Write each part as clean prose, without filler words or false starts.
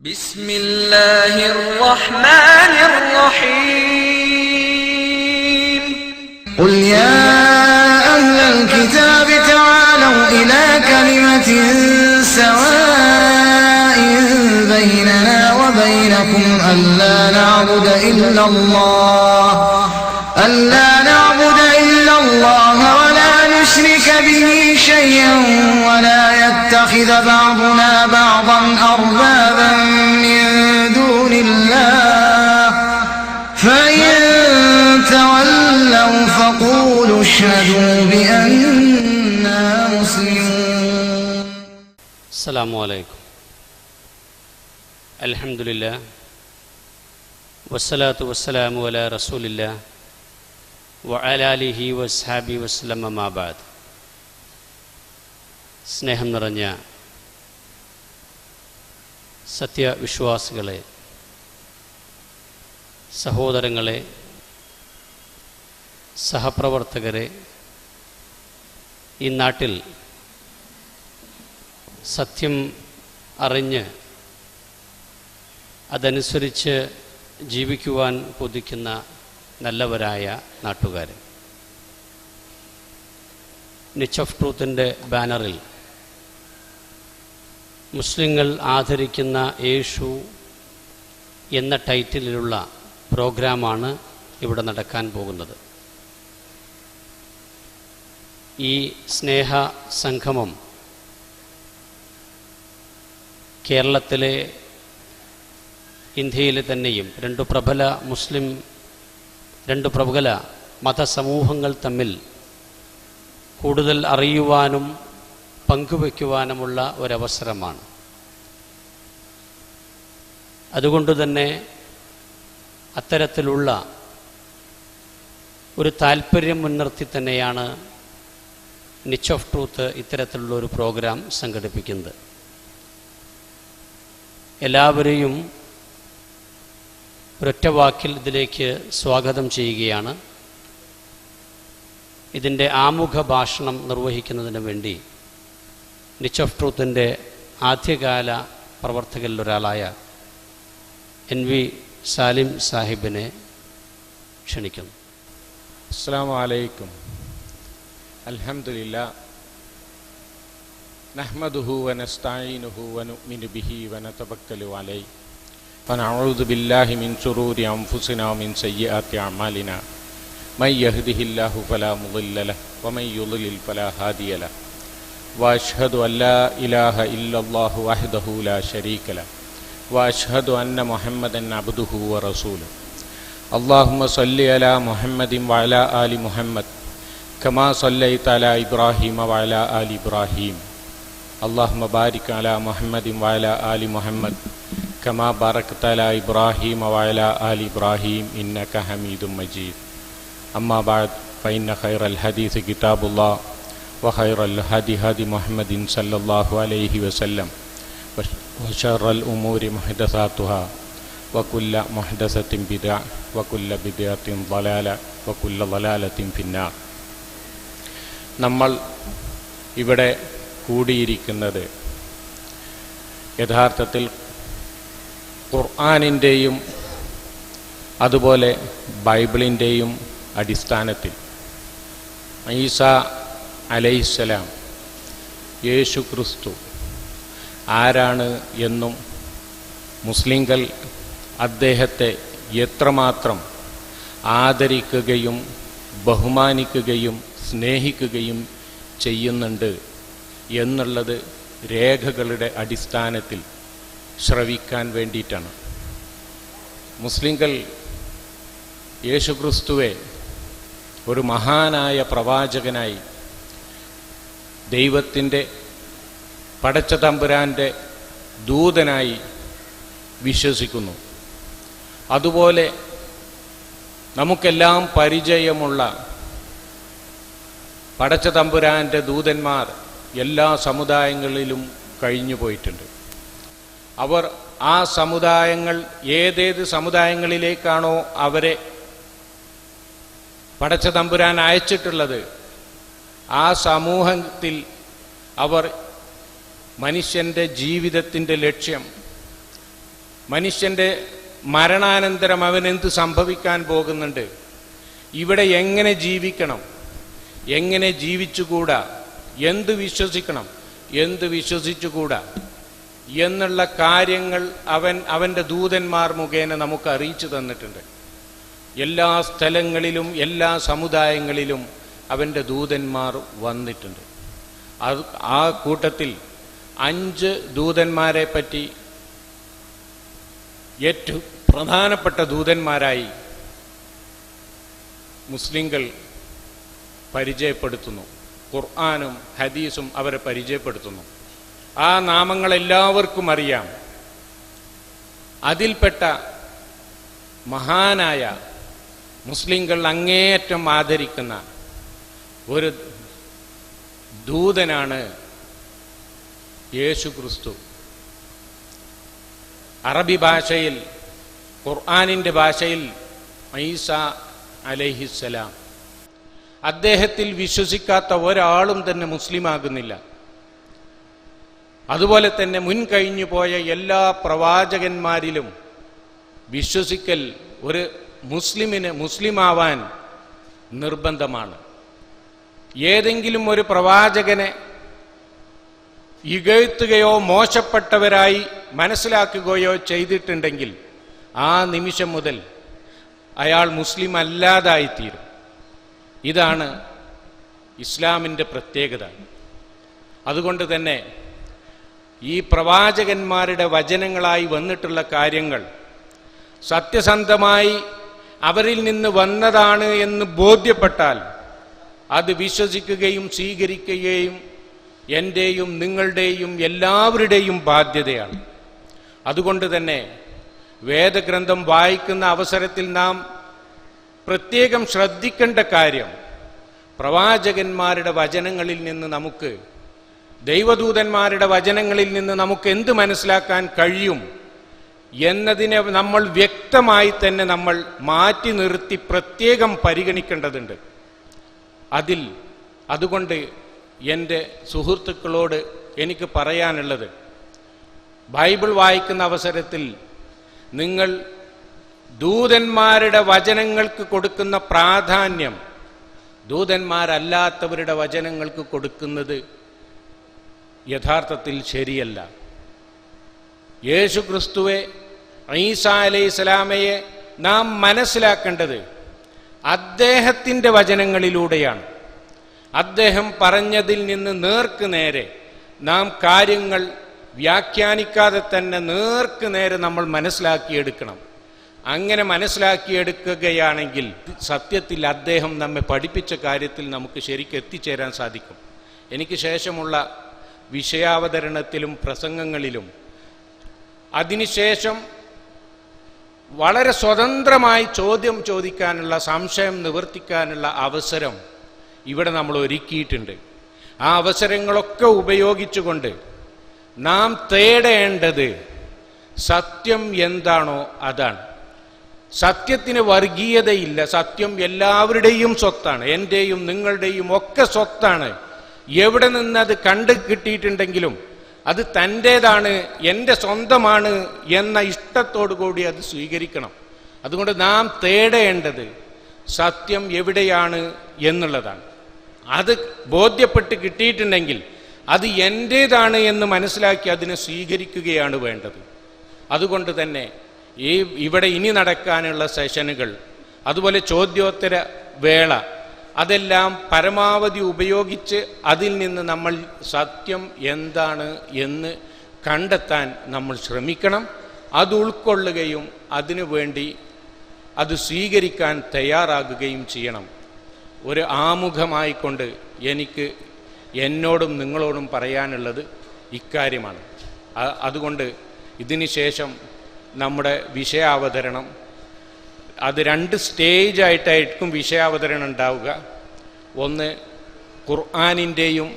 بسم الله الرحمن الرحيم قل يا أهل الكتاب تعالوا إلى كلمة سواء بيننا وبينكم ألا نعبد إلا الله ولا نشرك به شيئا ولا يتخذ بعضنا بعضا أربابا من دون الله فإن تولوا فقولوا اشهدوا بأننا مسلمون. السلام عليكم. الحمد لله والصلاة والسلام على رسول الله وعلى آله وصحبه وسلم ما بعد. സ്നേഹം നിറഞ്ഞ സത്യവിശ്വാസികളെ, സഹോദരങ്ങളെ, സഹപ്രവർത്തകരെ, ഈ നാട്ടിൽ സത്യം അറിഞ്ഞ് അതനുസരിച്ച് ജീവിക്കുവാൻ കൊതിക്കുന്ന നല്ലവരായ നാട്ടുകാരെ, നിച്ച് ഓഫ് ട്രൂത്തിൻ്റെ ബാനറിൽ മുസ്ലിങ്ങൾ ആദരിക്കുന്ന യേശു എന്ന ടൈറ്റിലുള്ള പ്രോഗ്രാമാണ് ഇവിടെ നടക്കാൻ പോകുന്നത്. ഈ സ്നേഹ സംഗമം കേരളത്തിലെ, ഇന്ത്യയിലെ തന്നെയും രണ്ട് പ്രബല മതസമൂഹങ്ങൾ തമ്മിൽ കൂടുതൽ അറിയുവാനും പങ്കുവയ്ക്കുവാനുമുള്ള ഒരവസരമാണ്. അതുകൊണ്ട് തന്നെ അത്തരത്തിലുള്ള ഒരു താല്പര്യം മുൻനിർത്തി തന്നെയാണ് നിച്ച് ഓഫ് ട്രൂത്ത് ഇത്തരത്തിലുള്ള ഒരു പ്രോഗ്രാം സംഘടിപ്പിക്കുന്നത്. എല്ലാവരെയും ഒരൊറ്റ വാക്കിൽ ഇതിലേക്ക് സ്വാഗതം ചെയ്യുകയാണ്. ഇതിൻ്റെ ആമുഖ ഭാഷണം നിർവഹിക്കുന്നതിന് വേണ്ടി നിച്ച് ഓഫ് ട്രൂത്തിൻ്റെ ആദ്യകാല പ്രവർത്തകരിലൊരാളായ NV സാലിം സാഹിബിനെ ക്ഷണിക്കുന്നു. അസ്സലാമു അലൈക്കും. അൽഹംദുലില്ലാ നഹ്മദുഹു വനസ്തഈനുഹു വനുഅ്മിനു ബിഹി വനതവക്കലു അലൈഹി വനഊദു ബില്ലാഹി മിൻ ശുറൂരി അൻഫുസിനാ വമിൻ സയ്യിആതി അഅമാലിനാ മൻ യഹ്ദിഹില്ലാഹു ഫലാ മുളില്ല ലഹു വമൻ യുളിൽ ഫലാ ഹാദിയ ലഹു വഅശ്ഹദു അല്ലാ ഇലാഹ ഇല്ലല്ലാഹു വഹ്ദഹു ലാ ശരീക ലഹു വഅശ്ഹദു അന്ന മുഹമ്മദൻ അബ്ദുഹു വറസൂലുഹു. അല്ലാഹുമ്മ സ്വല്ലി അലാ മുഹമ്മദിൻ വഅലാ ആലി മുഹമ്മദ് കമാ സ്വല്ലൈത അലാ ഇബ്രാഹീമ വഅലാ ആലി ഇബ്രാഹീം. അല്ലാഹുമ്മ ബാരിക് അലാ മുഹമ്മദിൻ വഅലാ ആലി മുഹമ്മദ് കമാ ബാറക്ത അലാ ഇബ്രാഹീമ വഅലാ ആലി ഇബ്രാഹീം ഇന്നക ഹമീദും മജീദ്. അമ്മാ ബഅദ് ഫഇന്ന ഖൈറൽ ഹദീസ് കിതാബുല്ലാഹ് വഖൈറൽ ഹദി ഹദി മുഹമ്മദിൻ സല്ലല്ലാഹു അലൈഹി വസല്ലം വശറൽ ഉമൂരി മുഹ്ദസാതുഹാ വകുല്ല മുഹ്ദസത്തിൻ ബിദ്അ വകുല്ല ബിദ്അത്തിൻ ളലാല വകുല്ല ളലാലത്തിൻ ഫിന്നാർ. നമ്മൾ ഇവിടെ കൂടിയിരിക്കുന്നത് യഥാർത്ഥത്തിൽ ഖുർആനിൻ്റെയും അതുപോലെ ബൈബിളിൻ്റെയും അടിസ്ഥാനത്തിൽ ഈസാ അലൈഹിസ്സലാം, യേശു ക്രിസ്തു ആരാണ് എന്നും മുസ്ലിങ്ങൾ അദ്ദേഹത്തെ എത്രമാത്രം ആദരിക്കുകയും ബഹുമാനിക്കുകയും സ്നേഹിക്കുകയും ചെയ്യുന്നുണ്ട് എന്നുള്ളത് രേഖകളുടെ അടിസ്ഥാനത്തിൽ ശ്രവിക്കാൻ വേണ്ടിയിട്ടാണ്. മുസ്ലിങ്ങൾ യേശുക്രിസ്തുവെ ഒരു മഹാനായ പ്രവാചകനായി, ദൈവത്തിൻ്റെ പടച്ച തമ്പുരാൻ്റെ ദൂതനായി വിശ്വസിക്കുന്നു. അതുപോലെ നമുക്കെല്ലാം പരിചയമുള്ള പടച്ച തമ്പുരാൻ്റെ ദൂതന്മാർ എല്ലാ സമുദായങ്ങളിലും കഴിഞ്ഞു പോയിട്ടുണ്ട്. അവർ ആ സമുദായങ്ങൾ ഏതേത് സമുദായങ്ങളിലേക്കാണോ അവരെ പടച്ച തമ്പുരാൻ അയച്ചിട്ടുള്ളത്, ആ സമൂഹത്തിൽ അവർ മനുഷ്യൻ്റെ ജീവിതത്തിൻ്റെ ലക്ഷ്യം മനുഷ്യൻ്റെ മരണാനന്തരം അവനെന്ത് സംഭവിക്കാൻ പോകുന്നുണ്ട്, ഇവിടെ എങ്ങനെ ജീവിക്കണം, എങ്ങനെ ജീവിച്ചുകൂടാ, എന്ത് വിശ്വസിക്കണം, എന്ത് വിശ്വസിച്ചുകൂടാ എന്നുള്ള കാര്യങ്ങൾ അവൻ്റെ ദൂതന്മാർ മുഖേന നമുക്ക് അറിയിച്ചു തന്നിട്ടുണ്ട്. എല്ലാ സ്ഥലങ്ങളിലും എല്ലാ സമുദായങ്ങളിലും അവൻ്റെ ദൂതന്മാർ വന്നിട്ടുണ്ട്. ആ കൂട്ടത്തിൽ 5 ദൂതന്മാരെ പറ്റി ഏറ്റവും പ്രധാനപ്പെട്ട ദൂതന്മാരായി മുസ്ലിങ്ങൾ പരിചയപ്പെടുത്തുന്നു. ഖുർആനും ഹദീസും അവരെ പരിചയപ്പെടുത്തുന്നു. ആ നാമങ്ങൾ എല്ലാവർക്കും അറിയാം. അതിൽപ്പെട്ട മഹാനായ മുസ്ലിങ്ങൾ അങ്ങേയറ്റം ആദരിക്കുന്ന ഒരു ദൂതനാണ് യേശു ക്രിസ്തു. അറബി ഭാഷയിൽ, ഖുർആനിൻ്റെ ഭാഷയിൽ ഈസ അലൈഹിസ്സലാം. അദ്ദേഹത്തിൽ വിശ്വസിക്കാത്ത ഒരാളും തന്നെ മുസ്ലിമാകുന്നില്ല. അതുപോലെ തന്നെ മുൻകഴിഞ്ഞു പോയ എല്ലാ പ്രവാചകന്മാരിലും വിശ്വസിക്കൽ ഒരു മുസ്ലിമിന് മുസ്ലിമാവാൻ നിർബന്ധമാണ്. ഏതെങ്കിലും ഒരു പ്രവാചകനെ ഇകഴ്ത്തുകയോ മോശപ്പെട്ടവരായി മനസ്സിലാക്കുകയോ ചെയ്തിട്ടുണ്ടെങ്കിൽ ആ നിമിഷം മുതൽ അയാൾ മുസ്ലിം അല്ലാതായിത്തീരും. ഇതാണ് ഇസ്ലാമിൻ്റെ പ്രത്യേകത. അതുകൊണ്ട് തന്നെ ഈ പ്രവാചകന്മാരുടെ വചനങ്ങളായി വന്നിട്ടുള്ള കാര്യങ്ങൾ സത്യസന്ധമായി അവരിൽ നിന്ന് വന്നതാണ് എന്ന് ബോധ്യപ്പെട്ടാൽ അത് വിശ്വസിക്കുകയും സ്വീകരിക്കുകയും എൻ്റെയും നിങ്ങളുടെയും എല്ലാവരുടെയും ബാധ്യതയാണ്. അതുകൊണ്ട് തന്നെ വേദഗ്രന്ഥം വായിക്കുന്ന അവസരത്തിൽ നാം പ്രത്യേകം ശ്രദ്ധിക്കേണ്ട കാര്യം, പ്രവാചകന്മാരുടെ വചനങ്ങളിൽ നിന്ന് നമുക്ക്, ദൈവദൂതന്മാരുടെ വചനങ്ങളിൽ നിന്ന് നമുക്ക് എന്ത് മനസ്സിലാക്കാൻ കഴിയും എന്നതിനെ നമ്മൾ വ്യക്തമായി തന്നെ നമ്മൾ മാറ്റി നിർത്തി പ്രത്യേകം പരിഗണിക്കേണ്ടതുണ്ട്. അതുകൊണ്ട് എൻ്റെ സുഹൃത്തുക്കളോട് എനിക്ക് പറയാനുള്ളത്, ബൈബിൾ വായിക്കുന്ന അവസരത്തിൽ നിങ്ങൾ ദൂതന്മാരുടെ വചനങ്ങൾക്ക് കൊടുക്കുന്ന പ്രാധാന്യം ദൂതന്മാരല്ലാത്തവരുടെ വചനങ്ങൾക്ക് കൊടുക്കുന്നത് യഥാർത്ഥത്തിൽ ശരിയല്ല. യേശു ക്രിസ്തുവെ, ഈസാ അലൈഹിസ്സലാമയെ നാം മനസ്സിലാക്കേണ്ടത് അദ്ദേഹത്തിൻ്റെ വചനങ്ങളിലൂടെയാണ്. അദ്ദേഹം പറഞ്ഞതിൽ നിന്ന് നേർക്ക് നേരെ നാം കാര്യങ്ങൾ വ്യാഖ്യാനിക്കാതെ തന്നെ നേർക്ക് നേരെ നമ്മൾ മനസ്സിലാക്കിയെടുക്കണം. അങ്ങനെ മനസ്സിലാക്കിയെടുക്കുകയാണെങ്കിൽ സത്യത്തിൽ അദ്ദേഹം നമ്മെ പഠിപ്പിച്ച കാര്യത്തിൽ നമുക്ക് ശരിക്കും എത്തിച്ചേരാൻ സാധിക്കും. എനിക്ക് ശേഷമുള്ള വിഷയാവതരണത്തിലും പ്രസംഗങ്ങളിലും അതിനുശേഷം വളരെ സ്വതന്ത്രമായി ചോദ്യം ചോദിക്കാനുള്ള, സംശയം നിവർത്തിക്കാനുള്ള അവസരം ഇവിടെ നമ്മൾ ഒരുക്കിയിട്ടുണ്ട്. ആ അവസരങ്ങളൊക്കെ ഉപയോഗിച്ചുകൊണ്ട് നാം തേടേണ്ടത് സത്യം എന്താണോ അതാണ്. സത്യത്തിന് വർഗീയതയില്ല. സത്യം എല്ലാവരുടെയും സ്വത്താണ്, എൻ്റെയും നിങ്ങളുടെയും ഒക്കെ സ്വത്താണ്. എവിടെ നിന്നത് കണ്ടു കിട്ടിയിട്ടുണ്ടെങ്കിലും അത് തൻ്റേതാണ്, എൻ്റെ സ്വന്തമാണ് എന്ന ഇഷ്ടത്തോടു കൂടി അത് സ്വീകരിക്കണം. അതുകൊണ്ട് നാം തേടേണ്ടത് സത്യം എവിടെയാണ് എന്നുള്ളതാണ്. അത് ബോധ്യപ്പെട്ട് കിട്ടിയിട്ടുണ്ടെങ്കിൽ അത് എൻ്റേതാണ് എന്ന് മനസ്സിലാക്കി അതിനെ സ്വീകരിക്കുകയാണ് വേണ്ടത്. അതുകൊണ്ട് തന്നെ ഇവിടെ ഇനി നടക്കാനുള്ള സെഷനുകൾ, അതുപോലെ ചോദ്യോത്തര വേള, അതെല്ലാം പരമാവധി ഉപയോഗിച്ച് അതിൽ നിന്ന് നമ്മൾ സത്യം എന്താണ് എന്ന് കണ്ടെത്താൻ നമ്മൾ ശ്രമിക്കണം. അത് ഉൾക്കൊള്ളുകയും അതിനുവേണ്ടി അത് സ്വീകരിക്കാൻ തയ്യാറാകുകയും ചെയ്യണം. ഒരു ആമുഖമായിക്കൊണ്ട് എനിക്ക് എന്നോടും നിങ്ങളോടും പറയാനുള്ളത് ഇക്കാര്യമാണ്. അതുകൊണ്ട് ഇതിന് ശേഷം നമ്മുടെ വിഷയാവതരണം അത് 2 സ്റ്റേജായിട്ടായിരിക്കും വിഷയാവതരണം ഉണ്ടാവുക. ഒന്ന്, ഖുർആനിൻ്റെയും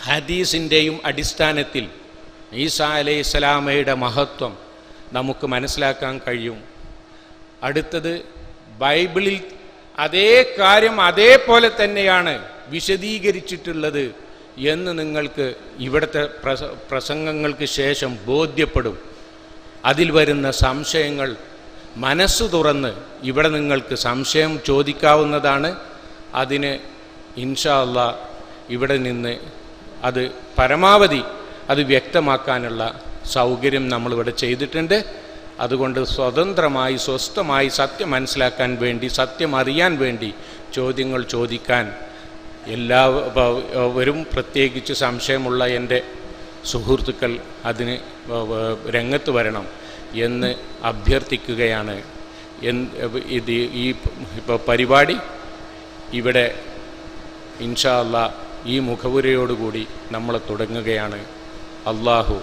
ഹദീസിൻ്റെയും അടിസ്ഥാനത്തിൽ ഈസാ അലൈഹിസ്സലാമയുടെ മഹത്വം നമുക്ക് മനസ്സിലാക്കാൻ കഴിയും. അടുത്തത്, ബൈബിളിൽ അതേ കാര്യം അതേപോലെ തന്നെയാണ് വിശദീകരിച്ചിട്ടുള്ളത് എന്ന് നിങ്ങൾക്ക് ഇവിടുത്തെ പ്രസംഗങ്ങൾക്ക് ശേഷം ബോധ്യപ്പെടും. അതിൽ വരുന്ന സംശയങ്ങൾ മനസ്സ് തുറന്ന് ഇവിടെ നിങ്ങൾക്ക് സംശയം ചോദിക്കാവുന്നതാണ്. അതിന് ഇൻഷാ അല്ലാഹ് ഇവിടെ നിന്ന് അത് പരമാവധി അത് വ്യക്തമാക്കാനുള്ള സൗകര്യം നമ്മളിവിടെ ചെയ്തിട്ടുണ്ട്. അതുകൊണ്ട് സ്വതന്ത്രമായി സ്വസ്ഥമായി സത്യം മനസ്സിലാക്കാൻ വേണ്ടി, സത്യം അറിയാൻ വേണ്ടി ചോദ്യങ്ങൾ ചോദിക്കാൻ എല്ലാവരും, പ്രത്യേകിച്ച് സംശയമുള്ള എൻ്റെ സുഹൃത്തുക്കൾ അതിന് രംഗത്ത് വരണം എന്ന് അഭ്യർത്ഥിക്കുകയാണ്. ഇത് ഈ പരിപാടി ഇവിടെ ഇൻഷാ അല്ലാഹ് ഈ മുഖവുരയോടുകൂടി നമ്മൾ തുടങ്ങുകയാണ്. അള്ളാഹു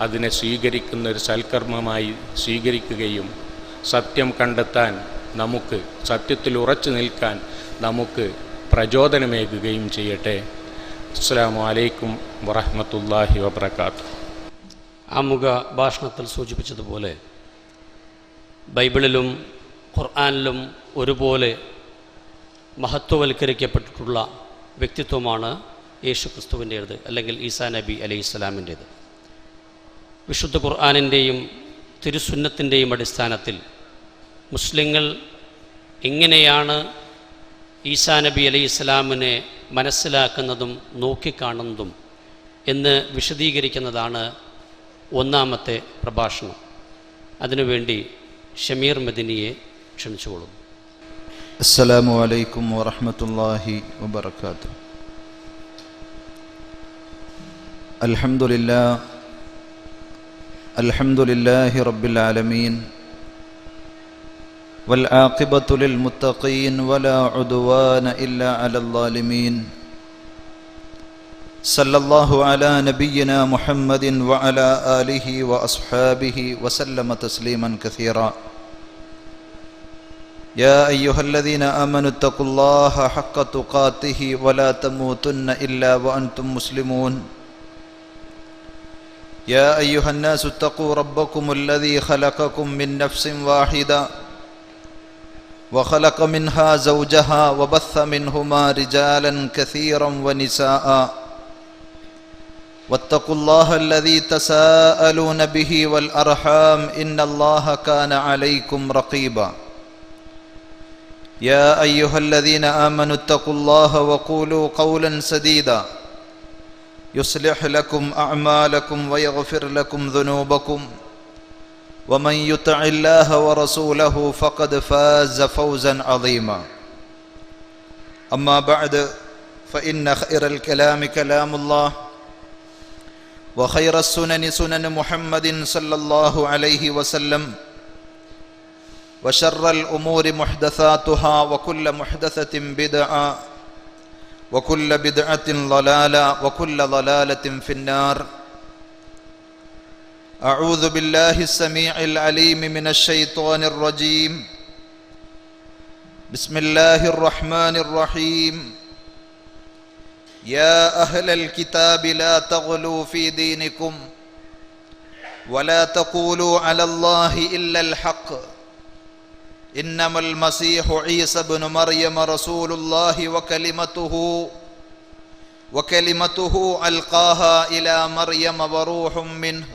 അതിനെ സ്വീകരിക്കുന്ന ഒരു സൽക്കർമ്മമായി സ്വീകരിക്കുകയും സത്യം കണ്ടെത്താൻ നമുക്ക്, സത്യത്തിൽ ഉറച്ചു നിൽക്കാൻ നമുക്ക് പ്രചോദനമേകുകയും ചെയ്യട്ടെ. അസ്സലാമു അലൈക്കും വറഹ്മത്തുള്ളാഹി വബറകാതുഹു. ആമുഖ ഭാഷണത്തിൽ സൂചിപ്പിച്ചതുപോലെ ബൈബിളിലും ഖുർആനിലും ഒരുപോലെ മഹത്വവൽക്കരിക്കപ്പെട്ടിട്ടുള്ള വ്യക്തിത്വമാണ് യേശു ക്രിസ്തുവിൻ്റേത്, അല്ലെങ്കിൽ ഈസാ നബി അലൈഹിസ്സലാമിൻ്റേത്. വിശുദ്ധ ഖുർആനിൻ്റെയും തിരുസുന്നത്തിൻ്റെയും അടിസ്ഥാനത്തിൽ മുസ്ലിങ്ങൾ എങ്ങനെയാണ് ഈസാ നബി അലൈഹിസ്സലാമിനെ മനസ്സിലാക്കുന്നതും നോക്കിക്കാണുന്നതും എന്ന് വിശദീകരിക്കുന്നതാണ് ഒന്നാമത്തെ പ്രഭാഷണം. അതിനുവേണ്ടി ഷമീർ മദിനിയെ ക്ഷണിച്ചുകൊള്ളുന്നു. അസ്സലാമു അലൈക്കും വറഹ്മത്തുള്ളാഹി വബറകാതുഹു. അൽഹംദുലില്ലാഹി റബ്ബിൽ ആലമീൻ വൽ ആഖിബത്തു ലിൽ മുത്തഖീൻ വലാ ഉദ്വാന ഇല്ലാ അലൽ ളാലിമീൻ. സല്ലല്ലാഹു അലാ നബിയ്യിനാ മുഹമ്മദിൻ വഅലാ ആലിഹി വഅസ്ഹാബിഹി വസല്ലമ തസ്ലീമൻ കസീറാ. يا أيها الذين آمنوا اتقوا الله حق تقاته ولا تموتن إلا وأنتم مسلمون. يا أيها الناس اتقوا ربكم الذي خلقكم من نفس واحدة وخلق منها زوجها وبث منهما رجالا كثيرا ونساء واتقوا الله الذي تساءلون به والأرحام إن الله كان عليكم رقيبا. يا أيها الذين آمنوا اتقوا الله وقولوا قولا سديدا يصلح لكم أعمالكم ويغفر لكم ذنوبكم ومن يطع الله ورسوله فقد فاز فوزا عظيما. أما بعد فإن خير الكلام كلام الله وخير السنن سنن محمد صلى الله عليه وسلم وشر الأمور محدثاتها وكل محدثة بدعة وكل بدعة ضلالة وكل ضلالة في النار. أعوذ بالله السميع العليم من الشيطان الرجيم. بسم الله الرحمن الرحيم. يا أهل الكتاب لا تغلوا في دينكم ولا تقولوا على الله إلا الحق إنما المسيح عيسى ابن مريم رسول الله وكلمته ألقاها إلى مريم وروح منه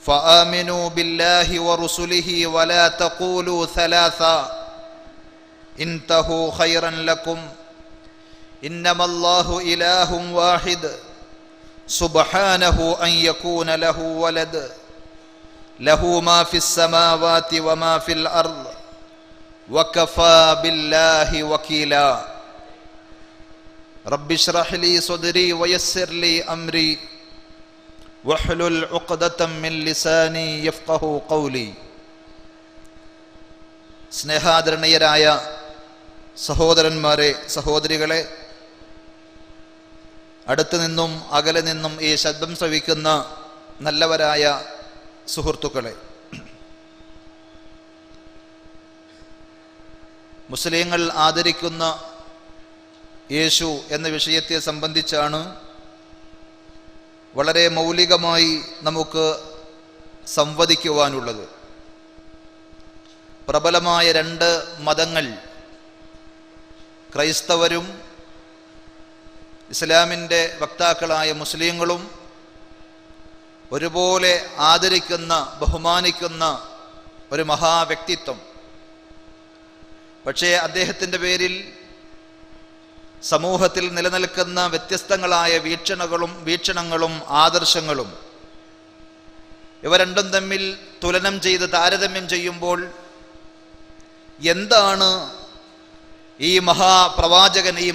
فآمنوا بالله ورسله ولا تقولوا ثلاثا انتهوا خيرا لكم إنما الله إله واحد سبحانه أن يكون له ولد له ما في السماوات وما في الأرض وكفى بالله وكيلا. رب اشرح لي صدري ويسر لي أمري واحلل عقدة من لساني يفقه قولي. സ്നേഹാദരണീയരായ സഹോദരന്മാരെ, സഹോദരികളെ, അടുത്തു നിന്നും അകലെ നിന്നും ഈ ശബ്ദം ശ്രവിക്കുന്ന നല്ലവരായ സുഹൃത്തുക്കളെ, മുസ്ലിങ്ങൾ ആദരിക്കുന്ന യേശു എന്ന വിഷയത്തെ സംബന്ധിച്ചാണ് വളരെ മൗലികമായി നമുക്ക് സംവദിക്കുവാനുള്ളത്. പ്രബലമായ രണ്ട് മതങ്ങൾ, ക്രൈസ്തവരും ഇസ്ലാമിൻ്റെ വക്താക്കളായ മുസ്ലിങ്ങളും ഒരുപോലെ ആദരിക്കുന്ന, ബഹുമാനിക്കുന്ന ഒരു മഹാവ്യക്തിത്വം. പക്ഷേ അദ്ദേഹത്തിൻ്റെ പേരിൽ സമൂഹത്തിൽ നിലനിൽക്കുന്ന വ്യത്യസ്തങ്ങളായ വീക്ഷണങ്ങളും ആദർശങ്ങളും ഇവ രണ്ടും തമ്മിൽ തുലനം ചെയ്ത് താരതമ്യം ചെയ്യുമ്പോൾ എന്താണ് ഈ മഹാപ്രവാചകൻ, ഈ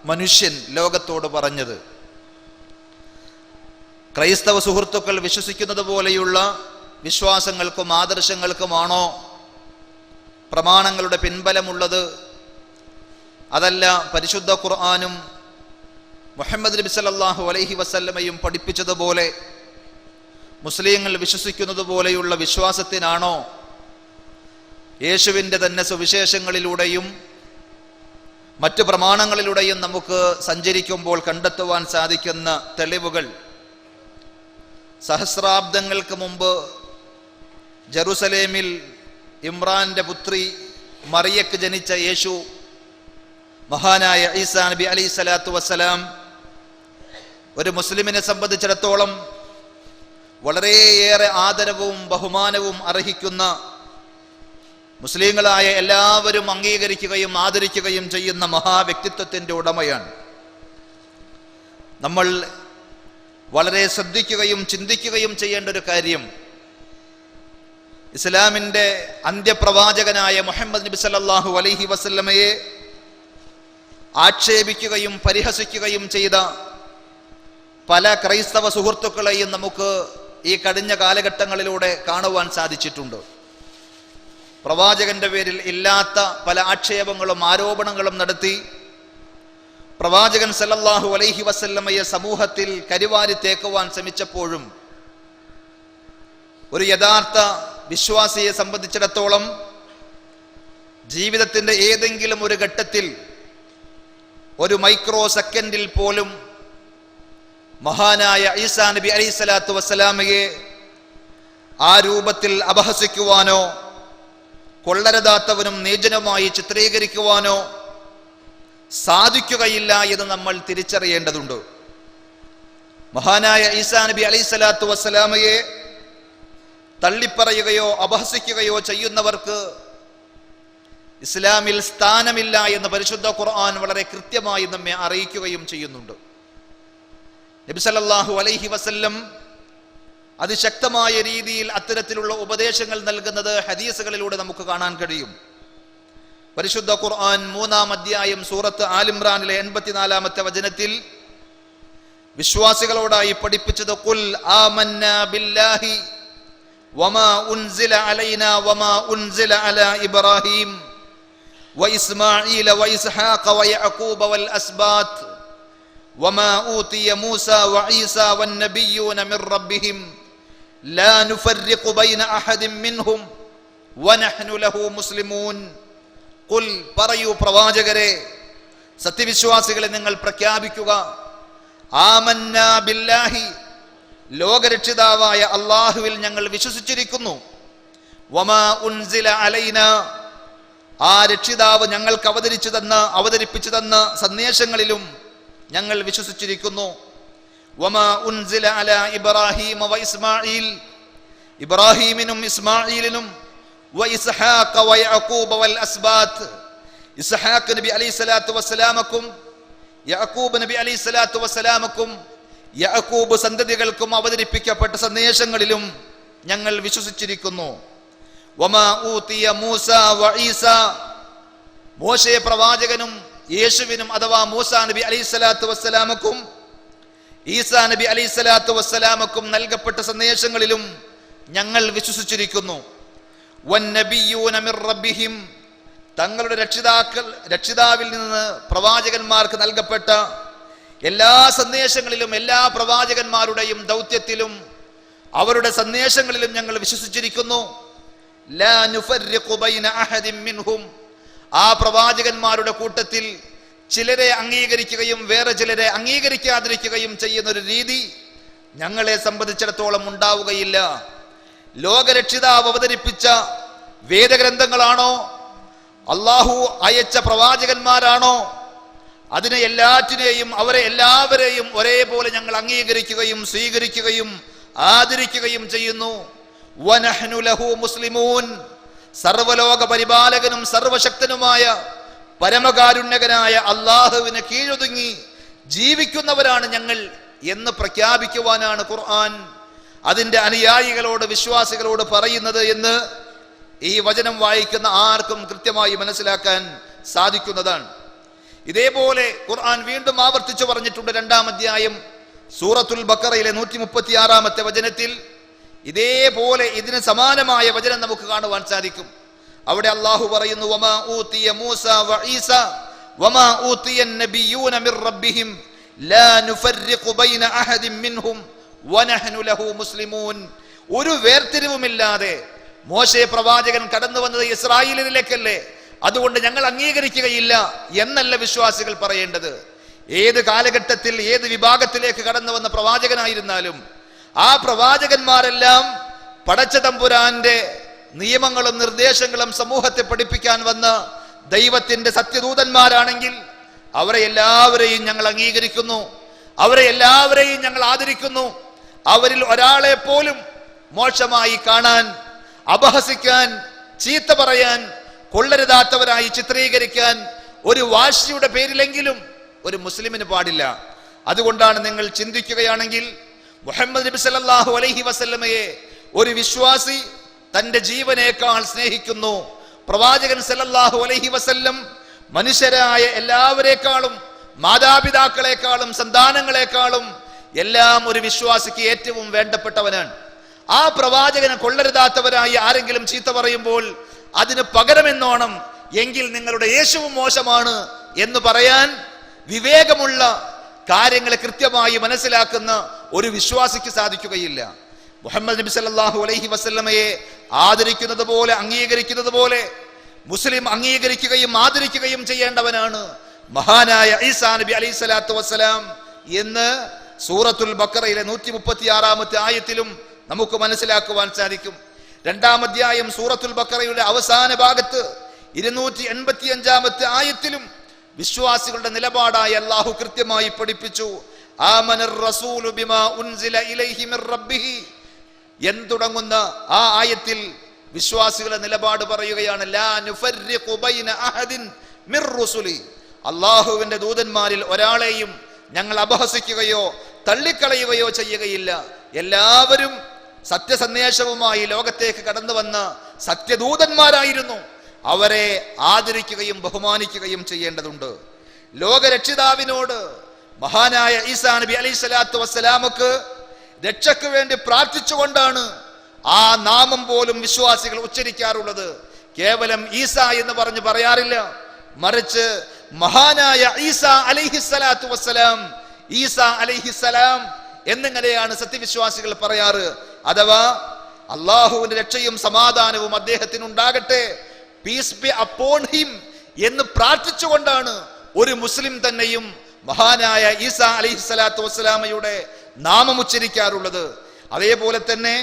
മനുഷ്യൻ ലോകത്തോട് പറഞ്ഞത്? ക്രൈസ്തവ സുഹൃത്തുക്കൾ വിശ്വസിക്കുന്നത് പോലെയുള്ള വിശ്വാസങ്ങൾക്കും ആദർശങ്ങൾക്കുമാണോ പ്രമാണങ്ങളുടെ പിൻബലമുള്ളത്? അതല്ല പരിശുദ്ധ ഖുർആനും മുഹമ്മദ് നബി സല്ലല്ലാഹു അലൈഹി വസല്ലമയും പഠിപ്പിച്ചതുപോലെ മുസ്ലിങ്ങൾ വിശ്വസിക്കുന്നത് പോലെയുള്ള വിശ്വാസത്തിനാണോ യേശുവിൻ്റെ തന്നെ സുവിശേഷങ്ങളിലൂടെയും മറ്റു പ്രമാണങ്ങളിലൂടെയും നമുക്ക് സഞ്ചരിക്കുമ്പോൾ കണ്ടെത്തുവാൻ സാധിക്കുന്ന തെളിവുകൾ? സഹസ്രാബ്ദങ്ങൾക്ക് മുമ്പ് ജെറുസലേമിൽ ഇമ്രാന്റെ പുത്രി മറിയക്ക് ജനിച്ച യേശു, മഹാനായ ഈസാ നബി അലൈഹി സ്വലാത്തു വസ്സലാം, ഒരു മുസ്ലിമിനെ സംബന്ധിച്ചിടത്തോളം വളരെയേറെ ആദരവും ബഹുമാനവും അർഹിക്കുന്ന, മുസ്ലിങ്ങളായ എല്ലാവരും അംഗീകരിക്കുകയും ആദരിക്കുകയും ചെയ്യുന്ന മഹാവ്യക്തിത്വത്തിൻ്റെ ഉടമയാണ്. നമ്മൾ വളരെ ശ്രദ്ധിക്കുകയും ചിന്തിക്കുകയും ചെയ്യേണ്ട ഒരു കാര്യം, ഇസ്ലാമിൻ്റെ അന്ത്യപ്രവാചകനായ മുഹമ്മദ് നബി സല്ലല്ലാഹു അലൈഹി വസല്ലമയെ ആക്ഷേപിക്കുകയും പരിഹസിക്കുകയും ചെയ്ത പല ക്രൈസ്തവ സുഹൃത്തുക്കളെയും നമുക്ക് ഈ കഴിഞ്ഞ കാലഘട്ടങ്ങളിലൂടെ കാണുവാൻ സാധിച്ചിട്ടുണ്ട്. പ്രവാചകന്റെ പേരിൽ ഇല്ലാത്ത പല ആക്ഷേപങ്ങളും ആരോപണങ്ങളും നടത്തി പ്രവാചകൻ സല്ലല്ലാഹു അലൈഹി വസല്ലമയെ സമൂഹത്തിൽ കരിവാരി തേക്കുവാൻ ശ്രമിച്ചപ്പോഴും ഒരു യഥാർത്ഥ വിശ്വാസിയെ സംബന്ധിച്ചിടത്തോളം ജീവിതത്തിൻ്റെ ഏതെങ്കിലും ഒരു ഘട്ടത്തിൽ, ഒരു മൈക്രോ സെക്കൻഡിൽ പോലും മഹാനായ ഈസാ നബി അലൈഹി സ്വലാത്തു വസ്സലാമയെ ആ രൂപത്തിൽ അപഹസിക്കുവാനോ കൊള്ളരുതാത്തവനും നീചനുമായി ചിത്രീകരിക്കുവാനോ സാധിക്കുകയില്ല എന്ന് നമ്മൾ തിരിച്ചറിയേണ്ടതുണ്ട്. മഹാനായ ഈസാ നബി അലൈഹി സ്വലാത്തു വസ്സലാമയെ തള്ളിപ്പറയുകയോ അപഹസിക്കുകയോ ചെയ്യുന്നവർക്ക് ഇസ്ലാമിൽ സ്ഥാനമില്ല എന്ന് പരിശുദ്ധ ഖുർആൻ വളരെ കൃത്യമായി നമ്മെ അറിയിക്കുകയും ചെയ്യുന്നുണ്ട്. നബി സല്ലല്ലാഹു അലൈഹി വസല്ലം അതിശക്തമായ രീതിയിൽ അത്തരത്തിലുള്ള ഉപദേശങ്ങൾ നൽകുന്നത് ഹദീസുകളിലൂടെ നമുക്ക് കാണാൻ കഴിയും. പരിശുദ്ധ ഖുർആൻ 3-ാം അധ്യായം സൂറത്ത് ആൽ ഇംറാനിലെ 84-ാമത്തെ വചനത്തിൽ വിശ്വാസികളോടായി പഠിപ്പിച്ചത് ഖുൽ ആമന്നാ ബില്ലാഹി വമാ ഉൻസില അലൈനാ വമാ ഉൻസില അലാ ഇബ്രാഹീം വഇസ്മാഈല വഇസ്ഹാഖ വയഅഖൂബ വൽ അസ്ബാത്ത് വമാ ഊതിയ മൂസാ വഈസാ വന്നബിയ്യൂന മിർ റബ്ബിഹിം ലാ നുഫർരിഖു ബൈന അഹദിൻ മിൻഹും വനഹ്നു ലഹു മുസ്ലിമൂൻ. ഖുൽ, പറയൂ പ്രവാചകരെ, സത്യവിശ്വാസികളെ നിങ്ങൾ പ്രഖ്യാപിക്കുക, ആമന്നാ ബില്ലാഹി, ലോകരക്ഷിതാവായ അല്ലാഹുവിൽ ഞങ്ങൾ വിശ്വസിച്ചിരിക്കുന്നു. വമാ ഉൻസില അലൈന, ആ രക്ഷിതാവ് ഞങ്ങൾക്ക് അവതരിപ്പിച്ചു തന്ന സന്ദേശങ്ങളിലും ഞങ്ങൾ വിശ്വസിച്ചിരിക്കുന്നു. വമാ ഉൻസില അലാ ഇബ്രാഹീമ വ ഇസ്മാഈൽ, ഇബ്രാഹീമിനും ഇസ്മാഈലിനും വഇസ്ഹാഖ വയഅഖൂബ വൽ അസ്ബാത്ത്, ഇസ്ഹാഖ് നബി അലൈഹി സ്വലാത്തു വസ്സലാമക്കും യഅഖൂബ് നബി അലൈഹി സ്വലാത്തു വസ്സലാമക്കും യഅഖൂബ് സന്തതികൾക്കും അവതരിപ്പിക്കപ്പെട്ട സന്ദേശങ്ങളിലും ഞങ്ങൾ വിശ്വസിച്ചിരിക്കുന്നു. വമാ ഊതിയ മൂസ വഈസ, മോശെ പ്രവാചകനും യേശുവിനും അഥവാ മൂസാ നബി അലൈഹി സ്വലാത്തു വസ്സലാമക്കും ഈസാ നബി അലൈഹി സ്വലാത്തു വസ്സലാമക്കും നൽകപ്പെട്ട സന്ദേശങ്ങളിലും ഞങ്ങൾ വിശ്വസിച്ചിരിക്കുന്നു. വന്നബിയ്യൂന മിർ റബ്ബിഹിം, തങ്ങളുടെ രക്ഷിതാവിൽ നിന്ന് പ്രവാചകന്മാർക്ക് നൽകപ്പെട്ട എല്ലാ സന്ദേശങ്ങളിലും എല്ലാ പ്രവാചകന്മാരുടെയും ദൗത്യത്തിലും അവരുടെ സന്ദേശങ്ങളിലും ഞങ്ങൾ വിശ്വസിച്ചിരിക്കുന്നു. ലാ നുഫർരിഖു ബൈന അഹദിൻ മിൻഹും, ആ പ്രവാചകന്മാരുടെ കൂട്ടത്തിൽ ചിലരെ അംഗീകരിക്കുകയും വേറെ ചിലരെ അംഗീകരിക്കാതിരിക്കുകയും ചെയ്യുന്ന ഒരു രീതി ഞങ്ങളെ സംബന്ധിച്ചിടത്തോളം ഉണ്ടാവുകയില്ല. ലോകരക്ഷിതാവ് അവതരിപ്പിച്ച വേദഗ്രന്ഥങ്ങളാണോ, അള്ളാഹു അയച്ച പ്രവാചകന്മാരാണോ, അതിനെ എല്ലാറ്റിനെയും അവരെ എല്ലാവരെയും ഒരേപോലെ ഞങ്ങൾ അംഗീകരിക്കുകയും സ്വീകരിക്കുകയും ആദരിക്കുകയും ചെയ്യുന്നു. വനഹ്നു ലഹു മുസ്ലിമൂൻ, സർവലോക പരിപാലകനും സർവശക്തനുമായ പരമകാരുണ്യകനായ അള്ളാഹുവിന് കീഴൊതുങ്ങി ജീവിക്കുന്നവരാണ് ഞങ്ങൾ എന്ന് പ്രഖ്യാപിക്കുവാനാണ് ഖുർആൻ അതിൻ്റെ അനുയായികളോട്, വിശ്വാസികളോട് പറയുന്നത് എന്ന് ഈ വചനം വായിക്കുന്ന ആർക്കും കൃത്യമായി മനസ്സിലാക്കാൻ സാധിക്കുന്നതാണ്. ഇതേപോലെ ഖുർആൻ വീണ്ടും ആവർത്തിച്ചു പറഞ്ഞിട്ടുണ്ട്. 2-ാം അധ്യായം സൂറത്തുൽ ബഖറയിലെ 136-ാമത്തെ വചനത്തിൽ ഇതേപോലെ ഇതിന് സമാനമായ വചനം നമുക്ക് കാണുവാൻ സാധിക്കും. അവിടെ അല്ലാഹു പറയുന്നു, വമാ ഊതിയ മൂസ വഈസ വമാ ഊതിയ നബിയ്യൂന മിർ റബ്ബിഹിം ലാ നുഫർരിഖു ബൈന അഹദിൻ മിൻഹും വനഹ്നു ലഹു മുസ്ലിമൂൻ. ഒരു വേർതിരിവുമില്ലാതെ മോശെ പ്രവാചകൻ കടന്നു വന്നത് ഇസ്രായേലിലേക്കല്ലേ, അതുകൊണ്ട് ഞങ്ങൾ അംഗീകരിക്കുകയില്ല എന്നല്ല വിശ്വാസികൾ പറയേണ്ടത്. ഏത് കാലഘട്ടത്തിൽ ഏത് വിഭാഗത്തിലേക്ക് കടന്നു വന്ന പ്രവാചകനായിരുന്നാലും ആ പ്രവാചകന്മാരെല്ലാം പടച്ച തമ്പുരാന്റെ നിയമങ്ങളും നിർദ്ദേശങ്ങളും സമൂഹത്തെ പഠിപ്പിക്കാൻ വന്ന ദൈവത്തിന്റെ സത്യദൂതന്മാരാണെങ്കിൽ അവരെ എല്ലാവരെയും ഞങ്ങൾ അംഗീകരിക്കുന്നു, അവരെ എല്ലാവരെയും ഞങ്ങൾ ആദരിക്കുന്നു. അവരിൽ ഒരാളെ പോലും മോശമായി കാണാൻ, അപഹസിക്കാൻ, ചീത്ത പറയാൻ, കൊള്ളരുതാത്തവരായി ചിത്രീകരിക്കാൻ ഒരു വാശിയുടെ പേരിലെങ്കിലും ഒരു മുസ്ലിമിന് പാടില്ല. അതുകൊണ്ടാണ് നിങ്ങൾ ചിന്തിക്കുകയാണെങ്കിൽ മുഹമ്മദ് നബി സല്ലല്ലാഹു അലൈഹി വസല്ലമയെ ഒരു വിശ്വാസി തന്റെ ജീവനേക്കാൾ സ്നേഹിക്കുന്നു. പ്രവാചകൻ സല്ലല്ലാഹു അലൈഹി വസല്ലം മനുഷ്യരായ എല്ലാവരെക്കാളും, മാതാപിതാക്കളെക്കാളും, സന്താനങ്ങളെക്കാളും എല്ലാം ഒരു വിശ്വാസിക്ക് ഏറ്റവും വേണ്ടപ്പെട്ടവനാണ്. ആ പ്രവാചകനെ കൊള്ളരുതാത്തവരായി ആരെങ്കിലും ചീത്ത പറയുമ്പോൾ അതിന് പകരമെന്നോണം എങ്കിൽ നിങ്ങളുടെ യേശുവും മോശമാണ് എന്ന് പറയാൻ വിവേകമുള്ള, കാര്യങ്ങളെ കൃത്യമായി മനസ്സിലാക്കുന്ന ഒരു വിശ്വാസിക്ക് സാധിക്കുകയില്ല. മുഹമ്മദ് നബി സല്ലല്ലാഹു അലൈഹി വസല്ലമയെ ആദരിക്കുന്നത് പോലെ, അംഗീകരിക്കുന്നത് പോലെ മുസ്ലിം അംഗീകരിക്കുകയും ആദരിക്കുകയും ചെയ്യേണ്ടവനാണ് മഹാനായ ഈസാ നബി അലൈഹി സ്വലാത്തു വസ്സലാം എന്ന് സൂറത്തുൽ ബഖറയിലെ 136-ാമത്തെ ആയത്തിലും നമുക്ക് മനസ്സിലാക്കുവാൻ സാധിക്കും. 2-ാം അധ്യായം സൂറത്തുൽ ബഖറയുടെ അവസാന ഭാഗത്ത് 285-ാമത്തെ ആയത്തിലും വിശ്വാസികളുടെ നിലപാടായി അല്ലാഹു കൃത്യമായി പഠിപ്പിച്ചു. ആമനർ റസൂലു ബിമാ ഉൻസില ഇലൈഹി മിർ റബ്ബിഹി എന്തുടങ്ങുന്ന ആ ആയത്തിൽ വിശ്വാസികളുടെ നിലപാട് പറയുകയാണ്. ലാ നുഫർരിഖു ബൈന അഹദിൻ മിർ റുസുലി, അല്ലാഹുവിന്റെ ദൂതന്മാരിൽ ഒരാളെയും ഞങ്ങൾ അപഹസിക്കുകയോ തള്ളിക്കളയുകയോ ചെയ്യുകയില്ല. എല്ലാവരും സത്യസന്ദേശവുമായി ലോകത്തേക്ക് കടന്നു വന്ന സത്യദൂതന്മാരായിരുന്നു. അവരെ ആദരിക്കുകയും ബഹുമാനിക്കുകയും ചെയ്യേണ്ടതുണ്ട്. ലോകരക്ഷിതാവിനോട് മഹാനായ ഈസാ നബി അലൈഹി സ്വലാത്തു വസ്സലാമക്ക് രക്ഷയ്ക്ക് വേണ്ടി പ്രാർത്ഥിച്ചുകൊണ്ടാണ് ആ നാമം പോലും വിശ്വാസികൾ ഉച്ചരിക്കാറുള്ളത്. കേവലം ഈസാ എന്ന് പറഞ്ഞു പറയാറില്ല, മറിച്ച് മഹാനായ ഈസാ അലൈഹിസ്സലാത്തു വസ്സലാം, ഈസാ അലൈഹിസ്സലാം എന്നിങ്ങനെയാണ് സത്യവിശ്വാസികൾ പറയാറ്. അഥവാ അള്ളാഹുവിന്റെ രക്ഷയും സമാധാനവും അദ്ദേഹത്തിന് ഉണ്ടാകട്ടെ, പീസ് ബി അപ്പോൺ ഹിം എന്ന് പ്രാർത്ഥിച്ചുകൊണ്ടാണ് ഒരു മുസ്ലിം തന്നെയും മഹാനായ ഈസാ അലൈഹിസ്സലാത്തു വസ്സലാമയുടെ നാമം ഉച്ചരിക്കാറുള്ളത്. അതേപോലെ തന്നെ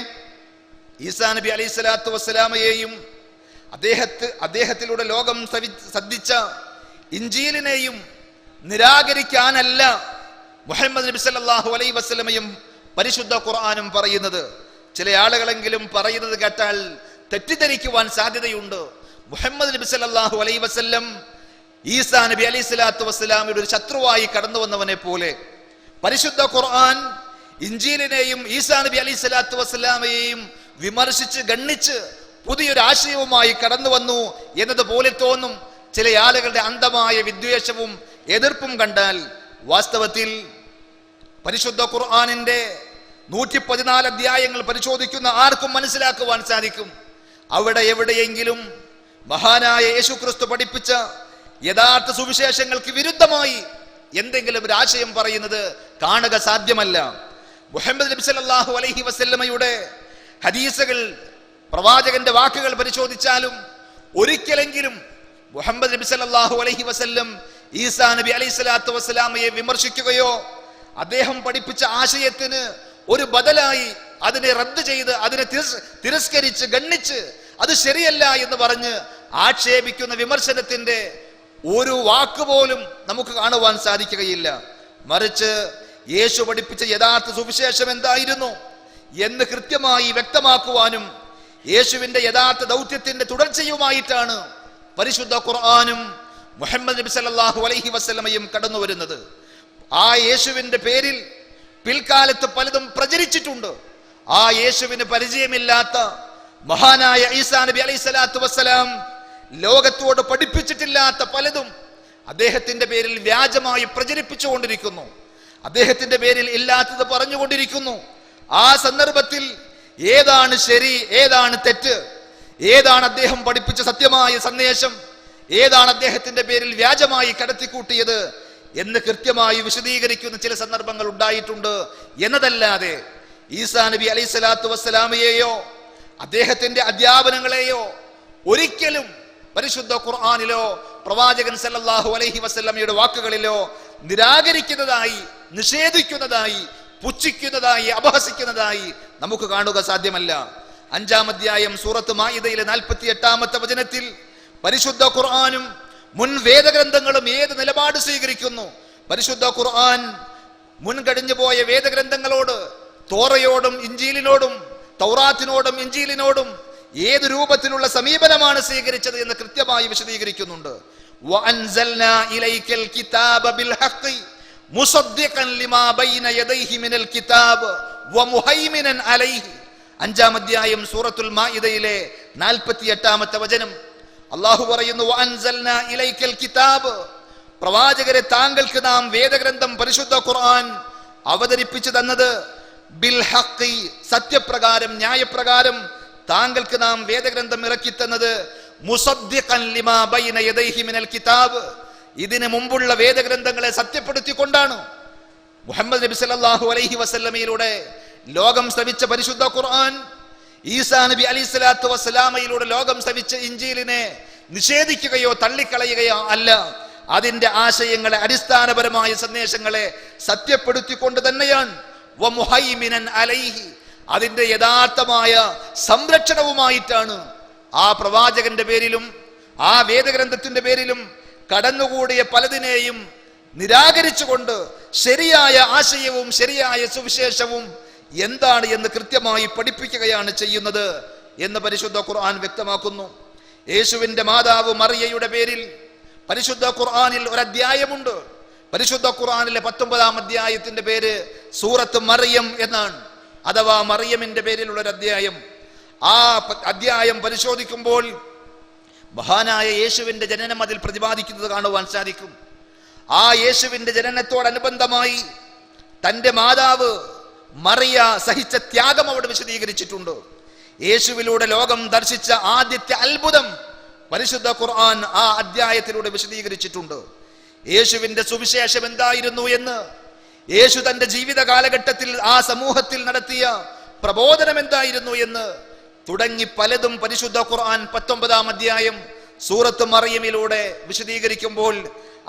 ഈസാ നബി അലൈഹിസ്സലാത്തു വസ്സലാമയെയും അദ്ദേഹത്തിലൂടെ ലോകം ശ്രദ്ധിച്ച ഇഞ്ചീലിനെയും നിരാകരിക്കാനല്ല മുഹമ്മദ് നബി സല്ലല്ലാഹു അലൈഹി വസല്ലമയും പരിശുദ്ധ ഖുർആനും പറയുന്നത്. ചില ആളുകളെങ്കിലും പറയുന്നത് കേട്ടാൽ തെറ്റിദ്ധരിക്കുവാൻ സാധ്യതയുണ്ട്. മുഹമ്മദ് നബി സല്ലല്ലാഹു അലൈഹി വസല്ലം ഈസാ നബി അലൈഹി സ്വലാത്തു വസ്സലാമയുടെ ഒരു ശത്രുവായി കടന്നു വന്നവനെ പോലെ പരിശുദ്ധ ഖുർആൻ ഇഞ്ചീലിനെയും ഈസാ നബി അലൈഹി സ്വലാത്തു വസ്സലാമയെയും വിമർശിച്ച് ഗണ്ണിച്ച് പുതിയൊരു ആശയവുമായി കടന്നു വന്നു എന്നതുപോലെ തോന്നും ചില ആളുകളുടെ അന്ധമായ വിദ്വേഷവും എതിർപ്പും കണ്ടാൽ. വാസ്തവത്തിൽ പരിശുദ്ധ ഖുർആനിന്റെ 114 അധ്യായങ്ങൾ പരിശോധിക്കുന്ന ആർക്കും മനസ്സിലാക്കുവാൻ സാധിക്കും. അവിടെ എവിടെയെങ്കിലും മഹാനായ യേശുക്രിസ്തു പഠിപ്പിച്ച യഥാർത്ഥ സുവിശേഷങ്ങൾക്ക് വിരുദ്ധമായി എന്തെങ്കിലും ഒരു ആശയം പറയുന്നത് കാണുക സാധ്യമല്ല. മുഹമ്മദ് നബി സല്ലല്ലാഹു അലൈഹി വസല്ലമയുടെ ഹദീസുകൾ, പ്രവാചകന്റെ വാക്കുകൾ പരിശോധിച്ചാലും ഒരിക്കലെങ്കിലും മുഹമ്മദ് നബി സല്ലല്ലാഹു അലൈഹി വസല്ലം ഈസാ നബി അലൈഹി സ്വലാത്തു വസ്സലാമയെ വിമർശിക്കുകയോ അദ്ദേഹം പഠിപ്പിച്ച ആശയത്തിന് ഒരു ബദലായി അതിനെ റദ്ദ് ചെയ്ത് അതിനെ തിരസ്കരിച്ച് ഗണ്ണിച്ച് അത് ശരിയല്ല എന്ന് പറഞ്ഞ് ആക്ഷേപിക്കുന്ന വിമർശനത്തിന്റെ ഒരു വാക്കുപോലും നമുക്ക് കാണുവാൻ സാധിക്കുകയില്ല. മറിച്ച് യേശു പഠിപ്പിച്ച യഥാർത്ഥ സുവിശേഷം എന്തായിരുന്നു, എന്ന് കൃത്യമായി വ്യക്തമാക്കുവാനും യേശുവിന്റെ യഥാർത്ഥ ദൗത്യത്തിന്റെ തുടർച്ചയുമായിട്ടാണ് പരിശുദ്ധ ഖുർആനും മുഹമ്മദ് നബി സല്ലല്ലാഹു അലൈഹി വസല്ലമയും കടന്നു വരുന്നത്. ആ യേശുവിന്റെ പേരിൽ പിൽക്കാലത്ത് പലതും പ്രചരിച്ചിട്ടുണ്ട്. ആ യേശുവിന് പരിചയമില്ലാത്ത മഹാനായ ഈസാ നബി അലൈഹി സ്വലാത്തു വസ്സലാം ലോകത്തോട് പഠിപ്പിച്ചിട്ടില്ലാത്ത പലതും അദ്ദേഹത്തിന്റെ പേരിൽ വ്യാജമായി പ്രചരിപ്പിച്ചുകൊണ്ടിരിക്കുന്നു. അദ്ദേഹത്തിന്റെ പേരിൽ ഇല്ലാത്തത് പറഞ്ഞുകൊണ്ടിരിക്കുന്നു. ആ സന്ദർഭത്തിൽ ഏതാണ് ശരി, ഏതാണ് തെറ്റ്, ഏതാണ് അദ്ദേഹം പഠിപ്പിച്ച സത്യമായ സന്ദേശം, ഏതാണ് അദ്ദേഹത്തിന്റെ പേരിൽ വ്യാജമായി കടത്തിക്കൂട്ടിയത് എന്ന് കൃത്യമായി വിശദീകരിക്കുന്ന ചില സന്ദർഭങ്ങൾ ഉണ്ടായിട്ടുണ്ട് എന്നതല്ലാതെ ഈസാ നബി അലൈഹി സ്വലാത്തു വസ്സലാമയെയോ അദ്ദേഹത്തിന്റെ അധ്യാപനങ്ങളെയോ ഒരിക്കലും പരിശുദ്ധ ഖുർആനിലോ പ്രവാചകൻ സല്ലല്ലാഹു അലൈഹി വസല്ലമയുടെ വാക്കുകളിലോ നിരാകരിക്കുന്നതായി, നിഷേധിക്കുന്നതായി, പുച്ഛിക്കുന്നതായി, അപഹസിക്കുന്നതായി നമുക്ക് കാണുക സാധ്യമല്ല. 5-ാം അധ്യായം സൂറത്ത് മാഇദയിലെ 48-ാമത്തെ വചനത്തിൽ പരിശുദ്ധ ഖുർആനും മുൻ വേദഗ്രന്ഥങ്ങളും ഏത് നിലപാട് സ്വീകരിക്കുന്നു? പരിശുദ്ധ ഖുർആൻ മുൻകഴിഞ്ഞു പോയ വേദഗ്രന്ഥങ്ങളോട്, തോറയോടും ഇഞ്ചീലിനോടും തൗറാത്തിനോടും ഇഞ്ചീലിനോടും ഏത് രൂപത്തിലുള്ള സമീപനമാണ് സ്വീകരിച്ചത് എന്ന് കൃത്യമായി വിശദീകരിക്കുന്നുണ്ട്. വഅൻസൽനാ ഇലൈക്കൽ കിതാബ ബിൽ ഹഖ് മുസദ്ദിഖൻ ലിമാ ബൈന യദൈഹി മിനൽ കിതാബ് വമുഹൈമിനൻ അലൈഹി. 5-ാം അധ്യായം സൂറത്തുൽ മാഇദയിലെ 48-ാമത്തെ വചനം അല്ലാഹു പറയുന്നു, വഅൻസൽനാ ഇലൈക്കൽ കിതാബ്, പ്രവാചകരെ താങ്കൾക്ക് നാം വേദഗ്രന്ഥം പരിശുദ്ധ ഖുർആൻ അവതരിപ്പിച്ചു തന്നത് ബിൽ ഹഖ്, സത്യപ്രകാരം, ന്യായപ്രകാരം താങ്കൾക്ക് നാം വേദഗ്രന്ഥം ഇറക്കി തന്നത് മുസദ്ദിഖൻ ലിമാ ബൈന യദൈഹി മിനൽ കിതാബ്, ഇതിനു മുമ്പുള്ള വേദഗ്രന്ഥങ്ങളെ സത്യപ്പെടുത്തിക്കൊണ്ടാണ്. മുഹമ്മദ് നബി സല്ലല്ലാഹു അലൈഹി വസല്ലമയിലൂടെ ലോകം ശ്രവിച്ച പരിശുദ്ധ ഖുർആൻ, ഈസാ നബി അലൈഹി സ്വലാത്തു വസ്സലാമയിലൂടെ ലോകം ശ്രവിച്ച ഇഞ്ചീലിനെ നിഷേധിക്കുകയോ തള്ളിക്കളയുകയോ അല്ല. അതിന്റെ ആശയങ്ങളെ, അടിസ്ഥാനപരമായ സന്ദേശങ്ങളെ സത്യപ്പെടുത്തിക്കൊണ്ട് തന്നെയാണ് വമുഹൈമിനൻ അലൈഹി, അതിന്റെ യഥാർത്ഥമായ സംരക്ഷണവുമായിട്ടാണ് ആ പ്രവാചകന്റെ പേരിലും ആ വേദഗ്രന്ഥത്തിന്റെ പേരിലും കടന്നുകൂടിയ പലതിനെയും നിരാകരിച്ചുകൊണ്ട് ശരിയായ ആശയവും ശരിയായ സുവിശേഷവും എന്താണ് എന്ന് കൃത്യമായി പഠിപ്പിക്കുകയാണ് ചെയ്യുന്നത് എന്ന് പരിശുദ്ധ ഖുർആൻ വ്യക്തമാക്കുന്നു. യേശുവിന്റെ മാതാവ് മറിയയുടെ പേരിൽ പരിശുദ്ധ ഖുർആനിൽ ഒരു അധ്യായമുണ്ട്. പരിശുദ്ധ ഖുർആനിലെ 19-ാം അധ്യായത്തിന്റെ പേര് സൂറത്ത് മറിയം എന്നാണ്, അഥവാ മറിയമിന്റെ പേരിലുള്ള ഒരു അധ്യായം. ആ അധ്യായം പരിശോധിക്കുമ്പോൾ മഹാനായ യേശുവിന്റെ ജനനം അതിൽ പ്രതിപാദിക്കുന്നത് കാണുവാൻ സാധിക്കും. ആ യേശുവിന്റെ ജനനത്തോടനുബന്ധമായി തന്റെ മാതാവ് മറിയ സഹിച്ച ത്യാഗം അവിടെ വിശദീകരിച്ചിട്ടുണ്ട്. യേശുവിലൂടെ ലോകം ദർശിച്ച ആദ്യത്തെ അത്ഭുതം പരിശുദ്ധ ഖുർആൻ ആ അധ്യായത്തിലൂടെ വിശദീകരിച്ചിട്ടുണ്ട്. യേശുവിന്റെ സുവിശേഷം എന്തായിരുന്നു എന്ന്, യേശു തന്റെ ജീവിത കാലഘട്ടത്തിൽ ആ സമൂഹത്തിൽ നടത്തിയ പ്രബോധനം എന്തായിരുന്നു എന്ന് തുടങ്ങി പലതും പരിശുദ്ധ ഖുർആൻ 19-ാം അധ്യായം സൂറത്ത് മറിയമിലൂടെ വിശദീകരിക്കുമ്പോൾ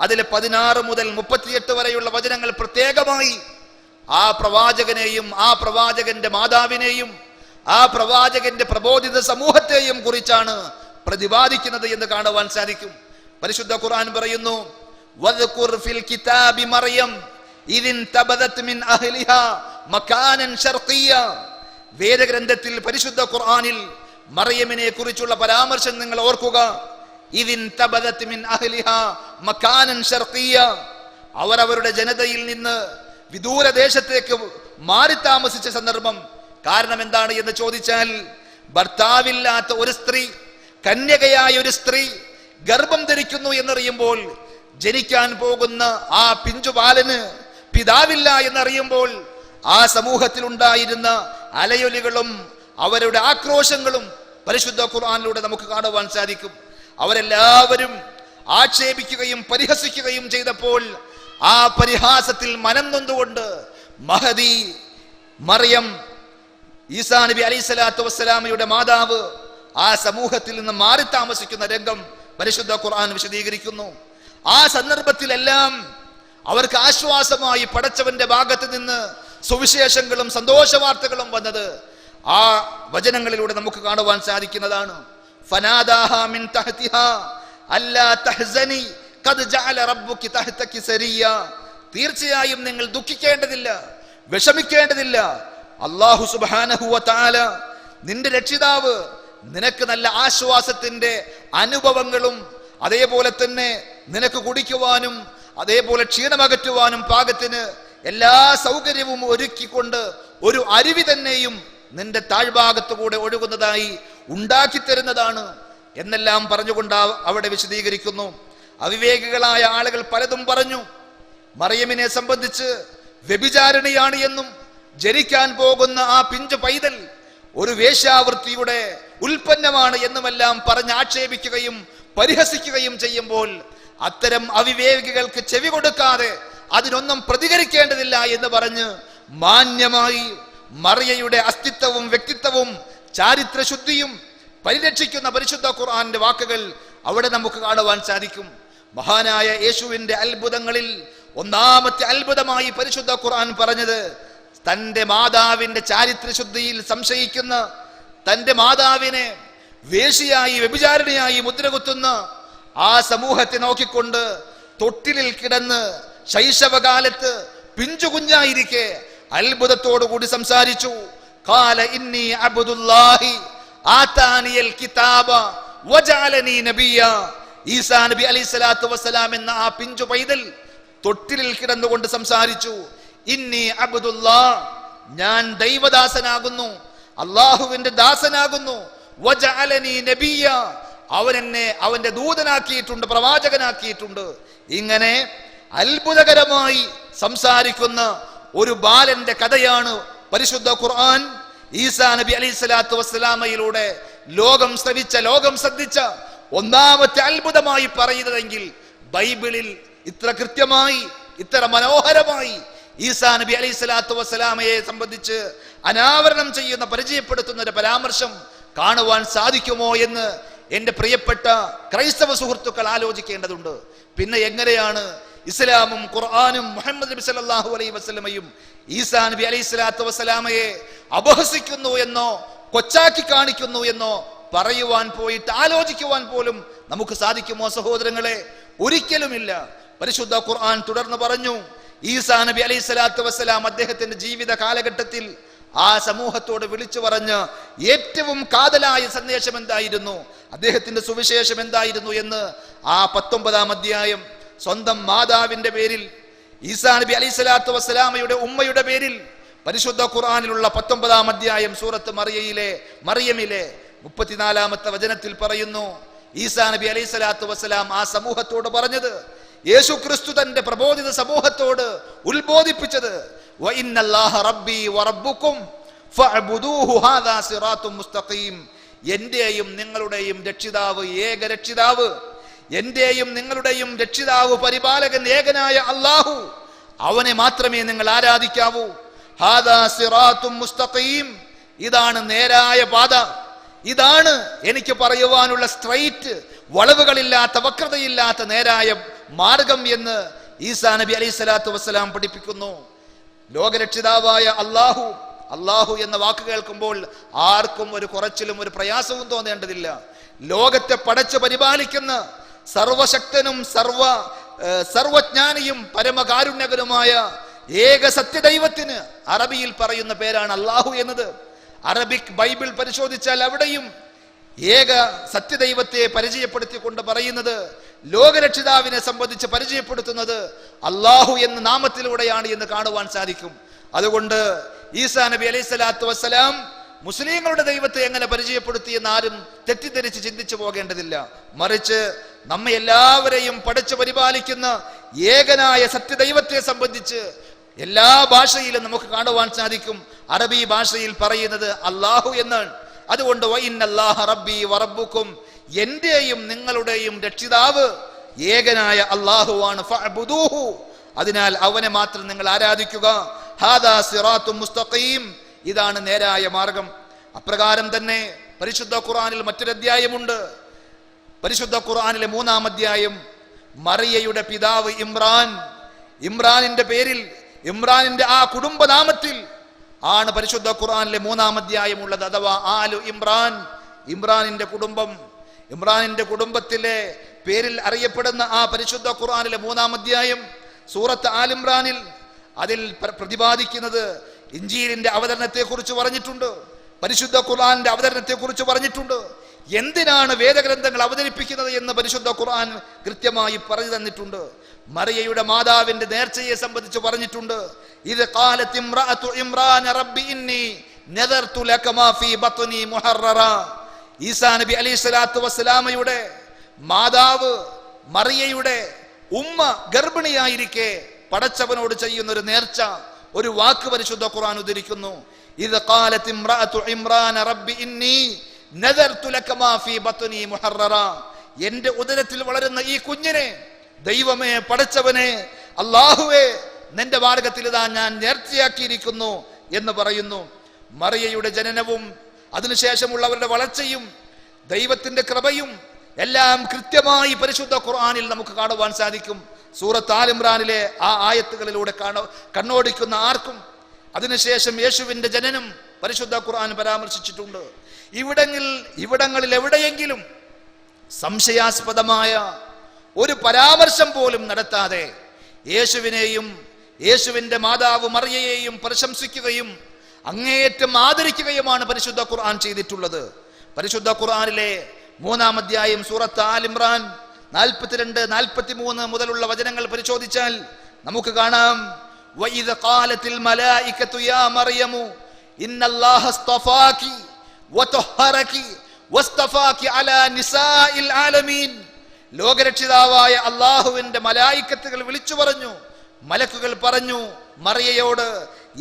അതിലെ 16 മുതൽ 38 വരെയുള്ള വചനങ്ങൾ പ്രത്യേകമായി ആ പ്രവാചകനെയും ആ പ്രവാചകന്റെ മാതാവിനെയും ആ പ്രവാചകന്റെ പ്രബോധിത സമൂഹത്തെയും കുറിച്ചാണ് പ്രതിപാദിക്കുന്നത് എന്ന് കാണുവാൻ സാധിക്കും. പരിശുദ്ധ ഖുർആൻ പറയുന്നു, വദ്കുർ ഫിൽ കിതാബി മറിയം ഇദിൻ തബദത് മിൻ അഹ്ലിഹാ മകാനൻ ശർഖിയ. വേദഗ്രന്ഥത്തിൽ പരിശുദ്ധ ഖുർആനിൽ മറിയമിനെ കുറിച്ചുള്ള പരാമർശം നിങ്ങൾ ഓർക്കുക. ഇദിൻ തബദത് മിൻ അഹ്ലിഹാ മകാനൻ ശർഖിയ, അവർ അവരുടെ ജനതയിൽ നിന്ന് വിദൂര ദേശത്തേക്ക് മാറി താമസിച്ച സന്ദർഭം. കാരണം എന്താണ് എന്ന് ചോദിച്ചാൽ, ഭർത്താവില്ലാത്ത ഒരു സ്ത്രീ, കന്യകയായ ഒരു സ്ത്രീ ഗർഭം ധരിക്കുന്നു എന്നറിയുമ്പോൾ, ജനിക്കാൻ പോകുന്ന ആ പിഞ്ചുബാലന് പിതാവില്ല എന്നറിയുമ്പോൾ ആ സമൂഹത്തിൽ ഉണ്ടായിരുന്ന അലയൊലികളും അവരുടെ ആക്രോശങ്ങളും പരിശുദ്ധ ഖുർആനിലൂടെ നമുക്ക് കാണുവാൻ സാധിക്കും. അവരെല്ലാവരും ആക്ഷേപിക്കുകയും പരിഹസിക്കുകയും ചെയ്തപ്പോൾ ആ പരിഹാസത്തിൽ മനം നൊന്തുകൊണ്ട് മഹദി മറിയം, ഈസാ നബി അലൈഹി സ്വലാത്തു വസ്സലാമയുടെ മാതാവ്, ആ സമൂഹത്തിൽ നിന്ന് മാറി താമസിക്കുന്ന രംഗം പരിശുദ്ധ ഖുർആൻ വിശദീകരിക്കുന്നു. ആ സന്ദർഭത്തിലെല്ലാം അവർക്ക് ആശ്വാസമായി പടച്ചവന്റെ ഭാഗത്ത് നിന്ന് സുവിശേഷങ്ങളും സന്തോഷ വാർത്തകളും വന്നത് ആ വചനങ്ങളിലൂടെ നമുക്ക് കാണുവാൻ സാധിക്കുന്നതാണ്. ഫനാദാഹാ മിൻ തഹ്തിഹാ അല്ലാ തഹ്സനി ഖദ് ജഅല റബ്ബുകി തഹ്തകി സരിയ. തീർച്ചയായും നിങ്ങൾ ദുഃഖിക്കേണ്ടതില്ല, വിഷമിക്കേണ്ടതില്ല. അല്ലാഹു സുബ്ഹാനഹു വ തആല നിന്റെ രക്ഷിതാവ് നിനക്ക് നല്ല ആശ്വാസത്തിന്റെ അനുഭവങ്ങളും അതേപോലെ തന്നെ നിനക്ക് കുടിക്കുവാനും അതേപോലെ ക്ഷീണമകറ്റുവാനും പാകത്തിന് എല്ലാ സൗകര്യവും ഒരുക്കിക്കൊണ്ട് ഒരു അരുവി തന്നെയും നിന്റെ താഴ്ഭാഗത്തുകൂടെ ഒഴുകുന്നതായി ഉണ്ടാക്കി തരുന്നതാണ് എന്നെല്ലാം പറഞ്ഞുകൊണ്ട് അവിടെ വിശദീകരിക്കുന്നു. അവിവേകികളായ ആളുകൾ പലതും പറഞ്ഞു. മറിയമിനെ സംബന്ധിച്ച് വ്യഭിചാരിണിയാണ് എന്നും ജനിക്കാൻ പോകുന്ന ആ പിഞ്ചു പൈതൽ ഒരു വേശ്യാവൃത്തിയുടെ ഉൽപ്പന്നമാണ് എന്നുമെല്ലാം പറഞ്ഞ് ആക്ഷേപിക്കുകയും പരിഹസിക്കുകയും ചെയ്യുമ്പോൾ അത്തരം അവിവേകികൾക്ക് ചെവി കൊടുക്കാതെ അതിനൊന്നും പ്രതികരിക്കേണ്ടതില്ല എന്ന് പറഞ്ഞ് മാന്യമായി മറിയയുടെ അസ്തിത്വവും വ്യക്തിത്വവും ചാരിത്രശുദ്ധിയും പരിരക്ഷിക്കുന്ന പരിശുദ്ധ ഖുർആന്റെ വാക്കുകൾ അവിടെ നമുക്ക് കാണുവാൻ സാധിക്കും. മഹാനായ യേശുവിന്റെ അത്ഭുതങ്ങളിൽ ഒന്നാമത്തെ അത്ഭുതമായി പരിശുദ്ധ ഖുർആൻ പറഞ്ഞത് തന്റെ മാതാവിന്റെ ചാരിത്രശുദ്ധിയിൽ സംശയിക്കുന്ന, തന്റെ മാതാവിനെ വേശ്യയായി വ്യഭിചാരിണിയായി മുദ്രകുത്തുന്ന ആ സമൂഹത്തെ നോക്കിക്കൊണ്ട് തൊട്ടിലിൽ കിടന്ന് ശൈശവകാലത്ത് പിഞ്ചുകുഞ്ഞായിരിക്കെ അത്ഭുതത്തോടുകൂടി സംസാരിച്ചു. ഖാല ഇന്നി അബ്ദുല്ലാഹി ആതാനിയൽ കിതാബ വജഅലനി നബിയ. ഈസാ നബി അലൈഹിസ്സലാത്തു വസ്സലാം എന്ന ആ പിഞ്ചു പൈതൽ തൊട്ടിലിൽ കിടന്നുകൊണ്ട് സംസാരിച്ചു, ഇന്നി അബ്ദുല്ലാ, ഞാൻ ദൈവദാസനാകുന്നു, അള്ളാഹുവിന്റെ ദാസനാകുന്നു, വജഅലനി നബിയ, അവൻ എന്നെ അവന്റെ ദൂതനാക്കിയിട്ടുണ്ട്, പ്രവാചകനാക്കിയിട്ടുണ്ട്. ഇങ്ങനെ അത്ഭുതകരമായി സംസാരിക്കുന്ന ഒരു ബാലന്റെ കഥയാണ് പരിശുദ്ധ ഖുർആൻ ഈസാ നബി അലൈഹിസ്സലാത്തു വസ്സലാമയിലൂടെ ലോകം ശ്രവിച്ച, ലോകം ശ്രദ്ധിച്ച ഒന്നാമത്തെ അത്ഭുതമായി പറയുന്നതെങ്കിൽ ബൈബിളിൽ ഇത്ര കൃത്യമായി, ഇത്ര മനോഹരമായി ഈസാ നബി അലൈഹിസ്സലാത്തു വസ്സലാമയെ സംബന്ധിച്ച് അനാവരണം ചെയ്യുന്ന, പരിചയപ്പെടുത്തുന്ന ഒരു പരാമർശം കാണുവാൻ സാധിക്കുമോ എന്ന് എന്റെ പ്രിയപ്പെട്ട ക്രൈസ്തവ സുഹൃത്തുക്കൾ ആലോചിക്കേണ്ടതുണ്ട്. പിന്നെ എങ്ങനെയാണ് ഇസ്ലാമും ഖുർആനും മുഹമ്മദ് നബി സല്ലല്ലാഹു അലൈഹി വസല്ലമയും ഈസാ നബി അലൈഹിസ്സലാത്തു വസ്സലാമയെ അപഹസിക്കുന്നു എന്നോ കൊച്ചാക്കി കാണിക്കുന്നു എന്നോ പറയുവാൻ പോയിട്ട് ആലോചിക്കുവാൻ പോലും നമുക്ക് സാധിക്കുമോ സഹോദരങ്ങളെ? ഒരിക്കലുമില്ല. പരിശുദ്ധ ഖുർആൻ തുടർന്ന് പറഞ്ഞു, ഈസാ നബി അലൈഹിസ്സലാത്തു വസ്സലാം അദ്ദേഹത്തിന്റെ ജീവിത കാലഘട്ടത്തിൽ ആ സമൂഹത്തോട് വിളിച്ചു പറഞ്ഞ ഏറ്റവും കാതലായ സന്ദേശം എന്തായിരുന്നു, അദ്ദേഹത്തിന്റെ സുവിശേഷം എന്തായിരുന്നു എന്ന് ആ 19-ാം അധ്യായം സ്വന്തം മാതാവിന്റെ പേരിൽ, ഈസാ നബി അലൈഹിസ്സലാത്തു വസ്സലാമയുടെ ഉമ്മയുടെ പേരിൽ പരിശുദ്ധ ഖുർആനിലുള്ള 19-ാം അധ്യായം സൂറത്ത് മറിയമിലെ 34-ാമത്തെ വചനത്തിൽ പറയുന്നു, ഈസാ നബി അലൈഹിസ്സലാത്തു വസ്സലാം ആ സമൂഹത്തോട് പറഞ്ഞത്, യേശു ക്രിസ്തു തന്റെ പ്രബോധിത സമൂഹത്തോട് ഉത്ബോധിപ്പിച്ചത്, വഇന്നല്ലാഹ റബ്ബി വറബ്ബുക്കും ഫഅബ്ദൂഹു ഹാദാ സിറാത്തും മുസ്തഖീം. എന്റെയും നിങ്ങളുടെയും രക്ഷിതാവ്, ഏക രക്ഷിതാവ്, എന്റെയും നിങ്ങളുടെയും രക്ഷിതാവ്, പരിപാലകൻ ഏകനായ അല്ലാഹു, അവനെ മാത്രമേ നിങ്ങൾ ആരാധിക്കാവൂ. ഹാദാ സിറാത്തും മുസ്തഖീം, ഇതാണ് നേരായ പാത, ഇതാണ് എനിക്ക് പറയുവാനുള്ള സ്ട്രൈറ്റ്, വളവുകളില്ലാത്ത, വക്രതയില്ലാത്ത നേരായ മാർഗം എന്ന് ഈസാ നബി അലൈഹിസ്സലാത്തു വസ്സലാം പഠിപ്പിക്കുന്നു. ലോകരക്ഷിതാവായ അല്ലാഹു എന്ന വാക്ക് കേൾക്കുമ്പോൾ ആർക്കും ഒരു കുറച്ചിലും ഒരു പ്രയാസവും തോന്നേണ്ടതില്ല. ലോകത്തെ പടച്ചു പരിപാലിക്കുന്ന സർവശക്തനും സർവജ്ഞാനിയും പരമകാരുണ്യകനുമായ ഏക സത്യദൈവത്തിന് അറബിയിൽ പറയുന്ന പേരാണ് അല്ലാഹു എന്നത്. അറബിക് ബൈബിൾ പരിശോധിച്ചാൽ അവിടെയും ഏക സത്യദൈവത്തെ പരിചയപ്പെടുത്തിക്കൊണ്ട് പറയുന്നത്, ലോകരക്ഷിതാവിനെ സംബന്ധിച്ച് പരിചയപ്പെടുത്തുന്നത് അല്ലാഹു എന്ന നാമത്തിലൂടെയാണ് എന്ന് കാണുവാൻ സാധിക്കും. അതുകൊണ്ട് ഈസാ നബി അലൈഹിസ്സലാത്തു വസ്സലാം മുസ്ലിങ്ങളുടെ ദൈവത്തെ എങ്ങനെ പരിചയപ്പെടുത്തി എന്ന് ആരും തെറ്റിദ്ധരിച്ച് ചിന്തിച്ചു പോകേണ്ടതില്ല. മറിച്ച് നമ്മെ എല്ലാവരെയും പഠിച്ചു പരിപാലിക്കുന്ന ഏകനായ സത്യദൈവത്തെ സംബന്ധിച്ച് എല്ലാ ഭാഷയിലും നമുക്ക് കാണുവാൻ സാധിക്കും. അറബി ഭാഷയിൽ പറയുന്നത് അല്ലാഹു എന്നാണ്. അതുകൊണ്ട് വഇന്നല്ലാഹ റബ്ബി വറബ്ബുക്കും, എന്റെയും നിങ്ങളുടെയും രക്ഷിതാവ് ഏകനായ അല്ലാഹുവാണ്. ഫഅബ്ദൂഹു, അതിനാൽ അവനെ മാത്രം നിങ്ങൾ ആരാധിക്കുക. ഹാദാ സിറാത്തും മുസ്തഖീം, ഇതാണ് നേരായ മാർഗം. അപ്രകാരം തന്നെ പരിശുദ്ധ ഖുർആനിൽ മറ്റൊരു അധ്യായമുണ്ട്. പരിശുദ്ധ ഖുർആനിലെ 3-ാം അധ്യായം, മറിയയുടെ പിതാവ് ഇമ്രാനിന്റെ പേരിൽ, ഇമ്രാനിന്റെ ആ കുടുംബനാമത്തിൽ ആണ് പരിശുദ്ധ ഖുർആനിലെ 3-ാം അധ്യായം ഉള്ളത്. അഥവാ ആലു ഇമ്രാൻ, ഇമ്രാനിന്റെ കുടുംബം. ഇമ്രാനിന്റെ കുടുംബത്തിലെ പേരിൽ അറിയപ്പെടുന്ന ആ പരിശുദ്ധ ഖുർആനിലെ 3-ാം അധ്യായം സൂറത്ത് ആൽ ഇമ്രാനിൽ അതിൽ പ്രതിപാദിക്കുന്നത് ഇഞ്ചീലിന്റെ അവതരണത്തെ കുറിച്ച് പറഞ്ഞിട്ടുണ്ട്, പരിശുദ്ധ ഖുർആന്റെ അവതരണത്തെ കുറിച്ച് പറഞ്ഞിട്ടുണ്ട്. എന്തിനാണ് വേദഗ്രന്ഥങ്ങൾ അവതരിപ്പിക്കുന്നത് എന്ന് പരിശുദ്ധ ഖുർആൻ കൃത്യമായി പറഞ്ഞു തന്നിട്ടുണ്ട്. മറിയയുടെ മാതാവിന്റെ നേർച്ചയെ സംബന്ധിച്ച് പറഞ്ഞിട്ടുണ്ട്. ഇത് ഖാലത്ത് ഇംറഅതു ഇമ്രാൻ റബ്ബി ഇന്നി നദർതു ലക മാ ഫീ ബത്നി മുഹററ. ഈസാ നബി അലൈഹിസ്സലാത്തു വസ്സലാമയുടെ മാതാവ് മറിയയുടെ ഉമ്മ ഗർഭിണിയായിരിക്കെ പടച്ചവനോട് ചെയ്യുന്ന ഒരു നേർച്ച, ഒരു വാക്ക് പരിശുദ്ധ ഖുർആൻ ഉദ്ധരിക്കുന്നു. ഇത് ഖാലത്ത് ഇംറഅതു ഇമ്രാൻ റബ്ബി ഇന്നി നദർതു ലക മാ ഫീ ബത്നി മുഹററ. എന്റെ ഉദരത്തിൽ വളരുന്ന ഈ കുഞ്ഞിനെ ദൈവമേ, പടച്ചവനെ, അല്ലാഹുവേ, നിന്റെ മാർഗത്തിൽ ഇതാ ഞാൻ നേർച്ചയാക്കിയിരിക്കുന്നു എന്ന് പറയുന്നു. മറിയയുടെ ജനനവും അതിനുശേഷമുള്ളവരുടെ വളർച്ചയും ദൈവത്തിന്റെ കൃപയും എല്ലാം കൃത്യമായി പരിശുദ്ധ ഖുർആനിൽ നമുക്ക് കാണുവാൻ സാധിക്കും. സൂറത്ത് ആൽ ഇംറാനിലെ ആ ആയത്തുകളിലൂടെ കണ്ണോടിക്കുന്ന ആർക്കും അതിനുശേഷം യേശുവിന്റെ ജനനം പരിശുദ്ധ ഖുർആൻ പരാമർശിച്ചിട്ടുണ്ട്. ഇവിടങ്ങളിൽ എവിടെയെങ്കിലും സംശയാസ്പദമായ ഒരു പരാമർശം പോലും നടത്താതെ യേശുവിനെയും യേശുവിന്റെ മാതാവ് മറിയയെയും പ്രശംസിക്കുകയും അങ്ങേയറ്റം ആദരിക്കുകയുമാണ് പരിശുദ്ധ ഖുർആൻ ചെയ്തിട്ടുള്ളത്. പരിശുദ്ധ ഖുർആനിലെ 3-ാം അധ്യായം സൂറത്ത് ആൽ ഇംറാൻ 42-43 മുതലുള്ള വചനങ്ങൾ പരിശോധിച്ചാൽ നമുക്ക് കാണാം, വഇദ ഖാലത്തിൽ മലായികതു യാ മറിയമു ഇന്നല്ലാഹ അസ്തഫാകി വതഹറകി വസ്തഫാകി അലാ നിസാഇൽ ആലമീൻ. ലോകരക്ഷിതാവായ അല്ലാഹുവിന്റെ മലായികത്തുകൾ വിളിച്ചു പറഞ്ഞു, മലക്കുകൾ പറഞ്ഞു മറിയയോട്,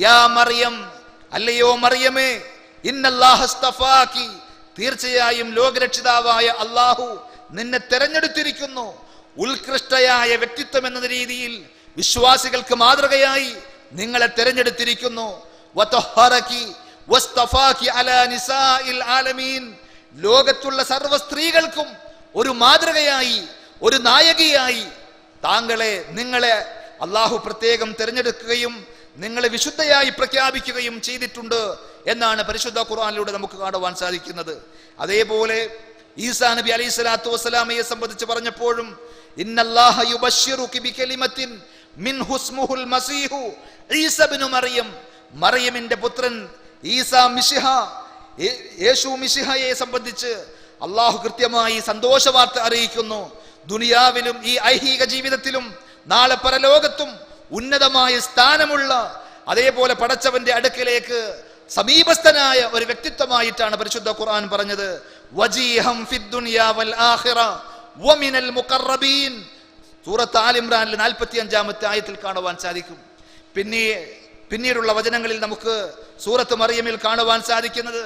യാ മറിയം, അല്ലയോ മറിയമേ, ഇന്നല്ലാഹ അസ്തഫാകി, തീർച്ചയായും ലോകരക്ഷിതാവായ അല്ലാഹു നിന്നെ തെരഞ്ഞെടുത്തിരിക്കുന്നു. ഉത്കൃഷ്ടയായ വ്യക്തിത്വം എന്ന രീതിയിൽ വിശ്വാസികൾക്ക് മാതൃകയായി നിങ്ങളെ തെരഞ്ഞെടുത്തിരിക്കുന്നു. വതഹറകി വസ്തഫാകി അലാ നിസാഇൽ ആലമീൻ, ലോകത്തുള്ള സർവ്വ സ്ത്രീകൾക്കും ഒരു മാതൃകയായി, ഒരു നായകിയായി നിങ്ങളെ അല്ലാഹു പ്രത്യേകം തെരഞ്ഞെടുക്കുകയും നിങ്ങളെ വിശുദ്ധയായി പ്രഖ്യാപിക്കുകയും ചെയ്തിട്ടുണ്ട് എന്നാണ് പരിശുദ്ധ ഖുർആനിലൂടെ നമുക്ക് കാണുവാൻ സാധിക്കുന്നത്. അതേപോലെ ഈസാ നബി അലൈഹിസ്സലാത്തു വസ്സലാമയെ സംബന്ധിച്ച് പറഞ്ഞപ്പോഴും, ഇന്നല്ലാഹ യുബശ്ശിറുകി ബികലിമത്തിൻ മിൻഹു ഇസ്മുഹുൽ മസീഹു ഈസ ഇബ്നു മറിയം, മറിയമിന്റെ പുത്രൻ ഈസാ മിശിഹ, യേശു മിശിഹയെ സംബന്ധിച്ച് അല്ലാഹു കൃത്യമായി സന്തോഷവാർത്ത അറിയിക്കുന്നു. ദുനിയാവിലും ഈ ഐഹിക ജീവിതത്തിലും നാളെ പരലോകത്തും ഉന്നതമായ സ്ഥാനമുള്ള, അതേപോലെ പടച്ചവന്റെ അടുക്കലേക്ക് സമീപസ്ഥനായ ഒരു വ്യക്തിത്വമായിട്ടാണ് പരിശുദ്ധ ഖുർആൻ പറഞ്ഞത്. വജീഹം ഫിദ് ദുനിയാ വൽ ആഖിറ വമിനൽ മുഖറബീൻ. സൂറത്ത് ആൽ ഇംറാനിൽ 45-ാമത്തെ ആയത്തിൽ കാണുവാൻ സാധിക്കും. പിന്നീടുള്ള വചനങ്ങളിൽ നമുക്ക് സൂറത്ത് മറിയമിൽ കാണുവാൻ സാധിക്കുന്നത്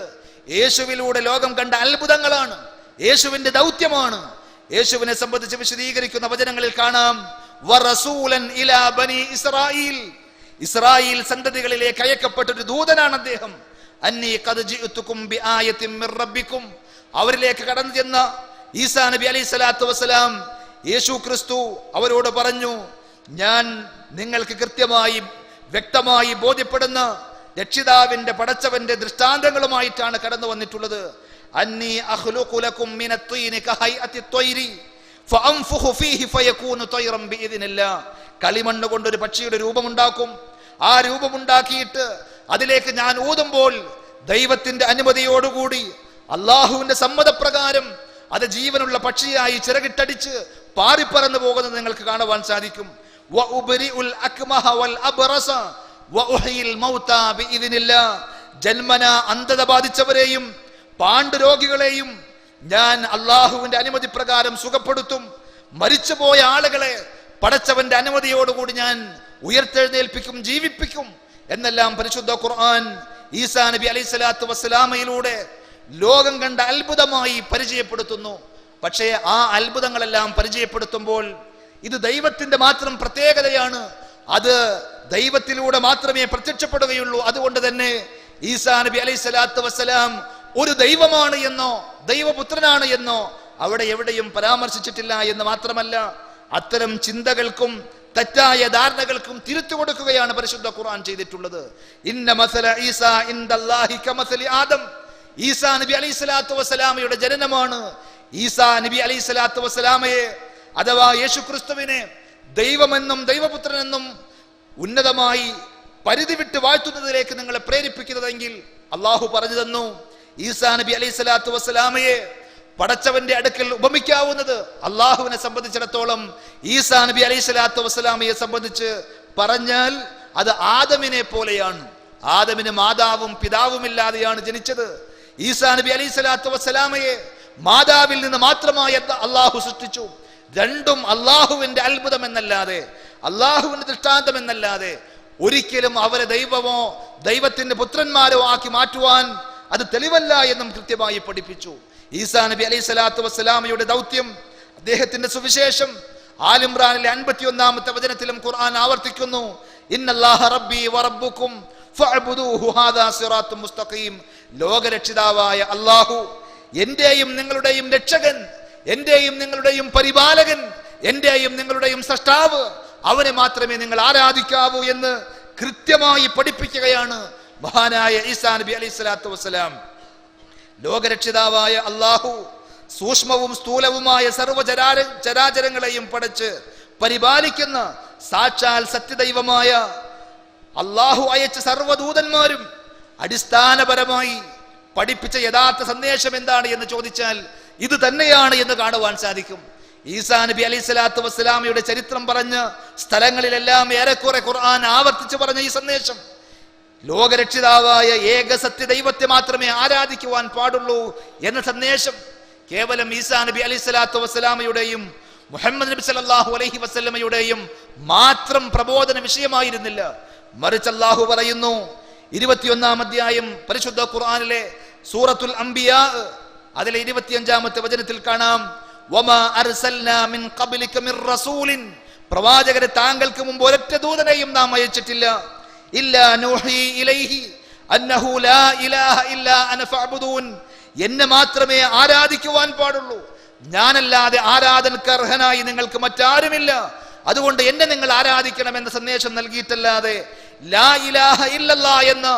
യേശുവിലൂടെ ലോകം കണ്ട അത്ഭുതങ്ങളാണ്, യേശുവിന്റെ ദൗത്യമാണ്. യേശുവിനെ സംബന്ധിച്ച് വിശദീകരിക്കുന്ന വചനങ്ങളിൽ കാണാം, വറസൂലൻ ഇലാ ബനി ഇസ്രായീൽ, ഇസ്രായേൽ സന്തതികളിലേക്ക് അയക്കപ്പെട്ട ഒരു ദൂതനാണ് അദ്ദേഹം. അന്നീ ഖദ് ജിഅ്തുകും ബിആയത്തിൻ മിർ റബ്ബിക്കും, അവരിലേക്ക് കടന്നു ചെന്ന ഈസാ നബി അലൈഹിസ്സലാത്തു വസ്സലാം, യേശു ക്രിസ്തു അവരോട് പറഞ്ഞു, ഞാൻ നിങ്ങൾക്ക് കൃത്യമായി വ്യക്തമായി ബോധ്യപ്പെടുന്ന രക്ഷിതാവിന്റെ പടച്ചവന്റെ ദൃഷ്ടാന്തങ്ങളുമായിട്ടാണ് കടന്നു വന്നിട്ടുള്ളത്. അന്നീ അഖ്ലുഖു ലക്കും മിനത് ത്വയ്നി കഹൈഅത്തി ത്വയ്രി ഫഅൻഫുഖു ഫീഹി ഫയകൂനു ത്വയ്റൻ ബിഇദ്നില്ലാ. കളിമണ്ണ് കൊണ്ട് ഒരു പക്ഷിയുടെ രൂപമുണ്ടാക്കും. ആ രൂപമുണ്ടാക്കിയിട്ട് അതിലേക്ക് ഞാൻ ഊതുമ്പോൾ ദൈവത്തിന്റെ അനുമതിയോടുകൂടി അള്ളാഹുവിന്റെ സമ്മതപ്രകാരം അത് ജീവനുള്ള പക്ഷിയായി ചിറകിട്ടടിച്ച് പാറിപ്പറന്നു പോകുന്നത് നിങ്ങൾക്ക് കാണുവാൻ സാധിക്കും. ജന്മന അന്ധത ബാധിച്ചവരെയും പാണ്ഡുരോഗികളെയും ഞാൻ അള്ളാഹുവിന്റെ അനുമതി പ്രകാരം സുഖപ്പെടുത്തും. മരിച്ചുപോയ ആളുകളെ പടച്ചവന്റെ അനുമതിയോടുകൂടി ഞാൻ ഉയർത്തെഴുന്നേൽപ്പിക്കും, ജീവിപ്പിക്കും എന്നെല്ലാം പരിശുദ്ധ ഖുർആൻ ഈസാ നബി അലൈഹിസ്സലാത്തു വസ്സലാമയിലൂടെ ലോകം കണ്ട അത്ഭുതമായി പരിചയപ്പെടുത്തുന്നു. പക്ഷേ ആ അത്ഭുതങ്ങളെല്ലാം പരിചയപ്പെടുത്തുമ്പോൾ ഇത് ദൈവത്തിന്റെ മാത്രം പ്രത്യേകതയാണ്, അത് ദൈവത്തിലൂടെ മാത്രമേ പ്രത്യക്ഷപ്പെടുകയുള്ളൂ. അതുകൊണ്ട് തന്നെ ഈസാ നബി അലൈഹിസ്സലാത്തു വസ്സലാം ഒരു ദൈവമാണ് എന്നോ ദൈവപുത്രനാണ് എന്നോ അവിടെ എവിടെയും പരാമർശിച്ചിട്ടില്ല എന്ന് മാത്രമല്ല, അത്തരം ചിന്തകൾക്കും തെറ്റായ ധാരണകൾക്കും തിരുത്തു കൊടുക്കുകയാണ് പരിശുദ്ധ ഖുർആൻ ചെയ്തിട്ടുള്ളത്. ഇന്ന മസല ഈസാ ഇൻദല്ലാഹി കമസലി ആദം, ഈസാ നബി അലൈഹിസ്സലാത്തു വസ്സലാമയുടെ ജനനമാണ്. ഈസാ നബി അലൈഹിസ്സലാത്തു വസ്സലാമയെ അഥവാ യേശു ക്രിസ്തുവിനെ ദൈവമെന്നും ദൈവപുത്രനെന്നും ഉന്നതമായി പരിധി വിട്ട് വാഴ്ത്തുന്നതിലേക്ക് നിങ്ങളെ പ്രേരിപ്പിക്കുന്നതെങ്കിൽ അള്ളാഹു പറഞ്ഞു തന്നു, ഈസാ നബി അലൈഹി സ്വലാത്തു വസ്സലാമയെ പടച്ചവന്റെ അടുക്കൽ ഉപമിക്കാവുന്നത് അള്ളാഹുവിനെ സംബന്ധിച്ചിടത്തോളം ഈസാ നബി അലൈഹി സ്വലാത്തു വസ്സലാമയെ സംബന്ധിച്ച് പറഞ്ഞാൽ അത് ആദമിനെ പോലെയാണ്. ആദമിന് മാതാവും പിതാവുമില്ലാതെയാണ് ജനിച്ചത്. ഈസാ നബി അലൈഹി സ്വലാത്തു വസ്സലാമയെ മാതാവിൽ നിന്ന് മാത്രമായി അള്ളാഹു സൃഷ്ടിച്ചു. രണ്ടും അള്ളാഹുവിന്റെ അത്ഭുതം എന്നല്ലാതെ, അള്ളാഹുവിന്റെ ദൃഷ്ടാന്തം എന്നല്ലാതെ ഒരിക്കലും അവരെ ദൈവമോ ദൈവത്തിന്റെ പുത്രന്മാരോ ആക്കി മാറ്റുവാൻ അത് തെളിവല്ല എന്നും കൃത്യമായി പഠിപ്പിച്ചു. ഈസാ നബി അലൈഹി സ്വലാത്തു വസ്സലാമയുടെ ദൗത്യം, അദ്ദേഹത്തിന്റെ സുവിശേഷം ആൽ ഇംറാനിലെ 51-ാമത്തെ വചനത്തിലും ഖുർആൻ ആവർത്തിക്കുന്നു, ഇന്നല്ലാഹ റബ്ബി വറബ്ബുക്കും ഫഅബ്ദൂഹു ഹാദാ സിറാത്തും മുസ്തഖീം. ലോകരക്ഷിതാവായ അല്ലാഹു എന്റെയും നിങ്ങളുടെയും രക്ഷകൻ, എന്റെയും നിങ്ങളുടെയും പരിപാലകൻ, എന്റെയും നിങ്ങളുടെയും സൃഷ്ടാവ്, അവനെ മാത്രമേ നിങ്ങൾ ആരാധിക്കാവൂ എന്ന് കൃത്യമായി പഠിപ്പിക്കുകയാണ് മഹാനായ ഈസാ നബി അലൈഹി സ്വലാത്തു വസ്സലാം. ലോകരക്ഷിതാവായ അല്ലാഹു സൂക്ഷ്മവും സ്ഥൂലവുമായ ചരാചരങ്ങളെയും പടച്ച് പരിപാലിക്കുന്ന സാക്ഷാൽ സത്യദൈവമായ അല്ലാഹു അയച്ച സർവ്വദൂതന്മാരും അടിസ്ഥാനപരമായി പഠിപ്പിച്ച യഥാർത്ഥ സന്ദേശം എന്താണ് എന്ന് ചോദിച്ചാൽ ഇത് തന്നെയാണ് എന്ന് കാണുവാൻ സാധിക്കും. ഈസാ നബി അലൈഹി സ്വലാത്തു വസ്സലാമയുടെ ചരിത്രം പറഞ്ഞ സ്ഥലങ്ങളിലെല്ലാം ഏറെക്കുറെ ഖുർആൻ ആവർത്തിച്ചു പറഞ്ഞ ഈ സന്ദേശം, ലോകരക്ഷിതാവായ ഏക സത്യദൈവത്തെ മാത്രമേ ആരാധിക്കുവാൻ പാടുള്ളൂ എന്ന സന്ദേശം കേവലം ഈസാ നബി അലൈഹി സ്വലാത്തു വസ്സലാമയുടെയും മുഹമ്മദ് നബി സല്ലല്ലാഹു അലൈഹി വസല്ലമയുടെയും മാത്രം പ്രബോധന വിഷയമായിരുന്നില്ല. മറിച്ച് അല്ലാഹു പറയുന്നു, 21-ാം അധ്യായം പരിശുദ്ധ ഖുർആനിലെ സൂറത്തുൽ അംബിയാ അതിലെ 25-ാമത്തെ വചനത്തിൽ കാണാം, വമാ അർസൽനാ മിൻ ഖബ്ലിക മിർ റസൂലിൻ, പ്രവാചകരെ താങ്കൾക്ക് മുമ്പ് ഒരൊറ്റ ദൂതനെയും നാം അയച്ചിട്ടില്ല, ഇല്ലാ നൂഹി ഇലൈഹി അന്നഹു ലാ ഇലാഹ ഇല്ലാ അന ഫഅബ്ദൂൻ, എന്നെ മാത്രമേ ആരാധിക്കുവാൻ പാടുള്ളൂ, ഞാനല്ലാതെ ആരാധനക്ക് അർഹനായി നിങ്ങൾക്ക് മറ്റാരുമില്ല, അതുകൊണ്ട് എന്നെ നിങ്ങൾ ആരാധിക്കണം എന്ന സന്ദേശം നൽകിയിട്ടല്ലാതെ ലാ ഇലാഹ ഇല്ലല്ലാ എന്ന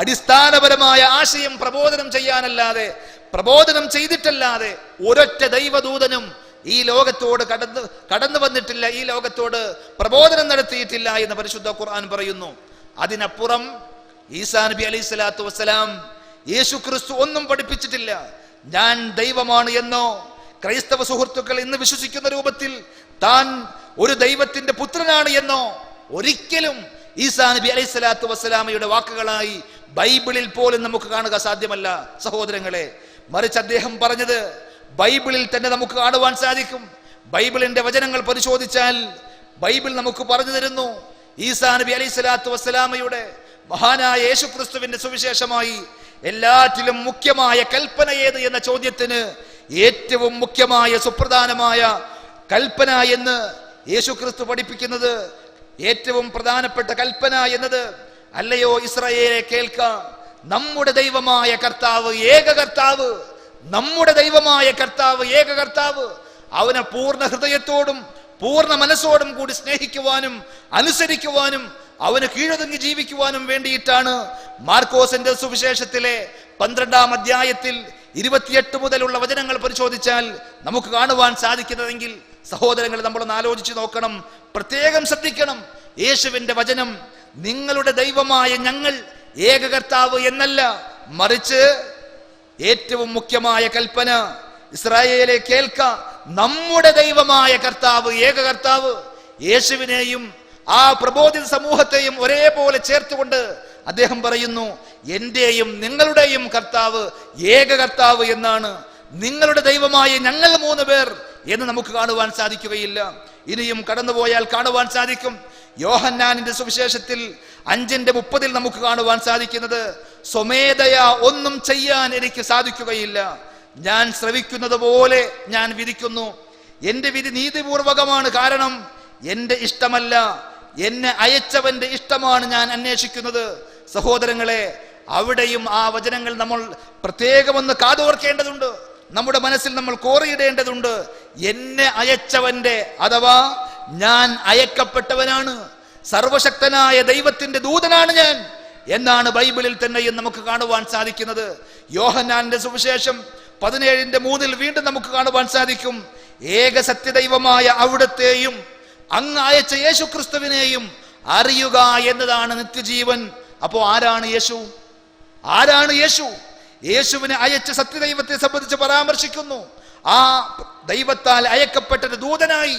അടിസ്ഥാനപരമായ ആശയം പ്രബോധനം ചെയ്യാനല്ലാതെ, പ്രബോധനം ചെയ്തിട്ടല്ലാതെ ഒരൊറ്റ ദൈവദൂതനും ഈ ലോകത്തോട് കടന്നു വന്നിട്ടില്ല, ഈ ലോകത്തോട് പ്രബോധനം നടത്തിയിട്ടില്ല എന്ന് പരിശുദ്ധ ഖുർആൻ പറയുന്നു. അതിനപ്പുറം ഈസാ നബി അലൈഹി സ്വലാത്തു വസ്സലാം യേശു ക്രിസ്തു ഒന്നും പഠിപ്പിച്ചിട്ടില്ല. ഞാൻ ദൈവമാണ് എന്നോ ക്രൈസ്തവ സുഹൃത്തുക്കൾ ഇന്ന് വിശ്വസിക്കുന്ന രൂപത്തിൽ താൻ ഒരു ദൈവത്തിന്റെ പുത്രനാണ് എന്നോ ഒരിക്കലും ഈസാ നബി അലൈഹി സ്വലാത്തു വസ്സലാമയുടെ വാക്കുകളായി ബൈബിളിൽ പോലും നമുക്ക് കാണുക സാധ്യമല്ല സഹോദരങ്ങളെ. മറിച്ച് അദ്ദേഹം പറഞ്ഞത് ബൈബിളിൽ തന്നെ നമുക്ക് കാണുവാൻ സാധിക്കും. ബൈബിളിന്റെ വചനങ്ങൾ പരിശോധിച്ചാൽ ബൈബിൾ നമുക്ക് പറഞ്ഞു തരുന്നു, ഈസാ നബി അലൈഹി സ്വലാത്തു വസ്സലാമയുടെ മഹാനായ യേശു ക്രിസ്തുവിന്റെ സുവിശേഷമായി എല്ലാറ്റിലും മുഖ്യമായ കൽപ്പന ഏത് എന്ന ചോദ്യത്തിന് ഏറ്റവും മുഖ്യമായ സുപ്രധാനമായ കൽപ്പന എന്ന് യേശു ക്രിസ്തു പഠിപ്പിക്കുന്നത്, ഏറ്റവും പ്രധാനപ്പെട്ട കൽപ്പന എന്നത്, അല്ലയോ ഇസ്രായേലെ കേൾക്ക, നമ്മുടെ ദൈവമായ കർത്താവ് ഏക കർത്താവ്, നമ്മുടെ ദൈവമായ കർത്താവ് ഏക കർത്താവ്, അവനെ പൂർണ്ണ ഹൃദയത്തോടും പൂർണ്ണ മനസ്സോടും കൂടി സ്നേഹിക്കുവാനും അനുസരിക്കുവാനും അവന് കീഴൊതുങ്ങി ജീവിക്കുവാനും വേണ്ടിയിട്ടാണ് മാർക്കോസിന്റെ സുവിശേഷത്തിലെ 12-ാം അധ്യായത്തിൽ 28 മുതലുള്ള വചനങ്ങൾ പരിശോധിച്ചാൽ നമുക്ക് കാണുവാൻ സാധിക്കുന്നതെങ്കിൽ സഹോദരങ്ങൾ നമ്മളൊന്ന് ആലോചിച്ച് നോക്കണം, പ്രത്യേകം ശ്രദ്ധിക്കണം. യേശുവിന്റെ വചനം നിങ്ങളുടെ ദൈവമായ ഞങ്ങൾ ഏക കർത്താവ് എന്നല്ല, മറിച്ച് ഏറ്റവും മുഖ്യമായ കൽപ്പന ഇസ്രായേലെ കേൾക്ക, നമ്മുടെ ദൈവമായ കർത്താവ് ഏക കർത്താവ്. യേശുവിനെയും ആ പ്രബോധിത സമൂഹത്തെയും ഒരേപോലെ ചേർത്തുകൊണ്ട് അദ്ദേഹം പറയുന്നു, എന്റെയും നിങ്ങളുടെയും കർത്താവ് ഏക കർത്താവ് എന്നാണ്. നിങ്ങളുടെ ദൈവമായ ഞങ്ങൾ 3 പേർ എന്ന് നമുക്ക് കാണുവാൻ സാധിക്കുകയില്ല. ഇനിയും കടന്നുപോയാൽ കാണുവാൻ സാധിക്കും. യോഹന്നാനിന്റെ സുവിശേഷത്തിൽ 5:30 നമുക്ക് കാണുവാൻ സാധിക്കുന്നത്, സ്വമേധയാ ഒന്നും ചെയ്യാൻ എനിക്ക് സാധിക്കുകയില്ല, ഞാൻ ശ്രവിക്കുന്നത് പോലെ ഞാൻ വിധിക്കുന്നു, എന്റെ വിധി നീതിപൂർവകമാണ്, കാരണം എന്റെ ഇഷ്ടമല്ല എന്നെ അയച്ചവന്റെ ഇഷ്ടമാണ് ഞാൻ അന്വേഷിക്കുന്നത്. സഹോദരങ്ങളെ, അവിടെയും ആ വചനങ്ങൾ നമ്മൾ പ്രത്യേകമൊന്ന് കാതോർക്കേണ്ടതുണ്ട്, നമ്മുടെ മനസ്സിൽ നമ്മൾ കോറിയിടേണ്ടതുണ്ട്. എന്നെ അയച്ചവന്റെ, അഥവാ ഞാൻ അയക്കപ്പെട്ടവനാണ്, സർവശക്തനായ ദൈവത്തിന്റെ ദൂതനാണ് ഞാൻ എന്നാണ് ബൈബിളിൽ തന്നെയും നമുക്ക് കാണുവാൻ സാധിക്കുന്നത്. യോഹന്നാന്റെ സുവിശേഷം 17:3 വീണ്ടും നമുക്ക് കാണുവാൻ സാധിക്കും, ഏക സത്യദൈവമായ അവിടത്തെയും അങ്ങ് അയച്ച യേശു ക്രിസ്തുവിനെയും അറിയുക എന്നതാണ് നിത്യജീവൻ. അപ്പോ ആരാണ് യേശു? ആരാണ് യേശു? യേശുവിനെ അയച്ച സത്യദൈവത്തെ സംബന്ധിച്ച് പരാമർശിക്കുന്നു. ആ ദൈവത്താൽ അയക്കപ്പെട്ട ദൂതനായി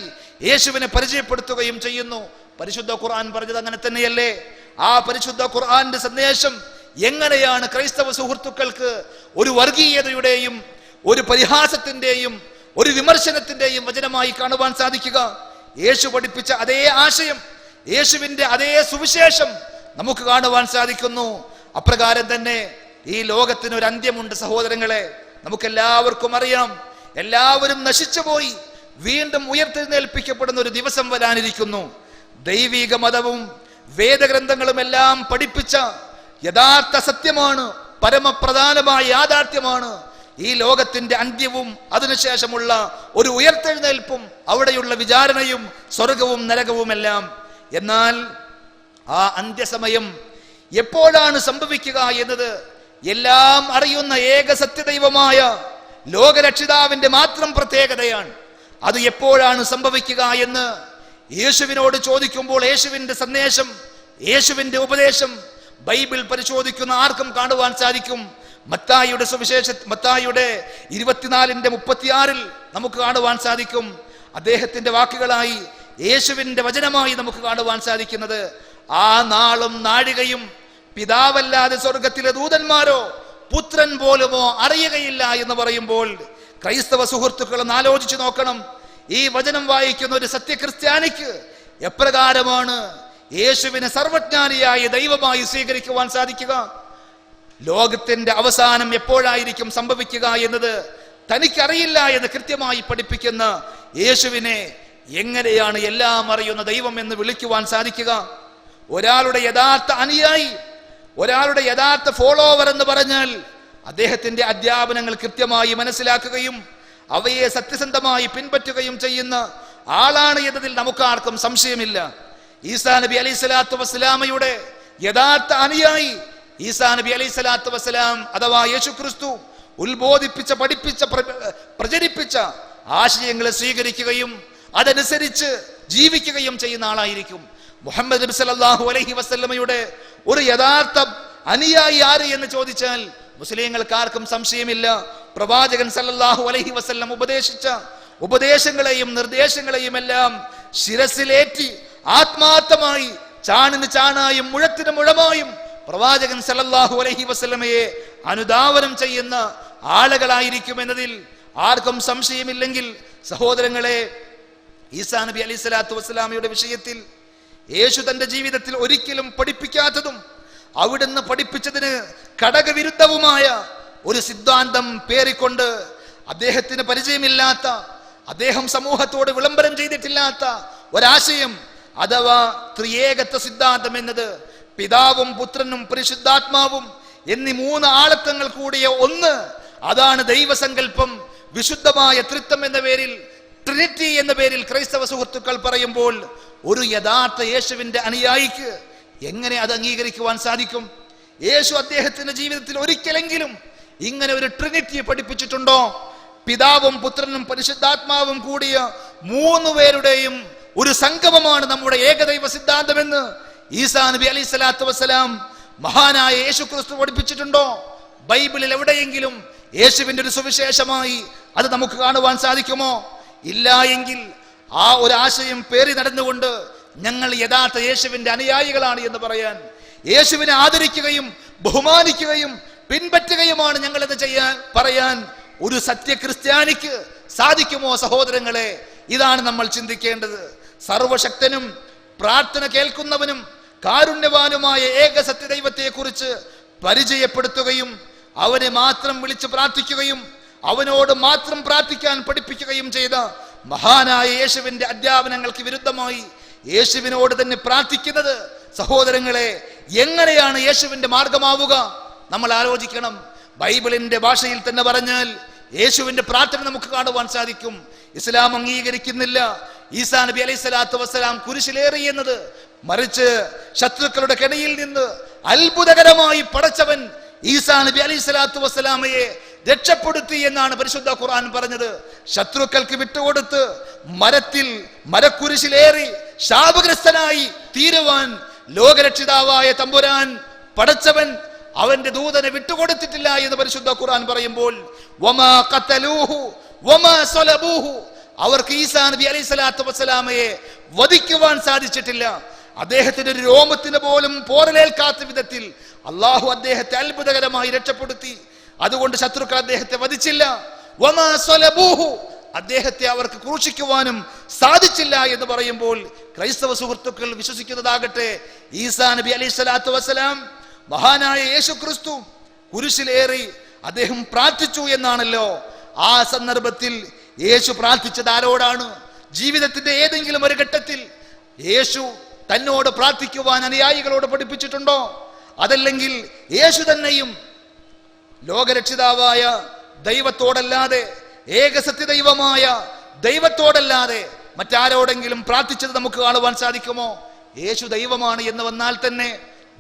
യേശുവിനെ പരിചയപ്പെടുത്തുകയും ചെയ്യുന്നു. പരിശുദ്ധ ഖുർആൻ പറഞ്ഞത് അങ്ങനെ തന്നെയല്ലേ? ആ പരിശുദ്ധ ഖുർആന്റെ സന്ദേശം എങ്ങനെയാണ് ക്രൈസ്തവ സുഹൃത്തുക്കൾക്ക് ഒരു വർഗീയതയുടെയും ഒരു പരിഹാസത്തിന്റെയും ഒരു വിമർശനത്തിന്റെയും വചനമായി കാണുവാൻ സാധിക്കുക? യേശു പഠിപ്പിച്ച അതേ ആശയം, യേശുവിന്റെ അതേ സുവിശേഷം നമുക്ക് കാണുവാൻ സാധിക്കുന്നു. അപ്രകാരം തന്നെ ഈ ലോകത്തിന് ഒരു അന്ത്യമുണ്ട് സഹോദരങ്ങളെ. നമുക്കെല്ലാവർക്കും അറിയാം, എല്ലാവരും നശിച്ചുപോയി വീണ്ടും ഉയർത്തെഴുന്നേൽപ്പിക്കപ്പെടുന്ന ഒരു ദിവസം വരാനിരിക്കുന്നു. ദൈവിക മതവും വേദഗ്രന്ഥങ്ങളും എല്ലാം പഠിപ്പിച്ച യഥാർത്ഥ സത്യമാണ്, പരമപ്രധാനമായ യാഥാർത്ഥ്യമാണ് ഈ ലോകത്തിന്റെ അന്ത്യവും അതിനുശേഷമുള്ള ഒരു ഉയർത്തെഴുന്നേൽപ്പും അവിടെയുള്ള വിചാരണയും സ്വർഗവും നരകവുമെല്ലാം. എന്നാൽ ആ അന്ത്യസമയം എപ്പോഴാണ് സംഭവിക്കുക എന്നത് എല്ലാം അറിയുന്ന ഏക സത്യദൈവമായ ലോകരക്ഷിതാവിന്റെ മാത്രം പ്രത്യേകതയാണ്. അത് എപ്പോഴാണ് സംഭവിക്കുക എന്ന് യേശുവിനോട് ചോദിക്കുമ്പോൾ യേശുവിന്റെ സന്ദേശം, യേശുവിന്റെ ഉപദേശം ബൈബിൾ പരിശോധിക്കുന്ന ആർക്കും കാണുവാൻ സാധിക്കും. മത്തായിയുടെ സുവിശേഷ മത്തായിയുടെ 24:36 നമുക്ക് കാണുവാൻ സാധിക്കും. അദ്ദേഹത്തിന്റെ വാക്കുകളായി യേശുവിന്റെ വചനമായി നമുക്ക് കാണുവാൻ സാധിക്കുന്നത്, ആ നാളും നാഴികയും പിതാവല്ലാതെ സ്വർഗത്തിലെ ദൂതന്മാരോ പുത്രൻ പോലുമോ അറിയുകയില്ല എന്ന് പറയുമ്പോൾ ക്രൈസ്തവ സുഹൃത്തുക്കൾ ഒന്ന് ആലോചിച്ചു നോക്കണം. ഈ വചനം വായിക്കുന്ന ഒരു സത്യക്രിസ്ത്യാനിക്ക് എപ്രകാരമാണ് യേശുവിനെ സർവജ്ഞാനിയായ ദൈവമായി സ്വീകരിക്കുവാൻ സാധിക്കുക? ലോകത്തിന്റെ അവസാനം എപ്പോഴായിരിക്കും സംഭവിക്കുക എന്നത് തനിക്കറിയില്ല എന്ന് കൃത്യമായി പഠിപ്പിക്കുന്ന യേശുവിനെ എങ്ങനെയാണ് എല്ലാം അറിയുന്ന ദൈവം എന്ന് വിളിക്കുവാൻ സാധിക്കുക? ഒരാളുടെ യഥാർത്ഥ അനുയായി, ഒരാളുടെ യഥാർത്ഥ ഫോളോവർ എന്ന് പറഞ്ഞാൽ അദ്ദേഹത്തിന്റെ അധ്യാപനങ്ങൾ കൃത്യമായി മനസ്സിലാക്കുകയും അവയെ സത്യസന്ധമായി പിൻപറ്റുകയും ചെയ്യുന്ന ആളാണ് എന്നതിൽ നമുക്കാർക്കും സംശയമില്ല. ഈസാ നബി അലൈഹി സ്വലാത്തു വസ്സലാമയുടെ യഥാർത്ഥ അനുയായി ഈസാ നബി അലൈഹി സ്വലാത്തു വസ്സലാം അഥവാ യേശു ക്രിസ്തു ഉത്ബോധിപ്പിച്ച, പഠിപ്പിച്ച, പ്രചരിപ്പിച്ച ആശയങ്ങളെ സ്വീകരിക്കുകയും അതനുസരിച്ച് ജീവിക്കുകയും ചെയ്യുന്ന ആളായിരിക്കും. മുഹമ്മദ് നബി സല്ലല്ലാഹു അലൈഹി വസല്ലമയുടെ ഒരു യഥാർത്ഥ അനുയായി ആര് എന്ന് ചോദിച്ചാൽ മുസ്ലിങ്ങൾക്ക് ആർക്കും സംശയമില്ല. പ്രവാചകൻ സല്ലല്ലാഹു അലൈഹി വസല്ലം ഉപദേശിച്ച ഉപദേശങ്ങളെയും നിർദ്ദേശങ്ങളെയും എല്ലാം ശിരസിലേറ്റി ആത്മാർത്ഥമായി ചാണിന് ചാണായും മുഴത്തിന് മുഴമായും പ്രവാചകൻ സല്ലല്ലാഹു അലൈഹി വസല്ലമയെ അനുധാവനം ചെയ്യുന്ന ആളുകളായിരിക്കും എന്നതിൽ ആർക്കും സംശയമില്ലെങ്കിൽ സഹോദരങ്ങളെ, ഈസാ നബി അലൈഹി സ്വലാത്തു വസ്സലാമയുടെ വിഷയത്തിൽ യേശു തന്റെ ജീവിതത്തിൽ ഒരിക്കലും പഠിപ്പിക്കാത്തതും അവിടുന്ന് പഠിപ്പിച്ചതിന് ഘടകവിരുദ്ധവുമായ ഒരു സിദ്ധാന്തം പേറിക്കൊണ്ട് അദ്ദേഹത്തിന് പരിചയമില്ലാത്ത, അദ്ദേഹം സമൂഹത്തോട് വിളംബരം ചെയ്തിട്ടില്ലാത്ത ഒരാശയം അഥവാ ത്രിയേകത്വ സിദ്ധാന്തം എന്നത് പിതാവും പുത്രനും പരിശുദ്ധാത്മാവും എന്നീ 3 ആളത്വങ്ങൾ കൂടിയ ഒന്ന്, അതാണ് ദൈവസങ്കല്പം. വിശുദ്ധമായ ത്രിത്വം എന്ന പേരിൽ, ട്രിനിറ്റി എന്ന പേരിൽ ക്രൈസ്തവ സുഹൃത്തുക്കൾ പറയുമ്പോൾ ഒരു യഥാർത്ഥ യേശുവിന്റെ അനുയായിക്ക് എങ്ങനെ അത് അംഗീകരിക്കുവാൻ സാധിക്കും? യേശു അദ്ദേഹത്തിന്റെ ജീവിതത്തിൽ ഒരിക്കലെങ്കിലും ഇങ്ങനെ ഒരു ട്രിനിറ്റി പഠിപ്പിച്ചിട്ടുണ്ടോ? പിതാവും പുത്രനും പരിശുദ്ധാത്മാവും കൂടിയ 3 പേരുടെയും ഒരു സംഗമമാണ് നമ്മുടെ ഏകദൈവ സിദ്ധാന്തമെന്ന് ഈസാ നബി അലൈഹി സ്വലാത്തു വസ്സലാം മഹാനായ യേശു ക്രിസ്തു പഠിപ്പിച്ചിട്ടുണ്ടോ? ബൈബിളിൽ എവിടെയെങ്കിലും യേശുവിന്റെ ഒരു സുവിശേഷമായി അത് നമുക്ക് കാണുവാൻ സാധിക്കുമോ? ഇല്ല എങ്കിൽ ആ ഒരു ആശയം പേറി നടന്നുകൊണ്ട് ഞങ്ങൾ യഥാർത്ഥ യേശുവിന്റെ അനുയായികളാണ് എന്ന് പറയാൻ, യേശുവിനെ ആദരിക്കുകയും ബഹുമാനിക്കുകയും പിൻപറ്റുകയുമാണ് ഞങ്ങൾ എന്ന് പറയാൻ ഒരു സത്യക്രിസ്ത്യാനിക്ക് സാധിക്കുമോ സഹോദരങ്ങളെ? ഇതാണ് നമ്മൾ ചിന്തിക്കേണ്ടത്. സർവശക്തനും പ്രാർത്ഥന കേൾക്കുന്നവനും കാരുണ്യവാനുമായ ഏക സത്യദൈവത്തെ കുറിച്ച് പരിചയപ്പെടുത്തുകയും അവനെ മാത്രം വിളിച്ച് പ്രാർത്ഥിക്കുകയും അവനോട് മാത്രം പ്രാർത്ഥിക്കാൻ പഠിപ്പിക്കുകയും ചെയ്ത മഹാനായ യേശുവിന്റെ അധ്യാപനങ്ങൾക്ക് വിരുദ്ധമായി യേശുവിനോട് തന്നെ പ്രാർത്ഥിക്കുന്നത് സഹോദരങ്ങളെ എങ്ങനെയാണ് യേശുവിന്റെ മാർഗമാവുക? നമ്മൾ ആലോചിക്കണം. ബൈബിളിന്റെ ഭാഷയിൽ തന്നെ പറഞ്ഞാൽ യേശുവിന്റെ പ്രാർത്ഥന നമുക്ക് കാണുവാൻ സാധിക്കും. ഇസ്ലാം അംഗീകരിക്കുന്നില്ല ഈസാ നബി അലൈഹി സ്വലാത്തു വസ്സലാം കുരിശിലേറി എന്നത്, മറിച്ച് ശത്രുക്കളുടെ കെണിയിൽ നിന്ന് അത്ഭുതകരമായി പടച്ചവൻ ഈസാ നബി അലൈഹി സ്വലാത്തു വസ്സലാമയെ രക്ഷപ്പെടുത്തി എന്നാണ് പരിശുദ്ധ ഖുർആൻ പറഞ്ഞത്. ശത്രുക്കൾക്ക് വിട്ടുകൊടുത്ത് മരക്കുരിശിലേറി ശാപഗ്രസ്തനായി തീരുവാൻ ലോകരക്ഷിതാവായ തമ്പുരാൻ പടച്ചവൻ അവന്റെ ദൂതനെ വിട്ടുകൊടുത്തിട്ടില്ല എന്ന് പരിശുദ്ധ ഖുർആൻ പറയുമ്പോൾ വമാ ഖതലൂഹു വമാ സലബൂഹു, അവർക്ക് ഈസാ നബി അലൈഹി സ്വലാത്തു വസ്സലാമയെ വധിക്കുവാൻ സാധിച്ചിട്ടില്ല. അദ്ദേഹത്തിന്റെ ഒരു രോമത്തിന് പോലും പോറലേൽക്കാത്ത വിധത്തിൽ അള്ളാഹു അദ്ദേഹത്തെ അത്ഭുതകരമായി രക്ഷപ്പെടുത്തി. അതുകൊണ്ട് ശത്രുക്കൾ അദ്ദേഹത്തെ വധിച്ചില്ല. വമാ സലബൂഹു, അദ്ദേഹത്തെ അവർക്ക് ക്രൂശിക്കുവാനും സാധിച്ചില്ല എന്ന് പറയുമ്പോൾ ക്രൈസ്തവ സുഹൃത്തുക്കൾ വിശ്വസിക്കുന്നതാകട്ടെ, ഈസാ നബി അലൈഹി സ്വലാത്തു വസ്സലാം മഹാനായ യേശു ക്രിസ്തു കുരിശിലേറി അദ്ദേഹം പ്രാർത്ഥിച്ചു എന്നാണല്ലോ. ആ സന്ദർഭത്തിൽ യേശു പ്രാർത്ഥിച്ചത് ആരോടാണ്? ജീവിതത്തിന്റെ ഏതെങ്കിലും ഒരു ഘട്ടത്തിൽ യേശു തന്നോട് പ്രാർത്ഥിക്കുവാൻ അനുയായികളോട് പഠിപ്പിച്ചിട്ടുണ്ടോ? അതല്ലെങ്കിൽ യേശു തന്നെയും ലോകരക്ഷിതാവായ ദൈവത്തോടല്ലാതെ, ഏകസത്യദൈവമായ ദൈവത്തോടല്ലാതെ മറ്റാരോടെങ്കിലും പ്രാർത്ഥിച്ചത് നമുക്ക് കാണുവാൻ സാധിക്കുമോ? യേശു ദൈവമാണ് എന്ന് വന്നാൽ തന്നെ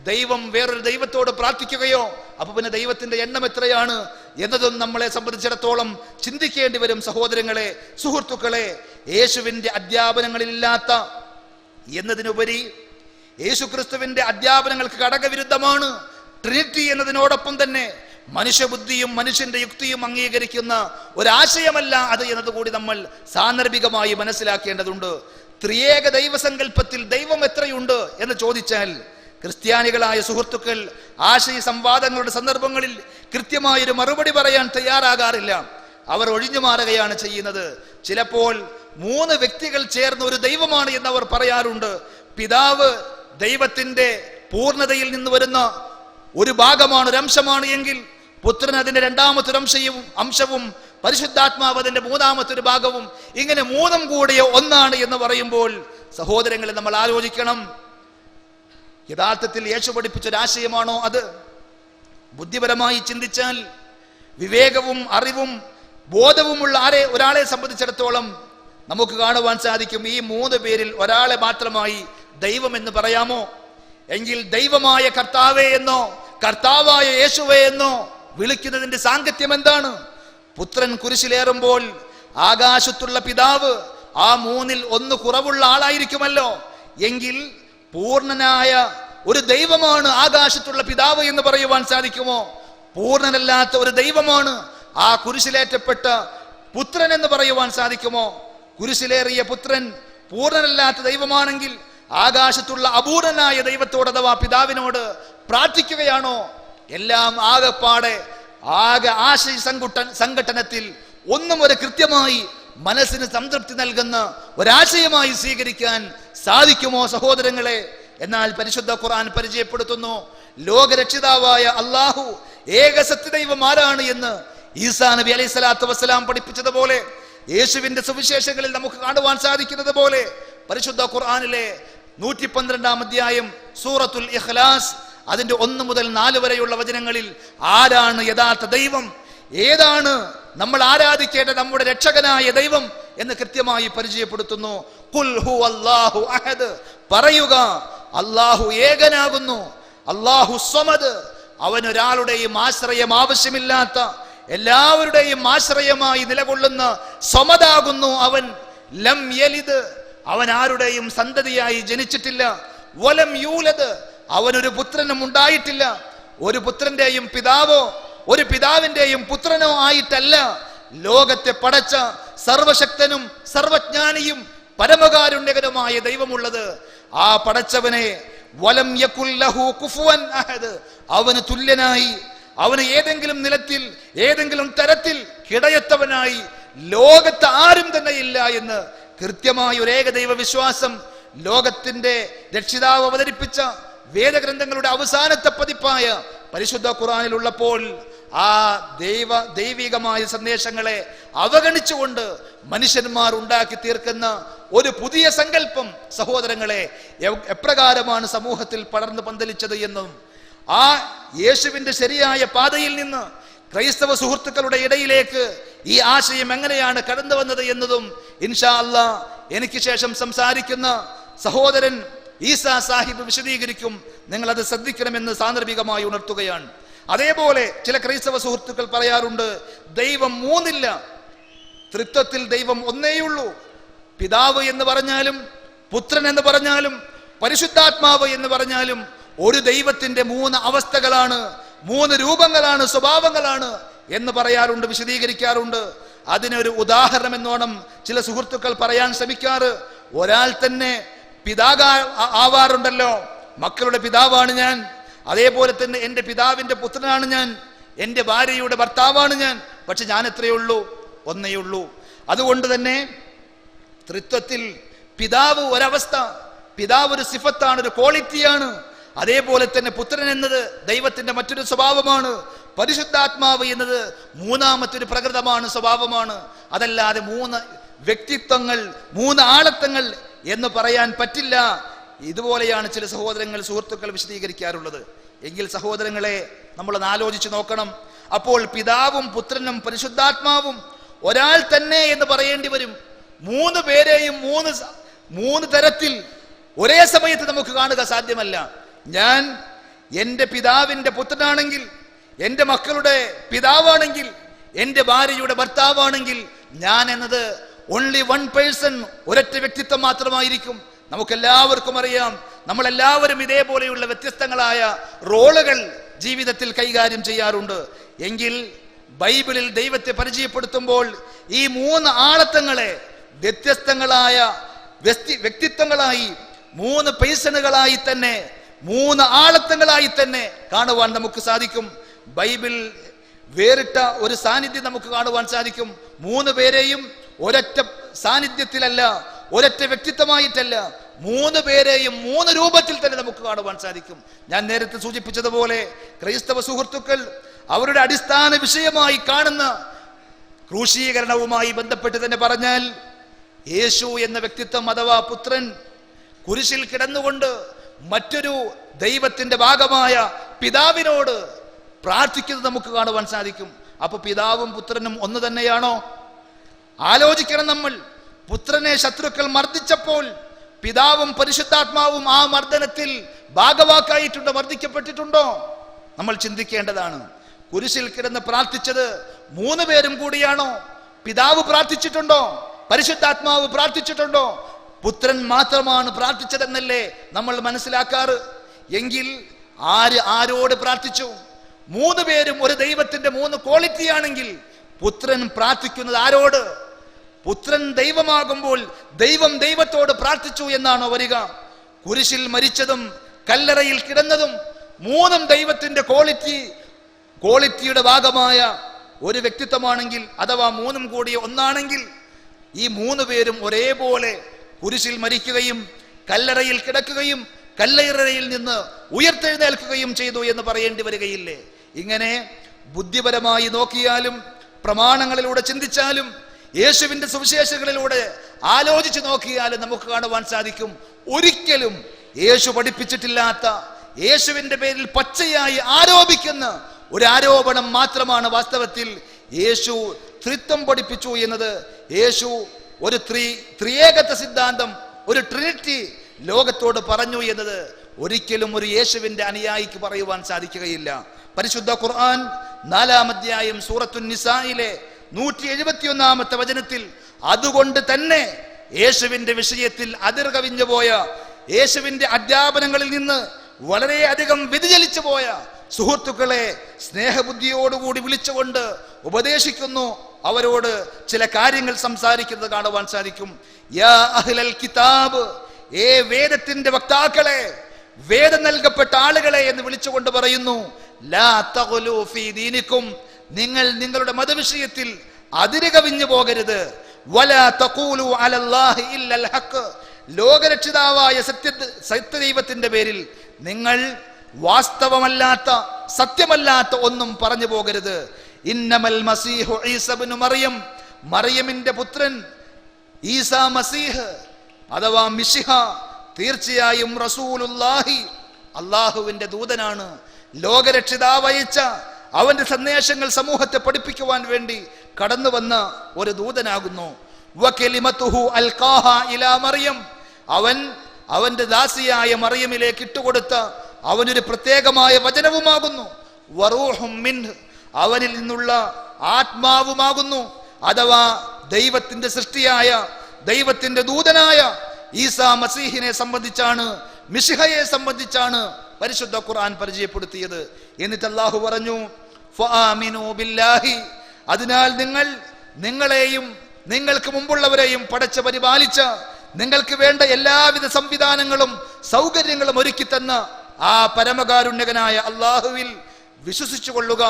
ദൈവം വേറൊരു ദൈവത്തോട് പ്രാർത്ഥിക്കുകയോ? അപ്പൊ പിന്നെ ദൈവത്തിന്റെ എണ്ണം എത്രയാണ് എന്നതും നമ്മളെ സംബന്ധിച്ചിടത്തോളം ചിന്തിക്കേണ്ടി വരും. സഹോദരങ്ങളെ, സുഹൃത്തുക്കളെ, യേശുവിന്റെ അധ്യാപനങ്ങളില്ലാത്ത എന്നതിനുപരി യേശുക്രിസ്തുവിന്റെ അധ്യാപനങ്ങൾക്ക് ഘടകവിരുദ്ധമാണ് ട്രിനിറ്റി എന്നതിനോടൊപ്പം തന്നെ മനുഷ്യബുദ്ധിയും മനുഷ്യന്റെ യുക്തിയും അംഗീകരിക്കുന്ന ഒരാശയമല്ല അത് എന്നതുകൂടി നമ്മൾ സാന്ദർഭികമായി മനസ്സിലാക്കേണ്ടതുണ്ട്. ത്രിയേക ദൈവസങ്കല്പത്തിൽ ദൈവം എത്രയുണ്ട് എന്ന് ചോദിച്ചാൽ ക്രിസ്ത്യാനികളായ സുഹൃത്തുക്കൾ ആശയ സംവാദങ്ങളുടെ സന്ദർഭങ്ങളിൽ കൃത്യമായൊരു മറുപടി പറയാൻ തയ്യാറാകാറില്ല. അവർ ഒഴിഞ്ഞു മാറുകയാണ് ചെയ്യുന്നത്. ചിലപ്പോൾ 3 വ്യക്തികൾ ചേർന്ന് ഒരു ദൈവമാണ് എന്നവർ പറയാറുണ്ട്. പിതാവ് ദൈവത്തിന്റെ പൂർണ്ണതയിൽ നിന്ന് വരുന്ന ഒരു ഭാഗമാണ്, ഒരു അംശമാണ് എങ്കിൽ പുത്രൻ അതിന്റെ രണ്ടാമത്തെ അംശവും പരിശുദ്ധാത്മാവ് അതിന്റെ മൂന്നാമത്തെ ഒരു ഭാഗവും, ഇങ്ങനെ 3 കൂടിയ ഒന്നാണ് എന്ന് പറയുമ്പോൾ സഹോദരങ്ങളെ, നമ്മൾ ആലോചിക്കണം, യഥാർത്ഥത്തിൽ യേശു പഠിപ്പിച്ചൊരാശയമാണോ അത്? ബുദ്ധിപരമായി ചിന്തിച്ചാൽ വിവേകവും അറിവും ബോധവുമുള്ള ഒരാളെ സംബന്ധിച്ചിടത്തോളം നമുക്ക് കാണുവാൻ സാധിക്കും, ഈ 3 പേരിൽ ഒരാളെ മാത്രമായി ദൈവം എന്ന് പറയാമോ? എങ്കിൽ ദൈവമായ കർത്താവേ എന്നോ കർത്താവായ യേശുവേ എന്നോ വിളിക്കുന്നതിന്റെ സാങ്കത്യം എന്താണ്? പുത്രൻ കുരിശിലേറുമ്പോൾ ആകാശത്തുള്ള പിതാവ് ആ 3-ൽ 1 കുറവുള്ള ആളായിരിക്കുമല്ലോ. എങ്കിൽ പൂർണ്ണനായ ഒരു ദൈവമാണ് ആകാശത്തുള്ള പിതാവ് എന്ന് പറയുവാൻ സാധിക്കുമോ? പൂർണ്ണനല്ലാത്ത ഒരു ദൈവമാണ് ആ കുരിശിലേറ്റപ്പെട്ട പുത്രൻ എന്ന് പറയുവാൻ സാധിക്കുമോ? കുരിശിലേറിയ പുത്രൻ പൂർണ്ണനല്ലാത്ത ദൈവമാണെങ്കിൽ ആകാശത്തുള്ള അപൂർണനായ ദൈവത്തോട് അഥവാ പിതാവിനോട് പ്രാർത്ഥിക്കുകയാണോ? എല്ലാം ആകെപ്പാടെ ആശയ സംഘട്ടനത്തിൽ ഒന്നും ഒരു കൃത്യമായി മനസ്സിന് സംതൃപ്തി നൽകുന്ന ഒരാശയമായി സ്വീകരിക്കാൻ സാധിക്കുമോ സഹോദരങ്ങളെ? എന്നാൽ പരിശുദ്ധ ഖുർആൻ പരിചയപ്പെടുത്തുന്നു, ലോകരക്ഷിതാവായ അള്ളാഹു ഏക സത്യദൈവം ആരാണ് എന്ന് ഈസാ നബി അലൈഹി സ്വലാത്തു വസ്സലാം പഠിപ്പിച്ചതുപോലെ, യേശുവിന്റെ സുവിശേഷങ്ങളിൽ നമുക്ക് കാണുവാൻ സാധിക്കുന്നത് പോലെ, പരിശുദ്ധ ഖുർആനിലെ 112-ാം അധ്യായം സൂറത്തുൽ ഇഖ്ലാസ് അതിന്റെ 1 മുതൽ 4 വരെയുള്ള വചനങ്ങളിൽ ആരാണ് യഥാർത്ഥ ദൈവം, ഏതാണ് നമ്മൾ ആരാധിക്കേണ്ട നമ്മുടെ രക്ഷകനായ ദൈവം എന്ന് കൃത്യമായി പരിചയപ്പെടുത്തുന്നു. ഖുൽ ഹുവല്ലാഹു അഹദ്, പറയുക അല്ലാഹു ഏകനാകുന്നു, അല്ലാഹു സ്വമദ്, അവൻ ഒരാളുടെയും ആശ്രയം ആവശ്യമില്ലാത്ത എല്ലാവരുടെയും ആശ്രയമായി നിലകൊള്ളുന്ന സ്വമദാകുന്നു അവൻ. ലം യലിദ്, അവൻ ആരുടെയും സന്തതിയായി ജനിച്ചിട്ടില്ല. വലം യൂലദ്, അവനൊരു പുത്രനും ഉണ്ടായിട്ടില്ല. ഒരു പുത്രന്റെയും പിതാവോ ഒരു പിതാവിന്റെയും പുത്രനോ ആയിട്ടല്ല ലോകത്തെ പടച്ച സർവശക്തനും സർവജ്ഞാനിയും പരമകാരുണ്യകരമായ ദൈവമുള്ളത്. ആ പടച്ചവനെ വലം യകുൽ ലഹു കുഫുവൻ അഹദ്, അവന് തുല്യനായി, അവന് ഏതെങ്കിലും നിലത്തിൽ ഏതെങ്കിലും തരത്തിൽ കിടയത്തവനായി ലോകത്ത് ആരും തന്നെ ഇല്ല എന്ന് കൃത്യമായ ഒരു ഏകദൈവ വിശ്വാസം ലോകത്തിന്റെ രക്ഷിതാവ് അവതരിപ്പിച്ച വേദഗ്രന്ഥങ്ങളുടെ അവസാനത്തെ പതിപ്പായ പരിശുദ്ധ ഖുർആനിൽ ഉള്ളപ്പോൾ ആ ദൈവികമായ സന്ദേശങ്ങളെ അവഗണിച്ചുകൊണ്ട് മനുഷ്യന്മാർ ഉണ്ടാക്കി തീർക്കുന്ന ഒരു പുതിയ സങ്കല്പം സഹോദരങ്ങളെ എപ്രകാരമാണ് സമൂഹത്തിൽ പടർന്നു പന്തലിച്ചത് എന്നും ആ യേശുവിന്റെ ശരിയായ പാതയിൽ നിന്ന് ക്രൈസ്തവ സുഹൃത്തുക്കളുടെ ഇടയിലേക്ക് ഈ ആശയം എങ്ങനെയാണ് കടന്നു വന്നത് എന്നതും ഇൻഷാ അല്ലാഹ് എനിക്ക് ശേഷം സംസാരിക്കുന്ന സഹോദരൻ ഈസാ സാഹിബ് വിശദീകരിക്കും. നിങ്ങൾ അത് ശ്രദ്ധിക്കണമെന്ന് സാന്ദർഭികമായി ഉണർത്തുകയാണ്. അതേപോലെ ചില ക്രൈസ്തവ സുഹൃത്തുക്കൾ പറയാറുണ്ട്, ദൈവം 3 ത്രിത്വത്തിൽ ദൈവം ഒന്നേയുള്ളൂ. പിതാവ് എന്ന് പറഞ്ഞാലും പുത്രൻ എന്ന് പറഞ്ഞാലും പരിശുദ്ധാത്മാവ് എന്ന് പറഞ്ഞാലും ഒരു ദൈവത്തിന്റെ 3 അവസ്ഥകളാണ്, 3 രൂപങ്ങളാണ്, സ്വഭാവങ്ങളാണ് എന്ന് പറയാറുണ്ട്, വിശദീകരിക്കാറുണ്ട്. അതിനൊരു ഉദാഹരണം എന്നോണം ചില സുഹൃത്തുക്കൾ പറയാൻ ശ്രമിക്കാറ്, ഒരാൾ തന്നെ ആവാറുണ്ടല്ലോ. മക്കളുടെ പിതാവാണ് ഞാൻ, അതേപോലെ തന്നെ എൻ്റെ പിതാവിന്റെ പുത്രനാണ് ഞാൻ, എൻ്റെ ഭാര്യയുടെ ഭർത്താവാണ് ഞാൻ. പക്ഷെ ഞാൻ എത്രയേ ഉള്ളൂ? ഒന്നേ ഉള്ളൂ. അതുകൊണ്ട് തന്നെ ത്രിത്വത്തിൽ പിതാവ് ഒരവസ്ഥ, പിതാവ് ഒരു സിഫത്താണ്, ഒരു ക്വാളിറ്റിയാണ്. അതേപോലെ തന്നെ പുത്രൻ എന്നത് ദൈവത്തിന്റെ മറ്റൊരു സ്വഭാവമാണ്. പരിശുദ്ധാത്മാവ് എന്നത് 3ാമത്തെ പ്രകൃതമാണ്, സ്വഭാവമാണ്. അതല്ലാതെ 3 വ്യക്തിത്വങ്ങൾ, 3 ആളത്വങ്ങൾ എന്ന് പറയാൻ പറ്റില്ല. ഇതുപോലെയാണ് ചില സുഹൃത്തുക്കൾ വിശദീകരിക്കാറുള്ളത്. എങ്കിൽ സഹോദരങ്ങളെ, നമ്മളൊന്ന് ആലോചിച്ച് നോക്കണം. അപ്പോൾ പിതാവും പുത്രനും പരിശുദ്ധാത്മാവും ഒരാൾ തന്നെ എന്ന് പറയേണ്ടി വരും. 3 പേരെയും 3 തരത്തിൽ ഒരേ സമയത്ത് നമുക്ക് കാണുക സാധ്യമല്ല. ഞാൻ എൻ്റെ പിതാവിന്റെ പുത്രനാണെങ്കിൽ, എൻ്റെ മക്കളുടെ പിതാവാണെങ്കിൽ, എൻ്റെ ഭാര്യയുടെ ഭർത്താവാണെങ്കിൽ, ഞാൻ എന്നത് ഓൺലി 1 പേഴ്സൺ, ഒരൊറ്റ വ്യക്തിത്വം മാത്രമായിരിക്കും. നമുക്കെല്ലാവർക്കും അറിയാം, നമ്മളെല്ലാവരും ഇതേപോലെയുള്ള വ്യത്യസ്തങ്ങളായ റോളുകൾ ജീവിതത്തിൽ കൈകാര്യം ചെയ്യാറുണ്ട്. എങ്കിൽ ബൈബിളിൽ ദൈവത്തെ പരിചയപ്പെടുത്തുമ്പോൾ ഈ 3 ആളത്വങ്ങളെ വ്യത്യസ്തങ്ങളായ വ്യക്തിത്വങ്ങളായി, 3 പേഴ്സണുകളായി തന്നെ, 3 ആളത്വങ്ങളായി തന്നെ കാണുവാൻ നമുക്ക് സാധിക്കും. ബൈബിൾ വേറിട്ട ഒരു സാന്നിധ്യം നമുക്ക് കാണുവാൻ സാധിക്കും. 3 പേരെയും ഒരൊറ്റ സാന്നിധ്യത്തിലല്ല, ഒരൊറ്റ വ്യക്തിത്വമായിട്ടല്ല, 3 പേരെയും 3 രൂപത്തിൽ തന്നെ നമുക്ക് കാണുവാൻ സാധിക്കും. ഞാൻ നേരത്തെ സൂചിപ്പിച്ചതുപോലെ ക്രൈസ്തവ സുഹൃത്തുക്കൾ അവരുടെ അടിസ്ഥാന വിഷയമായി കാണുന്ന ക്രൂശീകരണവുമായി ബന്ധപ്പെട്ട് തന്നെ പറഞ്ഞാൽ, യേശു എന്ന വ്യക്തിത്വം അഥവാ പുത്രൻ കുരിശിൽ കിടന്നുകൊണ്ട് മറ്റൊരു ദൈവത്തിന്റെ ഭാഗമായ പിതാവിനോട് പ്രാർത്ഥിക്കുന്നത് നമുക്ക് കാണുവാൻ സാധിക്കും. അപ്പൊ പിതാവും പുത്രനും ഒന്ന് തന്നെയാണോ? ആലോചിക്കണം നമ്മൾ. പുത്രനെ ശത്രുക്കൾ മർദ്ദിച്ചപ്പോൾ പിതാവും പരിശുദ്ധാത്മാവും ആ മർദ്ദനത്തിൽ ഭാഗവാക്കായിട്ടുണ്ടോ, മർദ്ദിക്കപ്പെട്ടിട്ടുണ്ടോ? നമ്മൾ ചിന്തിക്കേണ്ടതാണ്. കുരിശിൽ കിടന്ന് പ്രാർത്ഥിച്ചത് 3 പേരും കൂടിയാണോ? പിതാവ് പ്രാർത്ഥിച്ചിട്ടുണ്ടോ? പരിശുദ്ധാത്മാവ് പ്രാർത്ഥിച്ചിട്ടുണ്ടോ? പുത്രൻ മാത്രമാണ് പ്രാർത്ഥിച്ചതെന്നല്ലേ നമ്മൾ മനസ്സിലാക്കാറ്. എങ്കിൽ ആരോട് പ്രാർത്ഥിച്ചു? 3 പേരും ഒരു ദൈവത്തിന്റെ 3 ക്വാളിറ്റി ആണെങ്കിൽ പുത്രൻ പ്രാർത്ഥിക്കുന്നത് ആരോട്? പുത്രൻ ദൈവമാകുമ്പോൾ ദൈവം ദൈവത്തോട് പ്രാർത്ഥിച്ചു എന്നാണോ വരിക? കുരിശിൽ മരിച്ചതും കല്ലറയിൽ കിടന്നതും 3 ദൈവത്തിന്റെ ക്വാളിറ്റിയുടെ ഭാഗമായ ഒരു വ്യക്തിത്വമാണെങ്കിൽ, അഥവാ 3 കൂടിയ ഒന്നാണെങ്കിൽ, ഈ 3 പേരും ഒരേപോലെ കുരിശിൽ മരിക്കുകയും കല്ലറയിൽ കിടക്കുകയും കല്ലറയിൽ നിന്ന് ഉയർത്തെഴുന്നേൽക്കുകയും ചെയ്തു എന്ന് പറയേണ്ടി വരികയില്ലേ? ഇങ്ങനെ ബുദ്ധിപരമായി നോക്കിയാലും പ്രമാണങ്ങളിലൂടെ ചിന്തിച്ചാലും യേശുവിന്റെ സുവിശേഷങ്ങളിലൂടെ ആലോചിച്ച് നോക്കിയാലും നമുക്ക് കാണുവാൻ സാധിക്കും, ഒരിക്കലും യേശു പഠിപ്പിച്ചിട്ടില്ലാത്ത, യേശുവിന്റെ പേരിൽ പച്ചയായി ആരോപിക്കുന്ന ഒരു ആരോപണം മാത്രമാണ് വാസ്തവത്തിൽ യേശു ത്രിത്വം പഠിപ്പിച്ചു എന്നത്. യേശു ഒരു ത്രിയേകത്വ സിദ്ധാന്തം, ഒരു ട്രിനിറ്റി ലോകത്തോട് പറഞ്ഞു എന്നത് ഒരിക്കലും ഒരു യേശുവിന്റെ അനുയായിക്ക് പറയുവാൻ സാധിക്കുകയില്ല. പരിശുദ്ധ ഖുർആൻ 4-ാം അധ്യായം സൂറത്തുൻ നിസായിലെ 171-ാമത്തെ വചനത്തിൽ അതുകൊണ്ട് തന്നെ യേശുവിന്റെ വിഷയത്തിൽ അതിർകവിഞ്ഞു പോയ, യേശുവിന്റെ അധ്യാപനങ്ങളിൽ നിന്ന് വളരെയധികം വ്യതിചലിച്ചു പോയ സുഹൃത്തുക്കളെ സ്നേഹബുദ്ധിയോടുകൂടി വിളിച്ചുകൊണ്ട് ഉപദേശിക്കുന്നു, അവരോട് ചില കാര്യങ്ങൾ സംസാരിക്കുന്നത് കാണുവാൻ സാധിക്കും. യാ അഹ്ലൽ കിതാബ്, വേദത്തിന്റെ വക്താക്കളെ, വേദം നൽകപ്പെട്ട ആളുകളെ എന്ന് വിളിച്ചുകൊണ്ട് പറയുന്നു, ലാ തഗ്ലൂ ഫീ ദീനിക്കും, നിങ്ങൾ നിങ്ങളുടെ മതവിഷയത്തിൽ അതിരുകവിഞ്ഞു പോകരുത്. വലാ തഖൂലു അലല്ലാഹി ഇല്ലൽ ഹഖ്, ലോകരക്ഷിതാവായ സത്യദൈവത്തിന്റെ പേരിൽ നിങ്ങൾ വാസ്തവമല്ലാത്ത, സത്യമല്ലാത്ത ഒന്നും പറഞ്ഞു പോകരുത്. ഇന്നമൽ മസീഹു ഈസ ഇബ്നു മറിയം, മറിയമിന്റെ പുത്രൻ ഈസാ മസീഹ് അഥവാ മിശിഹ തീർച്ചയായും റസൂലുള്ളാഹി, അള്ളാഹുവിന്റെ ദൂതനാണ്. ലോകരക്ഷിതാവ് അയച്ച അവന്റെ സന്ദേശങ്ങൾ സമൂഹത്തെ പഠിപ്പിക്കുവാൻ വേണ്ടി കടന്നു വന്ന ഒരു ദൂതനാകുന്നു. വകലിമതുഹു അൽഖാഹാ ഇലാ മറിയം, അവന്റെ ദാസിയായ മറിയമിലേക്ക് ഇട്ടുകൊടുത്ത അവനൊരു പ്രത്യേകമായ വചനവുമാകുന്നു. വറൂഹും മിൻഹ്, അവനിൽ നിന്നുള്ള ആത്മാവുമാകുന്നു. അഥവാ ദൈവത്തിന്റെ സൃഷ്ടിയായ, ദൈവത്തിന്റെ ദൂതനായ ഈസാ മസീഹിനെ സംബന്ധിച്ചാണ്, മിശിഹയെ സംബന്ധിച്ചാണ് പരിശുദ്ധ ഖുർആൻ പരിചയപ്പെടുത്തിയത്. എന്നിട്ട് അല്ലാഹു പറഞ്ഞു, ഫആമിനൂ ബില്ലാഹി, അതിനാൽ നിങ്ങളെയും നിങ്ങൾക്ക് മുമ്പുള്ളവരെയും പടച്ച് പരിപാലിച്ച, നിങ്ങൾക്ക് വേണ്ട എല്ലാവിധ സംവിധാനങ്ങളും സൗകര്യങ്ങളും ഒരുക്കി തന്ന ആ പരമകാരുണ്യകനായ അല്ലാഹുവിൽ വിശ്വസിച്ചു കൊള്ളുക.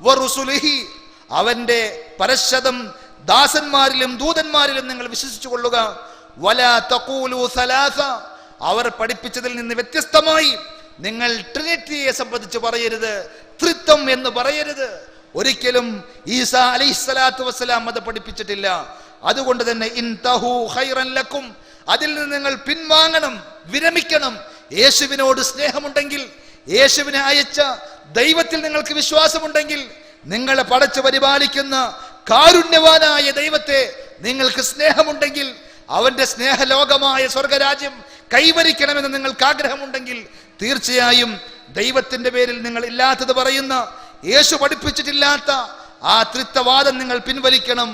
വറുസുലിഹി, അവന്റെ പരശതം ദാസന്മാരിലും ദൂതന്മാരിലും നിങ്ങൾ വിശ്വസിച്ചു കൊള്ളുക. വലാ തഖൂലു സലാസ, അവർ പഠിപ്പിച്ചതിൽ നിന്ന് വ്യത്യസ്തമായി നിങ്ങൾ ട്രിനിറ്റിയെ സംബന്ധിച്ച് പറയരുത്, ത്രിത്വം എന്ന് പറയരുത്. ഒരിക്കലും ഈസാ അലൈഹിസ്സലാത്തു വസ്സലാം അത് പഠിപ്പിച്ചിട്ടില്ല. അതുകൊണ്ട് തന്നെ ഇൻതഹു ഖൈറൻ ലക്കും, അതിൽ നിന്ന് നിങ്ങൾ പിൻവാങ്ങണം, വിരമിക്കണം. യേശുവിനോട് സ്നേഹമുണ്ടെങ്കിൽ, യേശുവിനെ അയച്ച ദൈവത്തിൽ നിങ്ങൾക്ക് വിശ്വാസമുണ്ടെങ്കിൽ, നിങ്ങളെ പടച്ചു പരിപാലിക്കുന്ന കാരുണ്യവാനായ ദൈവത്തെ നിങ്ങൾക്ക് സ്നേഹമുണ്ടെങ്കിൽ, അവന്റെ സ്നേഹലോകമായ സ്വർഗരാജ്യം കൈവരിക്കണമെന്ന് നിങ്ങൾക്ക് ആഗ്രഹമുണ്ടെങ്കിൽ, തീർച്ചയായും ദൈവത്തിന്റെ പേരിൽ നിങ്ങൾ ഇല്ലാത്തത് പറയുന്ന, യേശു പഠിപ്പിച്ചിട്ടില്ലാത്ത ആ ത്രിത്വവാദം നിങ്ങൾ പിൻവലിക്കണം.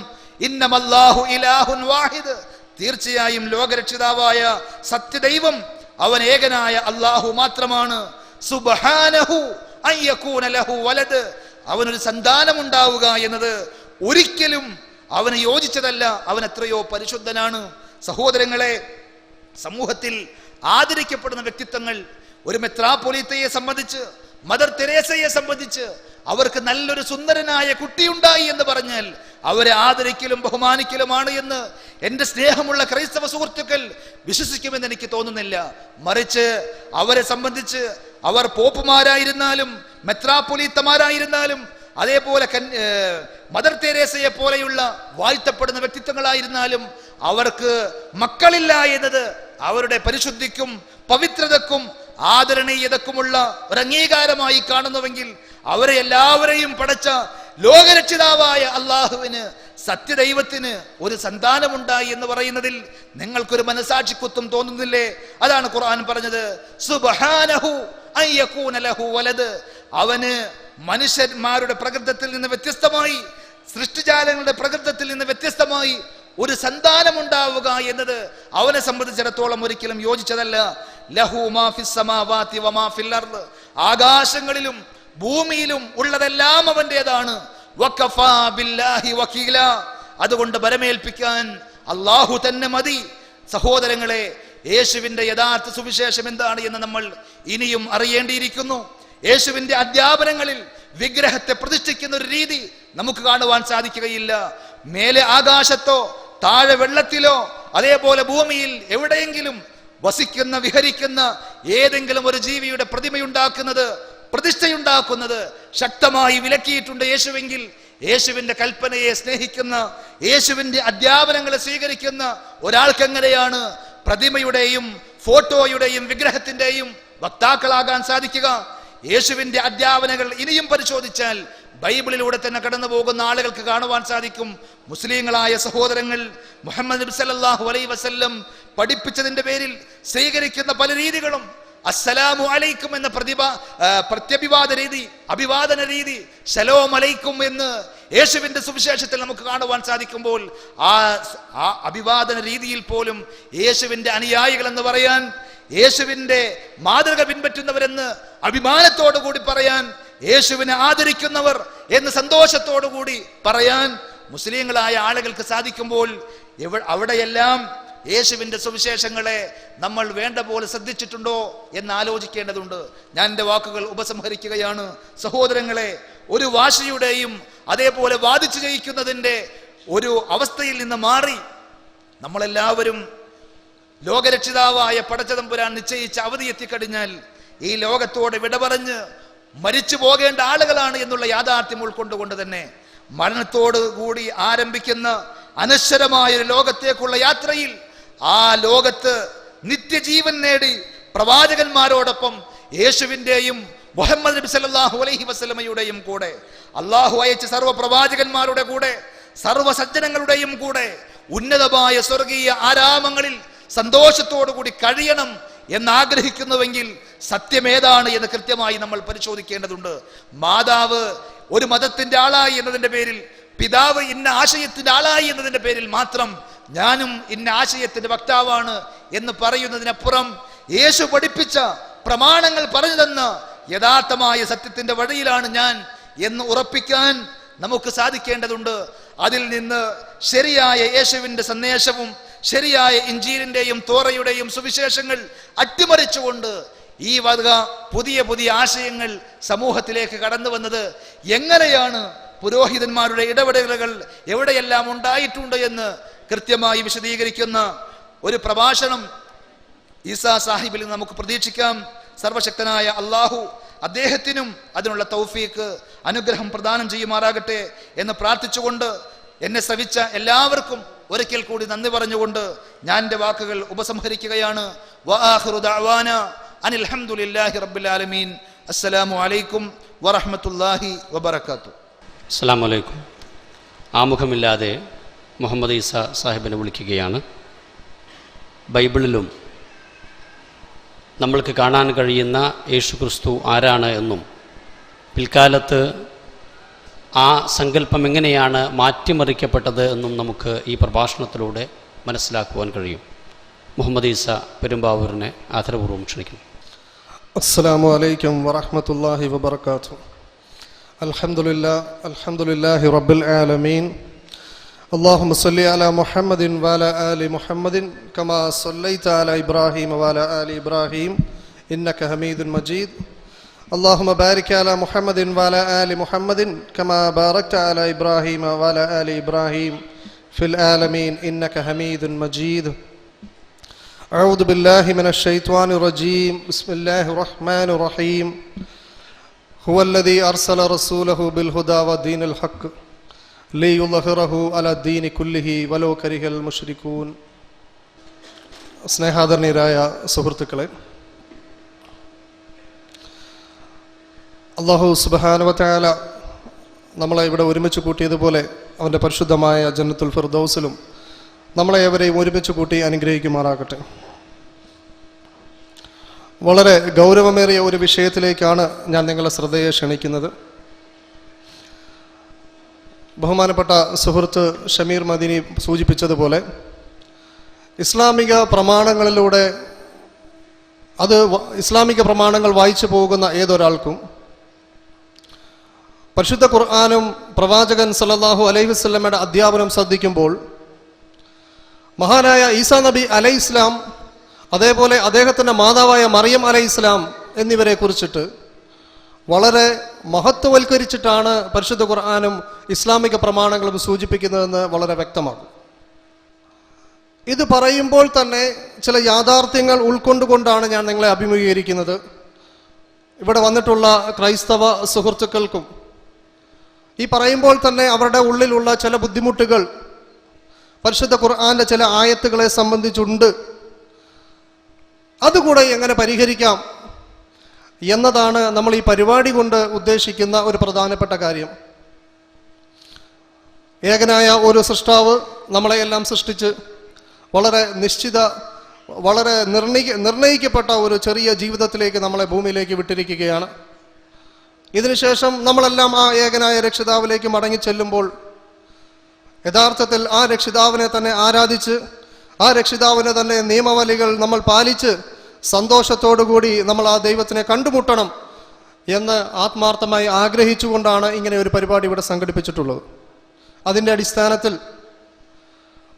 ഇന്നമല്ലാഹു ഇലാഹുൻ വാഹിദ്, തീർച്ചയായും ലോകരക്ഷിതാവായ സത്യദൈവം അവൻ ഏകനായ അല്ലാഹു മാത്രമാണ്. സുബ്ഹാനഹു അൻ യകൂന ലഹു വലദ്, അവനൊരു സന്താനമുണ്ടാവുക എന്നത് ഒരിക്കലും അവന് യോജിച്ചതല്ല. അവൻ എത്രയോ പരിശുദ്ധനാണ്. സഹോദരങ്ങളെ, സമൂഹത്തിൽ ആദരിക്കപ്പെടുന്ന വ്യക്തിത്വങ്ങൾ, ഒരു മെത്രാപ്പൊലീത്തയെ സംബന്ധിച്ച്, മദർ തെരേസയെ സംബന്ധിച്ച്, അവർക്ക് നല്ലൊരു സുന്ദരനായ കുട്ടിയുണ്ടായി എന്ന് പറഞ്ഞാൽ അവരെ ആദരിക്കലും ബഹുമാനിക്കലുമാണ് എന്ന് എൻ്റെ സ്നേഹമുള്ള ക്രൈസ്തവ സുഹൃത്തുക്കൾ വിശ്വസിക്കുമെന്ന് എനിക്ക് തോന്നുന്നില്ല. മറിച്ച് അവരെ സംബന്ധിച്ച് അവർ പോപ്പുമാരായിരുന്നാലും മെത്രാപ്പൊലീത്തമാരായിരുന്നാലും അതേപോലെ മദർ തെരേസയെ പോലെയുള്ള വാഴ്ത്തപ്പെടുന്ന വ്യക്തിത്വങ്ങളായിരുന്നാലും അവർക്ക് മക്കളില്ല എന്നത് അവരുടെ പരിശുദ്ധിക്കും പവിത്രതക്കും ആദരണീയതക്കുമുള്ള ഒരു അംഗീകാരമായി കാണുന്നുവെങ്കിൽ, അവരെ എല്ലാവരെയും പടച്ച ലോകരക്ഷിതാവായ അള്ളാഹുവിന്, സത്യദൈവത്തിന് ഒരു സന്താനമുണ്ടായി എന്ന് പറയുന്നതിൽ നിങ്ങൾക്കൊരു മനസാക്ഷിക്കുത്തും തോന്നുന്നില്ലേ? അതാണ് ഖുർആൻ പറഞ്ഞത്, സുബ്ഹാനഹു അൻ യകൂന ലഹു വലദ്, അവന് മനുഷ്യന്മാരുടെ പ്രകൃതത്തിൽ നിന്ന് വ്യത്യസ്തമായി, സൃഷ്ടിജാലങ്ങളുടെ പ്രകൃതത്തിൽ നിന്ന് വ്യത്യസ്തമായി ഒരു സന്താനമുണ്ടാവുക എന്നത് അവനെ സംബന്ധിച്ചിടത്തോളം ഒരിക്കലും യോജിച്ചതല്ല. ലഹു മാ ഫിസ് സമാവാതി വമാ ഫിൽ അർദ്, ആകാശങ്ങളിലും ഭൂമിയിലും ഉള്ളതെല്ലാം അവന്റേതാണ്. വഖഫാ ബില്ലാഹി വകീല, അതുകൊണ്ട് ബരമേൽപ്പിക്കാൻ അല്ലാഹു തന്നെ മതി. സഹോദരങ്ങളെ, യേശുവിന്റെ യഥാർത്ഥ സുവിശേഷം എന്താണ് എന്ന് നമ്മൾ ഇനിയും അറിയേണ്ടിയിരിക്കുന്നു. യേശുവിന്റെ അധ്യാപനങ്ങളിൽ വിഗ്രഹത്തെ പ്രതിഷ്ഠിക്കുന്ന ഒരു രീതി നമുക്ക് കാണുവാൻ സാധിക്കുകയില്ല. മേലെ ആകാശത്തോ താഴെ വെള്ളത്തിലോ അതേപോലെ ഭൂമിയിൽ എവിടെയെങ്കിലും വസിക്കുന്ന വിഹരിക്കുന്ന ഏതെങ്കിലും ഒരു ജീവിയുടെ പ്രതിമയുണ്ടാക്കുന്നത്, പ്രതിഷ്ഠയുണ്ടാക്കുന്നത് ശക്തമായി വിലക്കിയിട്ടുണ്ട് യേശുവെങ്കിൽ, യേശുവിന്റെ കൽപ്പനയെ സ്നേഹിക്കുന്ന, യേശുവിന്റെ അധ്യാപനങ്ങളെ സ്വീകരിക്കുന്ന ഒരാൾക്ക് എങ്ങനെയാണ് പ്രതിമയുടെയും ഫോട്ടോയുടെയും വിഗ്രഹത്തിന്റെയും വക്താക്കളാകാൻ സാധിക്കുക? യേശുവിന്റെ അധ്യാപനങ്ങൾ ഇനിയും പരിശോധിച്ചാൽ ബൈബിളിലൂടെ തന്നെ കടന്നു പോകുന്ന ആളുകൾക്ക് കാണുവാൻ സാധിക്കും. മുസ്ലിങ്ങളായ സഹോദരങ്ങൾ മുഹമ്മദ് നബി സല്ലല്ലാഹു അലൈഹി വസല്ലം പഠിപ്പിച്ചതിന്റെ പേരിൽ സ്വീകരിക്കുന്ന പല രീതികളും, അസ്സലാമു അലൈക്കും എന്ന പ്രത്യഭിവാദ രീതി, അഭിവാദന രീതി, ശലോം അലൈക്കും എന്ന് യേശുവിന്റെ സുവിശേഷത്തിൽ നമുക്ക് കാണുവാൻ സാധിക്കുമ്പോൾ, ആ അഭിവാദന രീതിയിൽ പോലും യേശുവിന്റെ അനുയായികൾ എന്ന് പറയാൻ, യേശുവിന്റെ മാതൃക പിൻപറ്റുന്നവരെന്ന് അഭിമാനത്തോടു കൂടി പറയാൻ, യേശുവിനെ ആദരിക്കുന്നവർ എന്ന് സന്തോഷത്തോടു കൂടി പറയാൻ മുസ്ലിങ്ങളായ ആളുകൾക്ക് സാധിക്കുമ്പോൾ, അവിടെയെല്ലാം യേശുവിന്റെ സുവിശേഷങ്ങളെ നമ്മൾ വേണ്ട പോലെ ശ്രദ്ധിച്ചിട്ടുണ്ടോ എന്ന് ആലോചിക്കേണ്ടതുണ്ട്. ഞാൻ എൻ്റെ വാക്കുകൾ ഉപസംഹരിക്കുകയാണ്. സഹോദരങ്ങളെ, ഒരു വാശിയുടെയും അതേപോലെ വാദിച്ചു ജയിക്കുന്നതിൻ്റെ ഒരു അവസ്ഥയിൽ നിന്ന് മാറി നമ്മളെല്ലാവരും ലോകരക്ഷിതാവായ പടച്ചതമ്പുരാൻ നിശ്ചയിച്ച അവധി എത്തിക്കഴിഞ്ഞാൽ ഈ ലോകത്തോട് വിട പറഞ്ഞ് മരിച്ചു പോകേണ്ട ആളുകളാണ് എന്നുള്ള യാഥാർത്ഥ്യം ഉൾക്കൊണ്ടുകൊണ്ട് തന്നെ മരണത്തോട് കൂടി ആരംഭിക്കുന്ന അനശ്വരമായൊരു ലോകത്തേക്കുള്ള യാത്രയിൽ ആ ലോകത്ത് നിത്യജീവൻ നേടി പ്രവാചകന്മാരോടൊപ്പം യേശുവിൻ്റെയും മുഹമ്മദ് നബി സല്ലല്ലാഹു അലൈഹി വസല്ലമയുടെയും കൂടെ, അള്ളാഹു അയച്ച സർവ്വ പ്രവാചകന്മാരുടെ കൂടെ, സർവ്വ സജ്ജനങ്ങളുടെയും കൂടെ ഉന്നതമായ സ്വർഗീയ ആരാമങ്ങളിൽ സന്തോഷത്തോടു കൂടി കഴിയണം എന്നാഗ്രഹിക്കുന്നുവെങ്കിൽ സത്യമേതാണ് എന്ന് കൃത്യമായി നമ്മൾ പരിശോധിക്കേണ്ടതുണ്ട്. മാതാവ് ഒരു മതത്തിന്റെ ആളായി എന്നതിന്റെ പേരിൽ, പിതാവ് ഇന്ന ആശയത്തിന്റെ ആളായി എന്നതിന്റെ പേരിൽ മാത്രം ഞാനും ഇന്ന ആശയത്തിന്റെ വക്താവാണ് എന്ന് പറയുന്നതിനപ്പുറം യേശു പഠിപ്പിച്ച പ്രമാണങ്ങൾ പറഞ്ഞു തന്ന യഥാർത്ഥമായ സത്യത്തിന്റെ വഴിയിലാണ് ഞാൻ എന്ന് ഉറപ്പിക്കാൻ നമുക്ക് സാധിക്കേണ്ടതുണ്ട്. അതിൽ നിന്ന് ശരിയായ യേശുവിന്റെ സന്ദേശവും ശരിയായ ഇഞ്ചീലിന്റെയും തോറയുടെയും സുവിശേഷങ്ങൾ അട്ടിമറിച്ചുകൊണ്ട് ഈ വക പുതിയ പുതിയ ആശയങ്ങൾ സമൂഹത്തിലേക്ക് കടന്നു വന്നത് എങ്ങനെയാണ്, പുരോഹിതന്മാരുടെ ഇടപെടലുകൾ എവിടെയെല്ലാം ഉണ്ടായിട്ടുണ്ട് എന്ന് കൃത്യമായി വിശദീകരിക്കുന്ന ഒരു പ്രഭാഷണം ഈസാ സാഹിബിൽ നിന്ന് നമുക്ക് പ്രതീക്ഷിക്കാം. സർവശക്തനായ അള്ളാഹു അദ്ദേഹത്തിനും അതിനുള്ള തൗഫീക്ക് അനുഗ്രഹം പ്രദാനം ചെയ്യുമാറാകട്ടെ എന്ന് പ്രാർത്ഥിച്ചുകൊണ്ട് എന്നെ ശ്രവിച്ച എല്ലാവർക്കും ഒരിക്കൽ കൂടി നന്ദി പറഞ്ഞുകൊണ്ട് ഞാൻ എൻ്റെ വാക്കുകൾ ഉപസംഹരിക്കുകയാണ്. വആഖിറു ദഅവാന അനിൽ ഹംദുലില്ലാഹി റബ്ബിൽ ആലമീൻ. അസ്സലാമു അലൈക്കും വറഹ്മത്തുള്ളാഹി വബറകാതുഹു. അസ്സലാമു അലൈക്കും. ആമുഖമില്ലാതെ മുഹമ്മദ് ഈസ സാഹിബിനെ വിളിക്കുകയാണ്. ബൈബിളിലും നമ്മൾക്ക് കാണാൻ കഴിയുന്ന യേശു ക്രിസ്തു ആരാണ് എന്നും പിൽക്കാലത്ത് ആ സങ്കല്പം എങ്ങനെയാണ് മാറ്റിമറിക്കപ്പെട്ടത് എന്നും നമുക്ക് ഈ പ്രഭാഷണത്തിലൂടെ മനസ്സിലാക്കുവാൻ കഴിയും. മുഹമ്മദ് ഈസ പെരുമ്പാവൂരിനെ ആദരപൂർവ്വം ക്ഷണിക്കുന്നു. അസ്സലാമു അലൈക്കും വറഹ്മത്തുള്ളാഹി വബറകാതുഹു. അൽഹംദുലില്ലാഹി റബ്ബിൽ ആലമീൻ. اللهم صل على محمد وعلى آل محمد كما صليت على إبراهيم وعلى آل إبراهيم إنك حميد مجيد. اللهم بارك على محمد وعلى آل محمد كما باركت على إبراهيم وعلى آل إبراهيم في العالمين إنك حميد مجيد. أعوذ بالله من الشيطان الرجيم. بسم الله الرحمن الرحيم. هو الذي أرسل رسوله بالهدى ودين الحق ലിയുദ്ഹിറഹു അലാ ദീനി കുല്ലിഹി വലൗ കരിഹൽ മുശ്രികൂൻ. സ്നേഹാദരണീയരായ സുഹൃത്തുക്കളെ, അല്ലാഹു സുബ്ഹാനഹു വ തആല നമ്മളെ ഇവിടെ ഒരുമിച്ച് കൂട്ടിയതുപോലെ അവൻ്റെ പരിശുദ്ധമായ ജന്നത്തുൽ ഫിർദൗസിലും നമ്മളെ ഏവരെയും ഒരുമിച്ച് കൂട്ടി അനുഗ്രഹിക്കുമാറാകട്ടെ. വളരെ ഗൗരവമേറിയ ഒരു വിഷയത്തിലേക്കാണ് ഞാൻ നിങ്ങളെ ശ്രദ്ധയെ ക്ഷണിക്കുന്നത്. ബഹുമാനപ്പെട്ട സുഹൃത്ത് ഷമീർ മദീനി സൂചിപ്പിച്ചതുപോലെ ഇസ്ലാമിക പ്രമാണങ്ങളിലൂടെ ഇസ്ലാമിക പ്രമാണങ്ങൾ വായിച്ചു പോകുന്ന ഏതൊരാൾക്കും പരിശുദ്ധ ഖുർആനും പ്രവാചകൻ സല്ലല്ലാഹു അലൈഹി വസല്ലമയുടെ അധ്യാപനം ശ്രദ്ധിക്കുമ്പോൾ മഹാനായ ഈസാ നബി അലൈഹിസ്ലാം, അതേപോലെ അദ്ദേഹത്തിൻ്റെ മാതാവായ മറിയം അലൈഹിസ്ലാം എന്നിവരെ കുറിച്ചിട്ട് വളരെ മഹത്വവൽക്കരിച്ചിട്ടാണ് പരിശുദ്ധ ഖുർആനും ഇസ്ലാമിക പ്രമാണങ്ങളും സൂചിപ്പിക്കുന്നതെന്ന് വളരെ വ്യക്തമാകും. ഇത് പറയുമ്പോൾ തന്നെ ചില യാഥാർത്ഥ്യങ്ങൾ ഉൾക്കൊണ്ടുകൊണ്ടാണ് ഞാൻ നിങ്ങളെ അഭിമുഖീകരിക്കുന്നത്. ഇവിടെ വന്നിട്ടുള്ള ക്രൈസ്തവ സുഹൃത്തുക്കൾക്കും ഈ പറയുമ്പോൾ തന്നെ അവരുടെ ഉള്ളിലുള്ള ചില ബുദ്ധിമുട്ടുകൾ പരിശുദ്ധ ഖുർആന്റെ ചില ആയത്തുകളെ സംബന്ധിച്ചുണ്ട്. അതുകൂടെ എങ്ങനെ പരിഹരിക്കാം എന്നതാണ് നമ്മൾ ഈ പരിപാടി കൊണ്ട് ഉദ്ദേശിക്കുന്ന ഒരു പ്രധാനപ്പെട്ട കാര്യം. ഏകനായ ഒരു സൃഷ്ടാവ് നമ്മളെയെല്ലാം സൃഷ്ടിച്ച് വളരെ വളരെ നിർണയിക്കപ്പെട്ട ഒരു ചെറിയ ജീവിതത്തിലേക്ക് നമ്മളെ ഭൂമിയിലേക്ക് വിട്ടിരിക്കുകയാണ്. ഇതിനുശേഷം നമ്മളെല്ലാം ആ ഏകനായ രക്ഷിതാവിലേക്ക് മടങ്ങി ചെല്ലുമ്പോൾ യഥാർത്ഥത്തിൽ ആ രക്ഷിതാവിനെ തന്നെ ആരാധിച്ച് ആ രക്ഷിതാവിനെ തന്നെ നിയമവലികൾ നമ്മൾ പാലിച്ച് സന്തോഷത്തോടുകൂടി നമ്മൾ ആ ദൈവത്തിനെ കണ്ടുമുട്ടണം എന്ന് ആത്മാർത്ഥമായി ആഗ്രഹിച്ചുകൊണ്ടാണ് ഇങ്ങനെ ഒരു പരിപാടി ഇവിടെ സംഘടിപ്പിച്ചിട്ടുള്ളത്. അതിൻ്റെ അടിസ്ഥാനത്തിൽ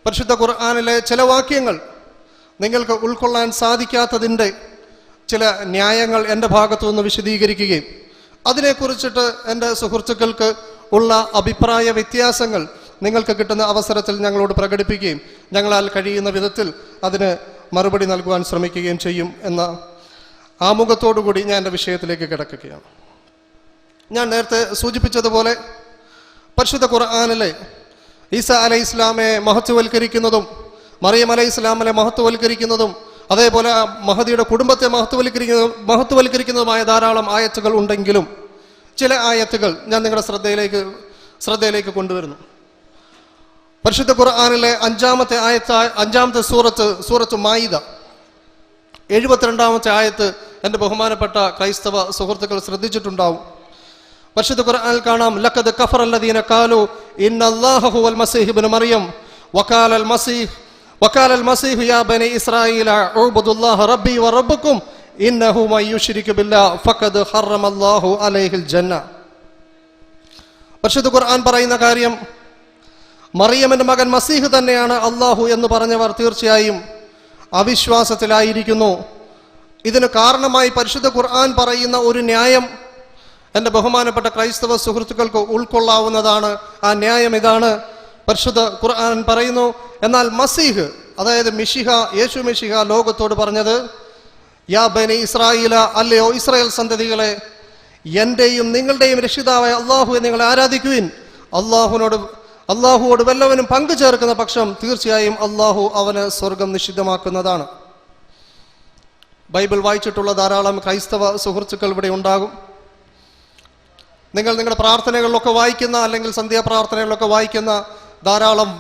പരിശുദ്ധ ഖുർആനിലെ ചില വാക്യങ്ങൾ നിങ്ങൾക്ക് ഉൾക്കൊള്ളാൻ സാധിക്കാത്തതിൻ്റെ ചില ന്യായങ്ങൾ എൻ്റെ ഭാഗത്തു നിന്ന് വിശദീകരിക്കുകയും അതിനെക്കുറിച്ചിട്ട് എൻ്റെ സുഹൃത്തുക്കൾക്ക് ഉള്ള അഭിപ്രായ വ്യത്യാസങ്ങൾ നിങ്ങൾക്ക് കിട്ടുന്ന അവസരത്തിൽ ഞങ്ങളോട് പ്രകടിപ്പിക്കുകയും ഞങ്ങളാൽ കഴിയുന്ന വിധത്തിൽ അതിന് മറുപടി നൽകുവാൻ ശ്രമിക്കുകയും ചെയ്യും എന്ന ആമുഖത്തോടുകൂടി ഞാൻ എൻ്റെ വിഷയത്തിലേക്ക് കിടക്കുകയാണ്. ഞാൻ നേരത്തെ സൂചിപ്പിച്ചതുപോലെ പരിശുദ്ധ ഖുർആനിലെ ഈസാ അലൈഹി ഇസ്ലാമെ മഹത്വവൽക്കരിക്കുന്നതും മറിയം അലൈഹി ഇസ്ലാമിനെ മഹത്വവൽക്കരിക്കുന്നതും അതേപോലെ മഹദിയുടെ കുടുംബത്തെ മഹത്വവൽക്കരിക്കുന്നതുമായ ധാരാളം ആയത്തുകൾ ഉണ്ടെങ്കിലും ചില ആയത്തുകൾ ഞാൻ നിങ്ങളുടെ ശ്രദ്ധയിലേക്ക് കൊണ്ടുവരുന്നു. പരിശുദ്ധ ഖുർആനിലെ അഞ്ചാമത്തെ സൂറത്ത് മായിദ 72-ാമത്തെ ആയത്ത് എൻ്റെ ബഹുമാനപ്പെട്ട ക്രൈസ്തവ സുഹൃത്തുക്കൾ ശ്രദ്ധിച്ചിട്ടുണ്ടാവും. പരിശുദ്ധ ഖുർആനിൽ കാണാം, ലഖദ് കഫറ അല്ലദീന ഖാലു ഇന്നല്ലാഹ ഹുവൽ മസീഹ് ഇബ്നു മറിയം വഖാല അൽ മസീഹ് വഖാല അൽ മസീഹു യാ ബനി ഇസ്രായീല ഉഅ്ബുദുല്ലാഹ റബ്ബി വറബ്ബുക്കും ഇന്നഹു മൻ യുശ്രിക് ബില്ലാഹി ഫഖദ് ഹറമല്ലാഹു അലൈഹിൽ ജന്ന. പരിശുദ്ധ ഖുർആൻ പറയുന്ന കാര്യം, മറിയമിന്റെ മകൻ മസീഹ് തന്നെയാണ് അല്ലാഹു എന്ന് പറഞ്ഞവർ തീർച്ചയായും അവിശ്വാസത്തിലായിരിക്കുന്നു. ഇതിന് കാരണമായി പരിശുദ്ധ ഖുർആൻ പറയുന്ന ഒരു ന്യായം എൻ്റെ ബഹുമാനപ്പെട്ട ക്രൈസ്തവ സുഹൃത്തുക്കൾക്ക് ഉൾക്കൊള്ളാവുന്നതാണ്. ആ ന്യായം ഇതാണ്. പരിശുദ്ധ ഖുർആൻ പറയുന്നു, എന്നാൽ മസീഹ്, അതായത് മിശിഹ, യേശു മിശിഹ ലോകത്തോട് പറഞ്ഞത്, യാ ബനി ഇസ്രായേല, അല്ലയോ ഇസ്രായേൽ സന്തതികളെ, എന്റെയും നിങ്ങളുടെയും രക്ഷിതാവായ അള്ളാഹുവെ നിങ്ങൾ ആരാധിക്കുവിൻ. അള്ളാഹുവോട് വല്ലവനും പങ്കു ചേർക്കുന്ന പക്ഷം തീർച്ചയായും അള്ളാഹു അവന് സ്വർഗം നിഷിദ്ധമാക്കുന്നതാണ്. ബൈബിൾ വായിച്ചിട്ടുള്ള ധാരാളം ക്രൈസ്തവ സുഹൃത്തുക്കൾ ഇവിടെ ഉണ്ടാകും. നിങ്ങൾ നിങ്ങളുടെ പ്രാർത്ഥനകളിലൊക്കെ വായിക്കുന്ന, അല്ലെങ്കിൽ സന്ധ്യാപ്രാർത്ഥനകളിലൊക്കെ വായിക്കുന്ന ധാരാളം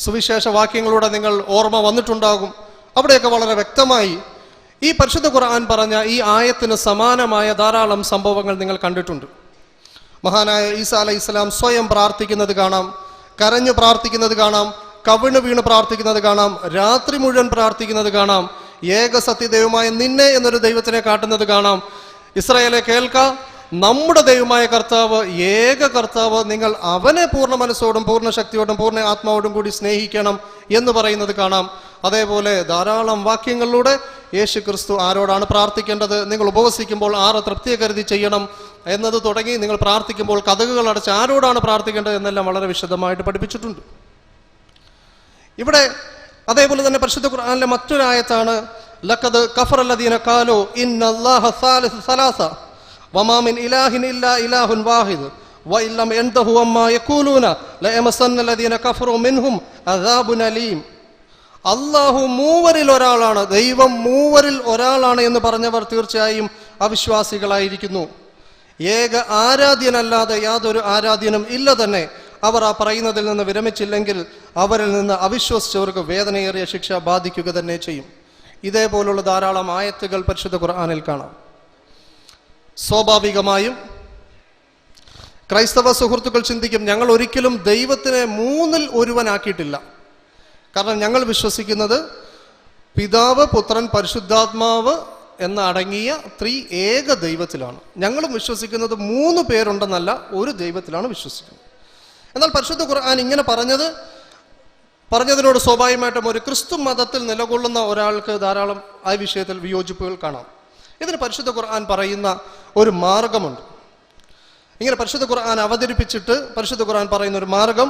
സുവിശേഷ വാക്യങ്ങളൂടെ നിങ്ങൾ ഓർമ്മ വന്നിട്ടുണ്ടാകും. അവിടെയൊക്കെ വളരെ വ്യക്തമായി ഈ പരിശുദ്ധ ഖുർആൻ പറഞ്ഞ ഈ ആയത്തിന് സമാനമായ ധാരാളം സംഭവങ്ങൾ നിങ്ങൾ കണ്ടിട്ടുണ്ട്. മഹാനായ ഈസാ അലൈഹിസ്സലാം സ്വയം പ്രാർത്ഥിക്കുന്നത് കാണാം, കരഞ്ഞു പ്രാർത്ഥിക്കുന്നത് കാണാം, കവിണ് വീണ് പ്രാർത്ഥിക്കുന്നത് കാണാം, രാത്രി മുഴുവൻ പ്രാർത്ഥിക്കുന്നത് കാണാം, ഏക സത്യദൈവമായ നിന്നെ എന്നൊരു ദൈവത്തിനെ കാട്ടുന്നത് കാണാം. ഇസ്രായേലെ കേൾക്ക, നമ്മുടെ ദൈവമായ കർത്താവ്, ഏക കർത്താവ്, നിങ്ങൾ അവനെ പൂർണ്ണ മനസ്സോടും പൂർണ്ണ ശക്തിയോടും പൂർണ്ണ ആത്മാവോടും കൂടി സ്നേഹിക്കണം എന്ന് പറയുന്നത് കാണാം. അതേപോലെ ധാരാളം വാക്യങ്ങളിലൂടെ യേശു ക്രിസ്തു ആരോടാണ് പ്രാർത്ഥിക്കേണ്ടത്, നിങ്ങൾ ഉപവസിക്കുമ്പോൾ ആറ് തൃപ്തിയെ കരുതി ചെയ്യണം എന്നത് തുടങ്ങി, നിങ്ങൾ പ്രാർത്ഥിക്കുമ്പോൾ കതകുകൾ അടച്ച് ആരോടാണ് പ്രാർത്ഥിക്കേണ്ടത് എന്നെല്ലാം വളരെ വിശദമായിട്ട് പഠിപ്പിച്ചിട്ടുണ്ട്. ഇവിടെ അതേപോലെ തന്നെ പരിശുദ്ധ ഖുർആനിലെ മറ്റൊരായത്താണ്, ലഖദ് കഫറല്ലദീന ഖാലു ഇന്നല്ലാഹ സാലിസു സലാസ വമാ മിൻ ഇലാഹിൻ ഇല്ലാ ഇലാഹുൻ വാഹിദ് വഇല്ലം യൻതഹു അമ്മാ യഖൂലൂന ലയമസന്നല്ലദീന കഫറു മിൻഹും അദാബുൻ അലീം. അല്ലാഹു മൂവരിൽ ഒരാളാണ്, ദൈവം മൂവരിൽ ഒരാളാണ് എന്ന് പറഞ്ഞവർ തീർച്ചയായും അവിശ്വാസികളായിരിക്കുന്നു. ഏക ആരാധ്യനല്ലാതെ യാതൊരു ആരാധ്യനും ഇല്ല തന്നെ. അവർ ആ പറയുന്നതിൽ നിന്ന് വിരമിച്ചില്ലെങ്കിൽ അവരിൽ നിന്ന് അവിശ്വസിച്ചവർക്ക് വേദനയേറിയ ശിക്ഷ ബാധിക്കുക തന്നെ ചെയ്യും. ഇതേപോലുള്ള ധാരാളം ആയത്തുകൾ പരിശുദ്ധ ഖുർആനിൽ കാണാം. സ്വാഭാവികമായും ക്രൈസ്തവ സുഹൃത്തുക്കൾ ചിന്തിക്കും, ഞങ്ങൾ ഒരിക്കലും ദൈവത്തിനെ മൂന്നിൽ ഒരുവനാക്കിയിട്ടില്ല. കാരണം ഞങ്ങൾ വിശ്വസിക്കുന്നത് പിതാവ്, പുത്രൻ, പരിശുദ്ധാത്മാവ് എന്ന അടങ്ങിയ ഏക ദൈവത്തിലാണ്. ഞങ്ങളും വിശ്വസിക്കുന്നത് 3 പേരുണ്ടെന്നല്ല, ഒരു ദൈവത്തിലാണ് വിശ്വസിക്കുന്നത്. എന്നാൽ പരിശുദ്ധ ഖുർആൻ ഇങ്ങനെ പറഞ്ഞതിനോട് സ്വാഭാവികമായിട്ടും ഒരു ക്രിസ്തു മതത്തിൽ നിലകൊള്ളുന്ന ഒരാൾക്ക് ധാരാളം ആ വിഷയത്തിൽ വിയോജിപ്പുകൾ കാണാം. ഇതിന് പരിശുദ്ധ ഖുർആൻ പറയുന്ന ഒരു മാർഗമുണ്ട്. ഇങ്ങനെ പരിശുദ്ധ ഖുർആൻ അവതരിപ്പിച്ചിട്ട് പരിശുദ്ധ ഖുർആൻ പറയുന്ന ഒരു മാർഗം,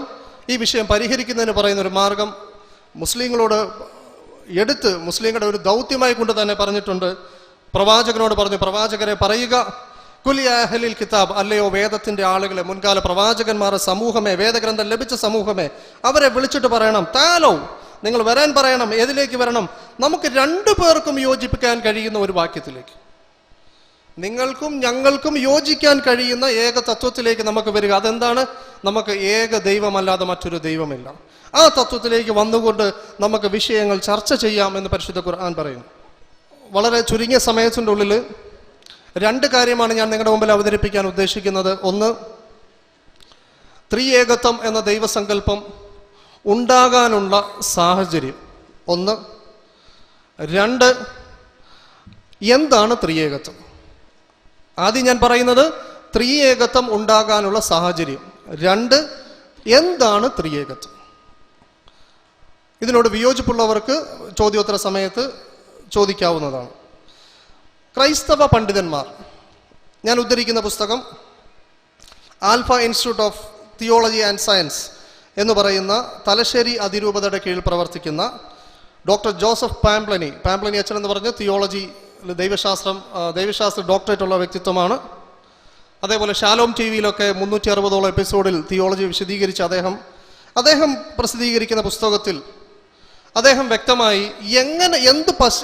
ഈ വിഷയം പരിഹരിക്കുന്നതിന് പറയുന്ന ഒരു മാർഗം മുസ്ലിങ്ങളോട് എടുത്ത് മുസ്ലിങ്ങളുടെ ഒരു ദൗത്യമായി കൊണ്ട് തന്നെ പറഞ്ഞിട്ടുണ്ട്. പ്രവാചകനോട് പറഞ്ഞു, പ്രവാചകരെ പറയുക, കുലി അഹ്ലിൽ കിതാബ്, അല്ലയോ വേദത്തിന്റെ ആളുകളെ, മുൻകാല പ്രവാചകന്മാരുടെ സമൂഹമേ, വേദഗ്രന്ഥം ലഭിച്ച സമൂഹമേ, അവരെ വിളിച്ചിട്ട് പറയണം, താലോ, നിങ്ങൾ വരാൻ പറയണം. ഏതിലേക്ക് വരണം? നമുക്ക് 2 പേർക്കും യോജിപ്പിക്കാൻ കഴിയുന്ന ഒരു വാക്യത്തിലേക്ക്, നിങ്ങൾക്കും ഞങ്ങൾക്കും യോജിക്കാൻ കഴിയുന്ന ഏക തത്വത്തിലേക്ക് നമുക്ക് വരിക. അതെന്താണ്? നമുക്ക് ഏക ദൈവമല്ലാതെ മറ്റൊരു ദൈവമില്ല. ആ തത്വത്തിലേക്ക് വന്നുകൊണ്ട് നമുക്ക് വിഷയങ്ങൾ ചർച്ച ചെയ്യാം എന്ന് പരിശുദ്ധ ഖുർആൻ പറയുന്നു. വളരെ ചുരുങ്ങിയ സമയത്തിൻ്റെ ഉള്ളിൽ 2 കാര്യമാണ് ഞാൻ നിങ്ങളുടെ മുമ്പിൽ അവതരിപ്പിക്കാൻ ഉദ്ദേശിക്കുന്നത്. ഒന്ന്, ത്രിയേകത്വം എന്ന ദൈവസങ്കല്പം ഉണ്ടാകാനുള്ള സാഹചര്യം. 1. 2, എന്താണ് ത്രിയേകത്വം? ആദ്യം ഞാൻ പറയുന്നത് ത്രിയേകത്വം ഉണ്ടാകാനുള്ള സാഹചര്യം. 2, എന്താണ് ത്രിയേകത്വം? ഇതിനോട് വിയോജിപ്പുള്ളവർക്ക് ചോദ്യോത്തര സമയത്ത് ചോദിക്കാവുന്നതാണ്. ക്രൈസ്തവ പണ്ഡിതന്മാർ, ഞാൻ ഉദ്ധരിക്കുന്ന പുസ്തകം alpha institute of theology and science എന്ന് പറയുന്ന തലശ്ശേരി അതിരൂപതയുടെ കീഴിൽ പ്രവർത്തിക്കുന്ന ഡോക്ടർ ജോസഫ് പാംപ്ലനി അച്ഛൻ എന്ന് പറഞ്ഞ് തിയോളജി, ദൈവശാസ്ത്ര ഡോക്ടറേറ്റ് ഉള്ള വ്യക്തിത്വമാണ്. അതേപോലെ ഷാലോം TV യിലൊക്കെ 360ഓളം എപ്പിസോഡിൽ തിയോളജി വിശദീകരിച്ച അദ്ദേഹം പ്രസിദ്ധീകരിക്കുന്ന പുസ്തകത്തിൽ അദ്ദേഹം വ്യക്തമായി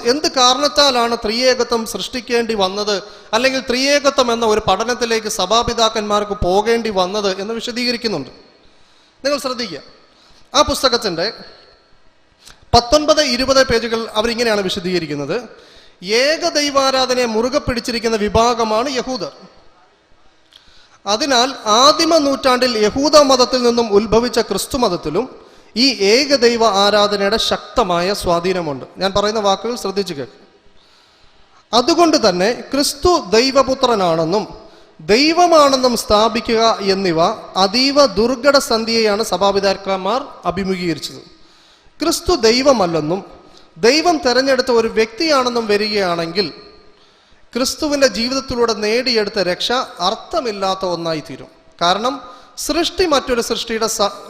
എന്ത് കാരണത്താലാണ് ത്രിയേകത്വം സൃഷ്ടിക്കേണ്ടി വന്നത്, അല്ലെങ്കിൽ ത്രിയേകത്വം എന്ന ഒരു പഠനത്തിലേക്ക് സഭാപിതാക്കന്മാർക്ക് പോകേണ്ടി വന്നത് എന്ന് വിശദീകരിക്കുന്നുണ്ട്. നിങ്ങൾ ശ്രദ്ധിക്കുക, ആ പുസ്തകത്തിൻ്റെ 19-20 പേജുകൾ അവരിങ്ങനെയാണ് വിശദീകരിക്കുന്നത്. ഏകദൈവാരാധനയെ മുറുകെ പിടിച്ചിരിക്കുന്ന വിഭാഗമാണ് യഹൂദർ. അതിനാൽ ആദിമ നൂറ്റാണ്ടിൽ യഹൂദ മതത്തിൽ നിന്നും ഉത്ഭവിച്ച ക്രിസ്തു മതത്തിലും ഈ ഏകദൈവ ആരാധനയുടെ ശക്തമായ സ്വാധീനമുണ്ട്. ഞാൻ പറയുന്ന വാക്കുകൾ ശ്രദ്ധിച്ചു കേൾക്കും. അതുകൊണ്ട് തന്നെ ക്രിസ്തു ദൈവപുത്രനാണെന്നും ദൈവമാണെന്നും സ്ഥാപിക്കുക എന്നിവ അതീവ ദുർഘട സന്ധിയെയാണ് സഭാപിതാക്കന്മാർ അഭിമുഖീകരിച്ചത്. ക്രിസ്തു ദൈവമല്ലെന്നും ദൈവം തെരഞ്ഞെടുത്ത ഒരു വ്യക്തിയാണെന്നും വരികയാണെങ്കിൽ ക്രിസ്തുവിൻ്റെ ജീവിതത്തിലൂടെ നേടിയെടുത്ത രക്ഷ അർത്ഥമില്ലാത്ത ഒന്നായി തീരും. കാരണം സൃഷ്ടി മറ്റൊരു സൃഷ്ടിയുടെ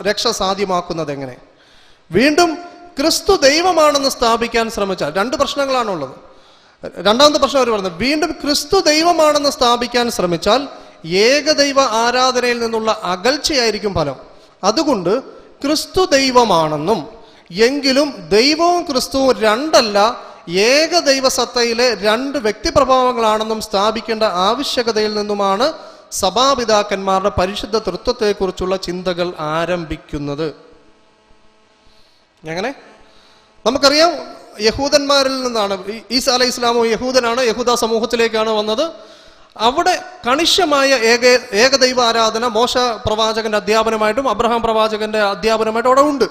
രക്ഷ സാധ്യമാക്കുന്നത് എങ്ങനെ? വീണ്ടും ക്രിസ്തു ദൈവമാണെന്ന് സ്ഥാപിക്കാൻ ശ്രമിച്ചാൽ രണ്ട് പ്രശ്നങ്ങളാണുള്ളത്. രണ്ടാമത്തെ പ്രശ്നം അവർ പറഞ്ഞത്, വീണ്ടും ക്രിസ്തു ദൈവമാണെന്ന് സ്ഥാപിക്കാൻ ശ്രമിച്ചാൽ ഏകദൈവ ആരാധനയിൽ നിന്നുള്ള അകൽച്ചയായിരിക്കും ഫലം. അതുകൊണ്ട് ക്രിസ്തു ദൈവമാണെന്നും എങ്കിലും ദൈവവും ക്രിസ്തുവും രണ്ടല്ല, ഏകദൈവ സത്തയിലെ രണ്ട് വ്യക്തിപ്രഭാവങ്ങളാണെന്നും സ്ഥാപിക്കേണ്ട ആവശ്യകതയിൽ നിന്നുമാണ് സഭാപിതാക്കന്മാരുടെ പരിശുദ്ധ തൃത്വത്തെക്കുറിച്ചുള്ള ചിന്തകൾ ആരംഭിക്കുന്നത്. എങ്ങനെ? നമുക്കറിയാം, യഹൂദന്മാരിൽ നിന്നാണ്. ഈസാ അലൈഹി ഇസ്ലാമോ യഹൂദനാണ്, യഹൂദ സമൂഹത്തിലേക്കാണ് വന്നത്. അവിടെ കണിശമായ ഏകദൈവ ആരാധന മോശ പ്രവാചകന്റെ അധ്യാപനമായിട്ടും അബ്രഹാം പ്രവാചകന്റെ അധ്യാപനമായിട്ടും അവിടെ ഉണ്ട്.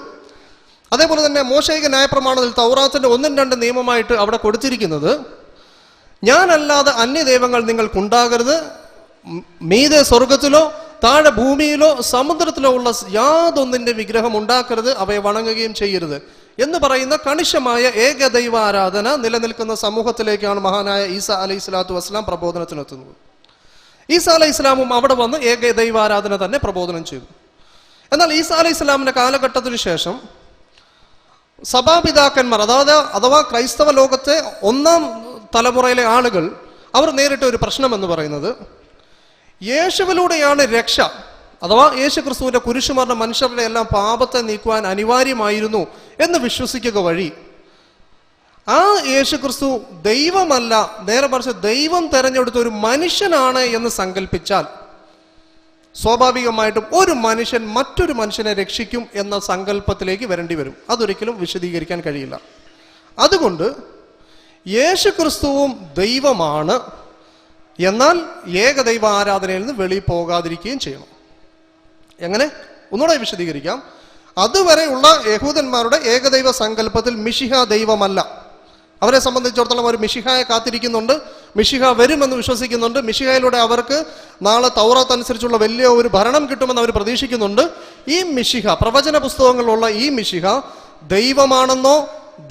അതേപോലെ തന്നെ മോശയിക ന്യായപ്രമാണത്തിൽ തൗറാത്തിന്റെ 1-2 നിയമമായിട്ട് അവിടെ കൊടുത്തിരിക്കുന്നത്, ഞാനല്ലാതെ അന്യദൈവങ്ങൾ നിങ്ങൾക്കുണ്ടാകരുത്, മീതെ സ്വർഗത്തിലോ താഴെ ഭൂമിയിലോ സമുദ്രത്തിലോ ഉള്ള യാതൊന്നിന്റെ വിഗ്രഹം ഉണ്ടാക്കരുത്, അവയെ വണങ്ങുകയും ചെയ്യരുത് എന്ന് പറയുന്ന കണിശമായ ഏകദൈവ ആരാധന നിലനിൽക്കുന്ന സമൂഹത്തിലേക്കാണ് മഹാനായ ഈസാ അലൈഹി സ്വലാത്തു വസ്സലാം പ്രബോധനത്തിനെത്തുന്നത്. ഈസാ അലൈഹി ഇസ്ലാമും അവിടെ വന്ന് ഏകദൈവ ആരാധന തന്നെ പ്രബോധനം ചെയ്തു. എന്നാൽ ഈസാ അലൈഹി ഇസ്ലാമിന്റെ കാലഘട്ടത്തിന് ശേഷം സഭാപിതാക്കന്മാർ, അഥവാ ക്രൈസ്തവ ലോകത്തെ 1ാം തലമുറയിലെ ആളുകൾ, അവർ നേരിട്ട ഒരു പ്രശ്നം എന്ന് പറയുന്നത്, യേശുവിലൂടെയാണ് രക്ഷ, അഥവാ യേശു ക്രിസ്തുവിന്റെ കുരിശുമരണം മനുഷ്യരുടെ എല്ലാം പാപത്തെ നീക്കുവാൻ അനിവാര്യമായിരുന്നു എന്ന് വിശ്വസിക്കുക വഴി ആ യേശു ക്രിസ്തു ദൈവമല്ല, നേരെ മറിച്ച് ദൈവം തെരഞ്ഞെടുത്ത ഒരു മനുഷ്യനാണ് എന്ന് സങ്കല്പിച്ചാൽ സ്വാഭാവികമായിട്ടും ഒരു മനുഷ്യൻ മറ്റൊരു മനുഷ്യനെ രക്ഷിക്കും എന്ന സങ്കല്പത്തിലേക്ക് വരേണ്ടി വരും. അതൊരിക്കലും വിശദീകരിക്കാൻ കഴിയില്ല. അതുകൊണ്ട് യേശു ക്രിസ്തുവും ദൈവമാണ്, എന്നാൽ ഏകദൈവ ആരാധനയിൽ നിന്ന് വെളിയിൽ പോകാതിരിക്കുകയും ചെയ്യണം. എങ്ങനെ? ഒന്നുകൂടെ വിശദീകരിക്കാം. അതുവരെയുള്ള യഹൂദന്മാരുടെ ഏകദൈവ സങ്കല്പത്തിൽ മിശിഹ ദൈവമല്ല. അവരെ സംബന്ധിച്ചിടത്തോളം അവർ മിശിഹായെ കാത്തിരിക്കുന്നുണ്ട്, മിശിഹ വരുമെന്ന് വിശ്വസിക്കുന്നുണ്ട്, മിശിഹയിലൂടെ അവർക്ക് നാളെ തൗറാത്ത് അനുസരിച്ചുള്ള വലിയ ഒരു ഭരണം കിട്ടുമെന്ന് അവർ പ്രതീക്ഷിക്കുന്നുണ്ട്. ഈ മിശിഹ, പ്രവചന പുസ്തകങ്ങളിലുള്ള ഈ മിശിഹ ദൈവമാണെന്നോ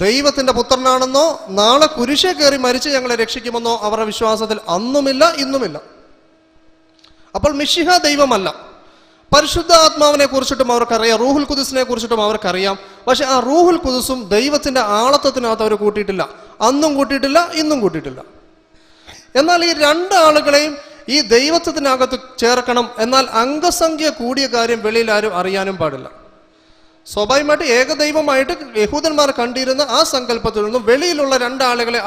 ദൈവത്തിന്റെ പുത്രനാണെന്നോ നാളെ കുരിശെ കയറി മരിച്ച് ഞങ്ങളെ രക്ഷിക്കുമെന്നോ അവരുടെ വിശ്വാസത്തിൽ അന്നുമില്ല, ഇന്നുമില്ല. അപ്പോൾ മിശിഹ ദൈവമല്ല. പരിശുദ്ധ ആത്മാവിനെ കുറിച്ചിട്ടും അവർക്കറിയാം, റൂഹുൽ ഖുദുസിനെ കുറിച്ചിട്ടും അവർക്കറിയാം. പക്ഷെ ആ റൂഹുൽ ഖുദുസും ദൈവത്തിന്റെ ആളത്വത്തിനകത്ത് അവർ കൂട്ടിയിട്ടില്ല, അന്നും കൂട്ടിയിട്ടില്ല, ഇന്നും കൂട്ടിയിട്ടില്ല. എന്നാൽ ഈ രണ്ടാളുകളെയും ഈ ദൈവത്വത്തിനകത്ത് ചേർക്കണം. എന്നാൽ അംഗസംഖ്യ കൂടിയ കാര്യം വെളിയിൽ ആരും അറിയാനും പാടില്ല. സ്വാഭാവികമായിട്ട് ഏകദൈവമായിട്ട് യഹൂദന്മാർ കണ്ടിരുന്ന ആ സങ്കല്പത്തിൽ നിന്നും വെളിയിലുള്ള രണ്ടാളുകളെ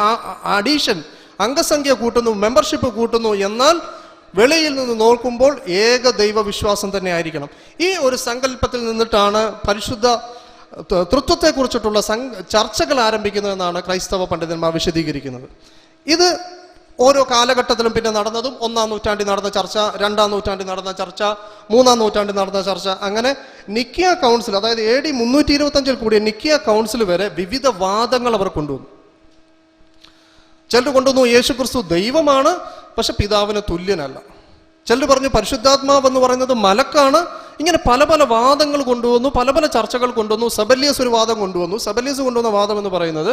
അഡീഷൻ, അംഗസംഖ്യ കൂട്ടുന്നു, മെമ്പർഷിപ്പ് കൂട്ടുന്നു. എന്നാൽ വെളിയിൽ നിന്ന് നോക്കുമ്പോൾ ഏകദൈവ വിശ്വാസം തന്നെ ആയിരിക്കണം. ഈ ഒരു സങ്കല്പത്തിൽ നിന്നിട്ടാണ് പരിശുദ്ധ തൃത്വത്തെക്കുറിച്ചിട്ടുള്ള ചർച്ചകൾ ആരംഭിക്കുന്നതെന്നാണ് ക്രൈസ്തവ പണ്ഡിതന്മാർ വിശദീകരിക്കുന്നത്. ഇത് ഓരോ കാലഘട്ടത്തിലും പിന്നെ നടന്നതും, 1-ാം നൂറ്റാണ്ടിൽ നടന്ന ചർച്ച, 2-ാം നൂറ്റാണ്ടിൽ നടന്ന ചർച്ച, 3-ാം നൂറ്റാണ്ടിൽ നടന്ന ചർച്ച, അങ്ങനെ നിക്കിയ കൗൺസിൽ, അതായത് AD 325 കൂടിയ നിക്കിയ കൗൺസിൽ വരെ വിവിധ വാദങ്ങൾ അവർ കൊണ്ടുവന്നു. ചിലർ കൊണ്ടുവന്നു യേശു ക്രിസ്തു ദൈവമാണ്, പക്ഷെ പിതാവിന് തുല്യനല്ല. ചിലർ പറഞ്ഞു പരിശുദ്ധാത്മാവ് എന്ന് പറയുന്നത് മലക്കാണ്. ഇങ്ങനെ പല പല വാദങ്ങൾ കൊണ്ടുവന്നു, പല പല ചർച്ചകൾ കൊണ്ടുവന്നു. സെബല്യസ് ഒരു വാദം കൊണ്ടുവന്നു. സെബല്യസ് കൊണ്ടുവന്ന വാദം എന്ന് പറയുന്നത്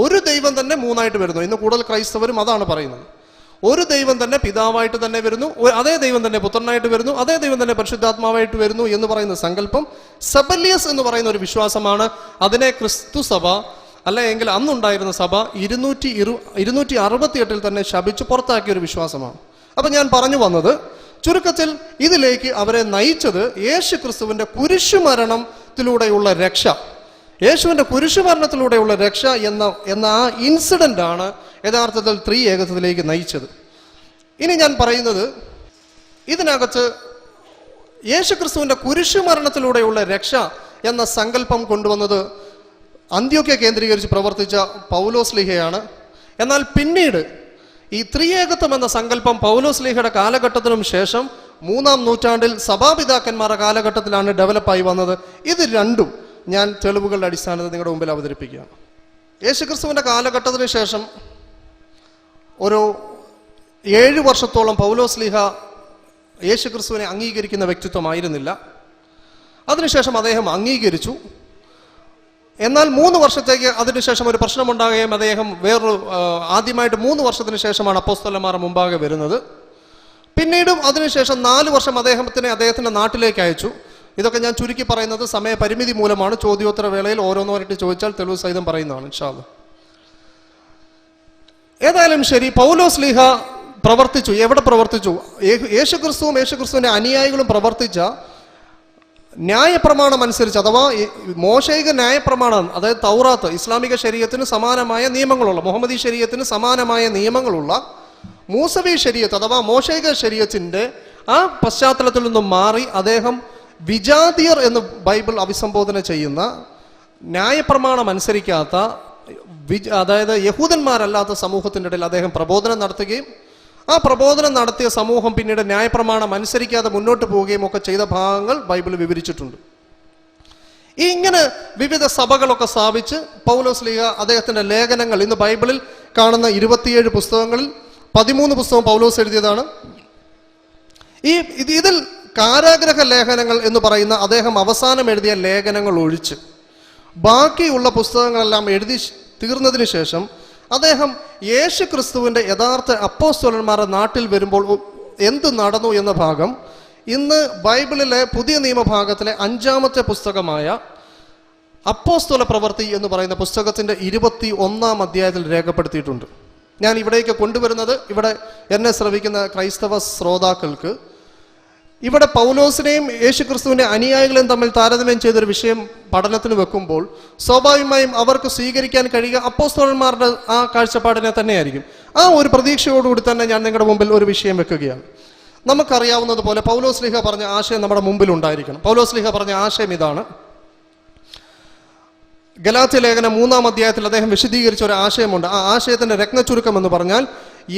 ഒരു ദൈവം തന്നെ 3ആയിട്ട് വരുന്നു. ഇന്ന് കൂടുതൽ ക്രൈസ്തവരും അതാണ് പറയുന്നത്. ഒരു ദൈവം തന്നെ പിതാവായിട്ട് തന്നെ വരുന്നു, അതേ ദൈവം തന്നെ പുത്രനായിട്ട് വരുന്നു, അതേ ദൈവം തന്നെ പരിശുദ്ധാത്മാവായിട്ട് വരുന്നു എന്ന് പറയുന്ന സങ്കല്പം സെബല്യസ് എന്ന് പറയുന്ന ഒരു വിശ്വാസമാണ്. അതിനെ ക്രിസ്തു സഭ, അല്ലെങ്കിൽ അന്നുണ്ടായിരുന്ന സഭ 268 തന്നെ ശപിച്ച് പുറത്താക്കിയ ഒരു വിശ്വാസമാണ്. അപ്പൊ ഞാൻ പറഞ്ഞു വന്നത്, ചുരുക്കത്തിൽ ഇതിലേക്ക് അവരെ നയിച്ചത് യേശു ക്രിസ്തുവിന്റെ കുരിശുമരണത്തിലൂടെയുള്ള രക്ഷ, യേശുവിന്റെ കുരിശുമരണത്തിലൂടെയുള്ള രക്ഷ എന്ന ആ ഇൻസിഡന്റ് ആണ് യഥാർത്ഥത്തിൽ ത്രിയേകത്വത്തിലേക്ക് നയിച്ചത്. ഇനി ഞാൻ പറയുന്നത്, ഇതിനകത്ത് യേശു ക്രിസ്തുവിന്റെ കുരിശുമരണത്തിലൂടെയുള്ള രക്ഷ എന്ന സങ്കല്പം കൊണ്ടുവന്നത് അന്ത്യോക്യ കേന്ദ്രീകരിച്ച് പ്രവർത്തിച്ച പൗലോസ്ലീഹയാണ്. എന്നാൽ പിന്നീട് ഈ ത്രിയേകത്വം എന്ന സങ്കല്പം പൗലോസ്ലീഹയുടെ കാലഘട്ടത്തിനും ശേഷം 3-ാം നൂറ്റാണ്ടിൽ സഭാപിതാക്കന്മാരുടെ കാലഘട്ടത്തിലാണ് ഡെവലപ്പായി വന്നത്. ഇത് രണ്ടും ഞാൻ തെളിവുകളുടെ അടിസ്ഥാനത്തിൽ നിങ്ങളുടെ മുമ്പിൽ അവതരിപ്പിക്കുകയാണ്. യേശുക്രിസ്തുവിൻ്റെ കാലഘട്ടത്തിന് ശേഷം ഒരു 7 വർഷത്തോളം പൗലോസ്ലീഹ യേശുക്രിസ്തുവിനെ അംഗീകരിക്കുന്ന വ്യക്തിത്വമായിരുന്നില്ല. അതിനുശേഷം അദ്ദേഹം അംഗീകരിച്ചു. എന്നാൽ 3 വർഷത്തേക്ക് അതിനുശേഷം ഒരു പ്രശ്നമുണ്ടാകുകയും അദ്ദേഹം ആദ്യമായിട്ട് 3 വർഷത്തിന് ശേഷമാണ് അപ്പോസ്തലന്മാർ മുമ്പാകെ വരുന്നത്. പിന്നീടും അതിനുശേഷം 4 വർഷം അദ്ദേഹത്തിൻ്റെ നാട്ടിലേക്ക് അയച്ചു. ഇതൊക്കെ ഞാൻ ചുരുക്കി പറയുന്നത് സമയപരിമിതി മൂലമാണ്. ചോദ്യോത്തര വേളയിൽ ഓരോന്നോരായിട്ട് ചോദിച്ചാൽ തെളിവ് സഹിതം പറയുന്നതാണ് ഇൻഷാ അല്ലാഹ്. ഏതായാലും ശരി, പൗലോസ്ലീഹ പ്രവർത്തിച്ചു. എവിടെ പ്രവർത്തിച്ചു? യേശുക്രിസ്തുവും യേശുക്രിസ്തുവിൻ്റെ അനുയായികളും പ്രവർത്തിച്ച ന്യായപ്രമാണം അനുസരിച്ച്, അഥവാ മോശൈക ന്യായപ്രമാണം, അതായത് തൗറാത്ത്, ഇസ്ലാമിക ശരീഅത്തിന് സമാനമായ നിയമങ്ങളുള്ള, മുഹമ്മദി ശരീഅത്തിന് സമാനമായ നിയമങ്ങളുള്ള മൂസവി ശരീഅത്ത് അഥവാ മോശൈക ശരീഅത്തിൻ്റെ ആ പശ്ചാത്തലത്തിൽ നിന്നും മാറി അദ്ദേഹം വിജാതിയർ എന്ന് ബൈബിൾ അഭിസംബോധന ചെയ്യുന്ന ന്യായപ്രമാണം അനുസരിക്കാത്ത, അതായത് യഹൂദന്മാരല്ലാത്ത സമൂഹത്തിൻ്റെ ഇടയിൽ അദ്ദേഹം പ്രബോധനം നടത്തുകയും ആ പ്രബോധനം നടത്തിയ സമൂഹം പിന്നീട് ന്യായപ്രമാണം അനുസരിക്കാതെ മുന്നോട്ട് പോവുകയും ഒക്കെ ചെയ്ത ഭാഗങ്ങൾ ബൈബിൾ വിവരിച്ചിട്ടുണ്ട്. ഇങ്ങനെ വിവിധ സഭകളൊക്കെ സ്ഥാപിച്ച് പൗലോസ്ലീഹ അദ്ദേഹത്തിൻ്റെ ലേഖനങ്ങൾ, ഇന്ന് ബൈബിളിൽ കാണുന്ന 27 പുസ്തകങ്ങളിൽ 13 പുസ്തകം പൗലോസ് എഴുതിയതാണ്. ഇതിൽ കാരാഗ്രഹ ലേഖനങ്ങൾ എന്ന് പറയുന്ന അദ്ദേഹം അവസാനം എഴുതിയ ലേഖനങ്ങൾ ഒഴിച്ച് ബാക്കിയുള്ള പുസ്തകങ്ങളെല്ലാം എഴുതി തീർന്നതിന് ശേഷം അദ്ദേഹം യേശു ക്രിസ്തുവിൻ്റെ യഥാർത്ഥ അപ്പോസ്തലന്മാരുടെ നാട്ടിൽ വരുമ്പോൾ എന്ത് നടന്നു എന്ന ഭാഗം ഇന്ന് ബൈബിളിലെ പുതിയ നിയമഭാഗത്തിലെ 5-ാമത്തെ പുസ്തകമായ അപ്പോസ്തല പ്രവൃത്തി എന്ന് പറയുന്ന പുസ്തകത്തിൻ്റെ 21-ാം അധ്യായത്തിൽ രേഖപ്പെടുത്തിയിട്ടുണ്ട്. ഞാൻ ഇവിടേക്ക് കൊണ്ടുവരുന്നത്, ഇവിടെ എന്നെ ശ്രവിക്കുന്ന ക്രൈസ്തവ ശ്രോതാക്കൾക്ക് ഇവിടെ പൗലോസിനെയും യേശുക്രിസ്തുവിൻ്റെ അനുയായികളെയും തമ്മിൽ താരതമ്യം ചെയ്തൊരു വിഷയം പഠനത്തിന് വെക്കുമ്പോൾ സ്വാഭാവികമായും അവർക്ക് സ്വീകരിക്കാൻ കഴിയുക അപ്പോസ്തലന്മാരുടെ ആ കാഴ്ചപ്പാടിനെ തന്നെയായിരിക്കും. ആ ഒരു പ്രതീക്ഷയോടുകൂടി തന്നെ ഞാൻ നിങ്ങളുടെ മുമ്പിൽ ഒരു വിഷയം വെക്കുകയാണ്. നമുക്കറിയാവുന്നതുപോലെ പൗലോസ്ലീഹ പറഞ്ഞ ആശയം നമ്മുടെ മുമ്പിൽ ഉണ്ടായിരിക്കണം. പൗലോസ്ലീഹ പറഞ്ഞ ആശയം ഇതാണ്. ഗലാത്യ ലേഖനം 3-ാം അധ്യായത്തിൽ അദ്ദേഹം വിശദീകരിച്ച ഒരു ആശയമുണ്ട്. ആ ആശയത്തിൻ്റെ രത്നച്ചുരുക്കം എന്ന് പറഞ്ഞാൽ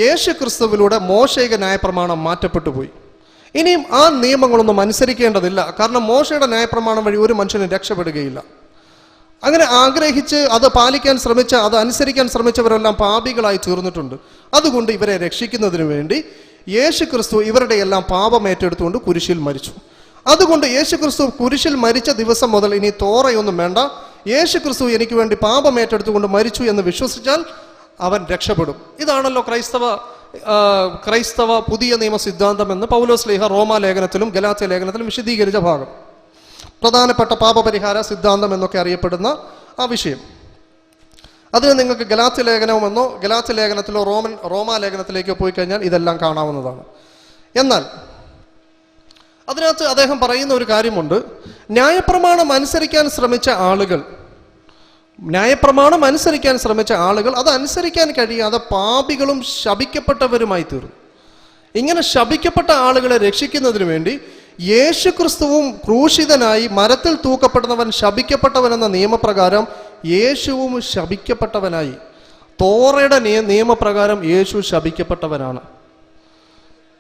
യേശു ക്രിസ്തുവിലൂടെ മോശൈക ന്യായപ്രമാണം മാറ്റപ്പെട്ടു പോയി. ഇനിയും ആ നിയമങ്ങളൊന്നും അനുസരിക്കേണ്ടതില്ല. കാരണം മോശയുടെ ന്യായപ്രമാണം വഴി ഒരു മനുഷ്യനും രക്ഷപ്പെടുകയില്ല. അങ്ങനെ ആഗ്രഹിച്ച് അത് പാലിക്കാൻ ശ്രമിച്ച, അത് അനുസരിക്കാൻ ശ്രമിച്ചവരെല്ലാം പാപികളായി തീർന്നിട്ടുണ്ട്. അതുകൊണ്ട് ഇവരെ രക്ഷിക്കുന്നതിന് വേണ്ടി യേശു ക്രിസ്തു ഇവരുടെ എല്ലാം പാപം ഏറ്റെടുത്തുകൊണ്ട് കുരിശിൽ മരിച്ചു. അതുകൊണ്ട് യേശു ക്രിസ്തു കുരിശിൽ മരിച്ച ദിവസം മുതൽ ഇനി തോറയൊന്നും വേണ്ട, യേശു ക്രിസ്തു എനിക്ക് വേണ്ടി പാപം ഏറ്റെടുത്തുകൊണ്ട് മരിച്ചു എന്ന് വിശ്വസിച്ചാൽ അവൻ രക്ഷപ്പെടും. ഇതാണല്ലോ ക്രൈസ്തവ പുതിയ നിയമ സിദ്ധാന്തം എന്ന് പൗലോസ്ലീഹ റോമാ ലേഖനത്തിലും ഗലാത്യ ലേഖനത്തിലും വിശദീകരിച്ച ഭാഗം. പ്രധാനപ്പെട്ട പാപപരിഹാര സിദ്ധാന്തം എന്നൊക്കെ അറിയപ്പെടുന്ന ആ വിഷയം. അതിന് നിങ്ങൾക്ക് ഗലാത്യ ലേഖനമെന്നോ ഗലാത്യ ലേഖനത്തിലോ റോമാ ലേഖനത്തിലേക്കോ പോയി കഴിഞ്ഞാൽ ഇതെല്ലാം കാണാവുന്നതാണ്. എന്നാൽ അതിനകത്ത് അദ്ദേഹം പറയുന്ന ഒരു കാര്യമുണ്ട്. ന്യായപ്രമാണം അനുസരിക്കാൻ ശ്രമിച്ച ആളുകൾ അത് അനുസരിക്കാൻ കഴിയാതെ പാപികളും ശപിക്കപ്പെട്ടവരുമായി തീർന്നു. ഇങ്ങനെ ശപിക്കപ്പെട്ട ആളുകളെ രക്ഷിക്കുന്നതിന് വേണ്ടി യേശു ക്രിസ്തുവും ക്രൂശിതനായി മരത്തിൽ തൂക്കപ്പെടുന്നവൻ ശപിക്കപ്പെട്ടവനെന്ന നിയമപ്രകാരം യേശുവും ശപിക്കപ്പെട്ടവനായി. തോറയുടെ നിയമപ്രകാരം യേശു ശപിക്കപ്പെട്ടവനാണ്.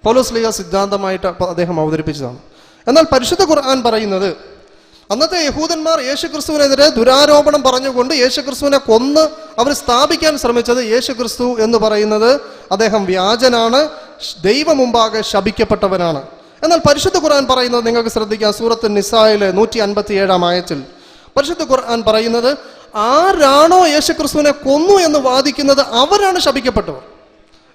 പൗലോസ്ലീഹ സിദ്ധാന്തമായിട്ട് അദ്ദേഹം അവതരിപ്പിച്ചതാണ്. എന്നാൽ പരിശുദ്ധ ഖുർആൻ പറയുന്നത്, അന്നത്തെ യഹൂദന്മാർ യേശുക്രിസ്തുവിനെതിരെ ദുരാരോപണം പറഞ്ഞുകൊണ്ട് യേശുക്രിസ്തുവിനെ കൊന്ന് അവർ സ്ഥാപിക്കാൻ ശ്രമിച്ചത് യേശുക്രിസ്തു എന്ന് പറയുന്നത് അദ്ദേഹം വ്യാജനാണ്, ദൈവം മുമ്പാകെ ശപിക്കപ്പെട്ടവനാണ്. എന്നാൽ പരിശുദ്ധ ഖുർആൻ പറയുന്നത് നിങ്ങൾക്ക് ശ്രദ്ധിക്കാം. സൂറത്ത് നിസായിലെ 157-ാം ആയത്തിൽ പരിശുദ്ധ ഖുർആൻ പറയുന്നത്, ആരാണോ യേശുക്രിസ്തുവിനെ കൊന്നു എന്ന് വാദിക്കുന്നത് അവരാണ് ശപിക്കപ്പെട്ടവർ.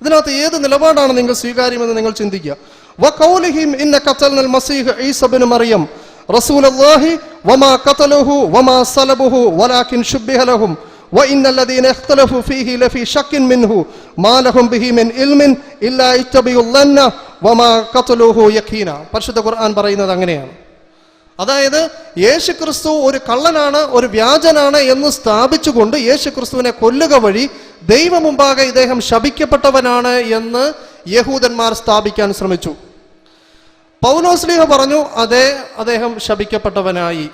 ഇതിനകത്ത് ഏത് നിലപാടാണ് നിങ്ങൾ സ്വീകാര്യമെന്ന് നിങ്ങൾ ചിന്തിക്കുക. വഖൗലിഹിം ഇന്ന ഖതൽനൽ മസീഹ് ഈസ ഇബ്നു മറിയം റസൂലുള്ളാഹി വമാ ഖതലുഹു വമാ സലബുഹു വലാകിൻ ശുബ്ബിഹ ലഹും വഇന്നൽ ലദീന ഇഖ്തലഫു ഫീഹി ലഫീ ശക്കിൻ മിൻഹു മാ ലഹും ബിഹി മിൻ ഇൽമിൻ ഇല്ലാ ഇത്തബിഉൽ ലന്ന വമാ ഖതലുഹു യഖീന. പരിശുദ്ധ ഖുർആൻ പറയുന്നത് അങ്ങനെയാണ്. അതായത് യേശുക്രിസ്തു ഒരു കള്ളനാണ്, ഒരു വ്യാജനാണ് എന്ന് സ്ഥാപിച്ചുകൊണ്ട് യേശുക്രിസ്തുവിനെ കൊല്ലുക വഴി ദൈവം മുമ്പാകെ ഇദ്ദേഹം ശപിക്കപ്പെട്ടവനാണ് എന്ന് യഹൂദന്മാർ സ്ഥാപിക്കാൻ ശ്രമിച്ചു. പൗലോസ്ലീഹ പറഞ്ഞു, അതെ, അദ്ദേഹം ശപിക്കപ്പെട്ടവനായി.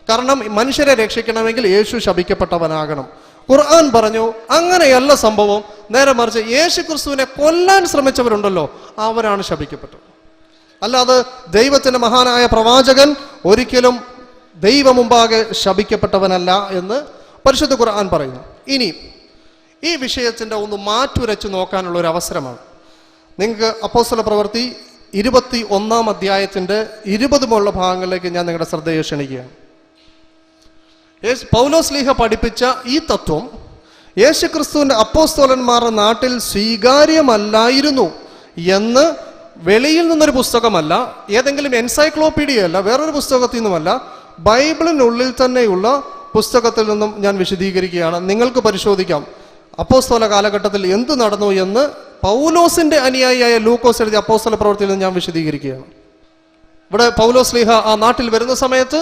കാരണം മനുഷ്യരെ രക്ഷിക്കണമെങ്കിൽ യേശു ശപിക്കപ്പെട്ടവനാകണം. ഖുർആൻ പറഞ്ഞു അങ്ങനെയല്ല സംഭവം, നേരെ മറിച്ച് യേശുക്രിസ്തുവിനെ കൊല്ലാൻ ശ്രമിച്ചവരുണ്ടല്ലോ അവരാണ് ശപിക്കപ്പെട്ടത്. അല്ലാതെ ദൈവത്തിന്റെ മഹാനായ പ്രവാചകൻ ഒരിക്കലും ദൈവമുമ്പാകെ ശപിക്കപ്പെട്ടവനല്ല എന്ന് പരിശുദ്ധ ഖുർആൻ പറയുന്നു. ഇനി ഈ വിഷയത്തിൻ്റെ ഒന്ന് മാറ്റുരച്ച് നോക്കാനുള്ള ഒരു അവസരമാണ്. നിങ്ങൾക്ക് അപ്പോസ്തല പ്രവൃത്തി 21 അധ്യായത്തിൻ്റെ 20 ഭാഗങ്ങളിലേക്ക് ഞാൻ നിങ്ങളുടെ ശ്രദ്ധയെ ക്ഷണിക്കുകയാണ്. പൗലോസ് ലീഹ പഠിപ്പിച്ച ഈ തത്വം യേശുക്രിസ്തുവിൻ്റെ അപ്പോസ്തലന്മാരുടെ നാട്ടിൽ സ്വീകാര്യമല്ലായിരുന്നു എന്ന് വെളിയിൽ നിന്നൊരു പുസ്തകമല്ല, ഏതെങ്കിലും എൻസൈക്ലോപീഡിയ അല്ല, വേറൊരു പുസ്തകത്തിൽ നിന്നുമല്ല, ബൈബിളിനുള്ളിൽ തന്നെയുള്ള പുസ്തകത്തിൽ നിന്നും ഞാൻ വിശദീകരിക്കുകയാണ്. നിങ്ങൾക്ക് പരിശോധിക്കാം അപ്പോസ്തല കാലഘട്ടത്തിൽ എന്ത് നടന്നു എന്ന് പൗലോസിന്റെ അനുയായിയായ ലൂക്കോസ് എഴുതിയ അപ്പോസ്തല പ്രവൃത്തിയിൽ നിന്ന് ഞാൻ വിശദീകരിക്കുകയാണ്. ഇവിടെ പൗലോസ് ലീഹ ആ നാട്ടിൽ വരുന്ന സമയത്ത്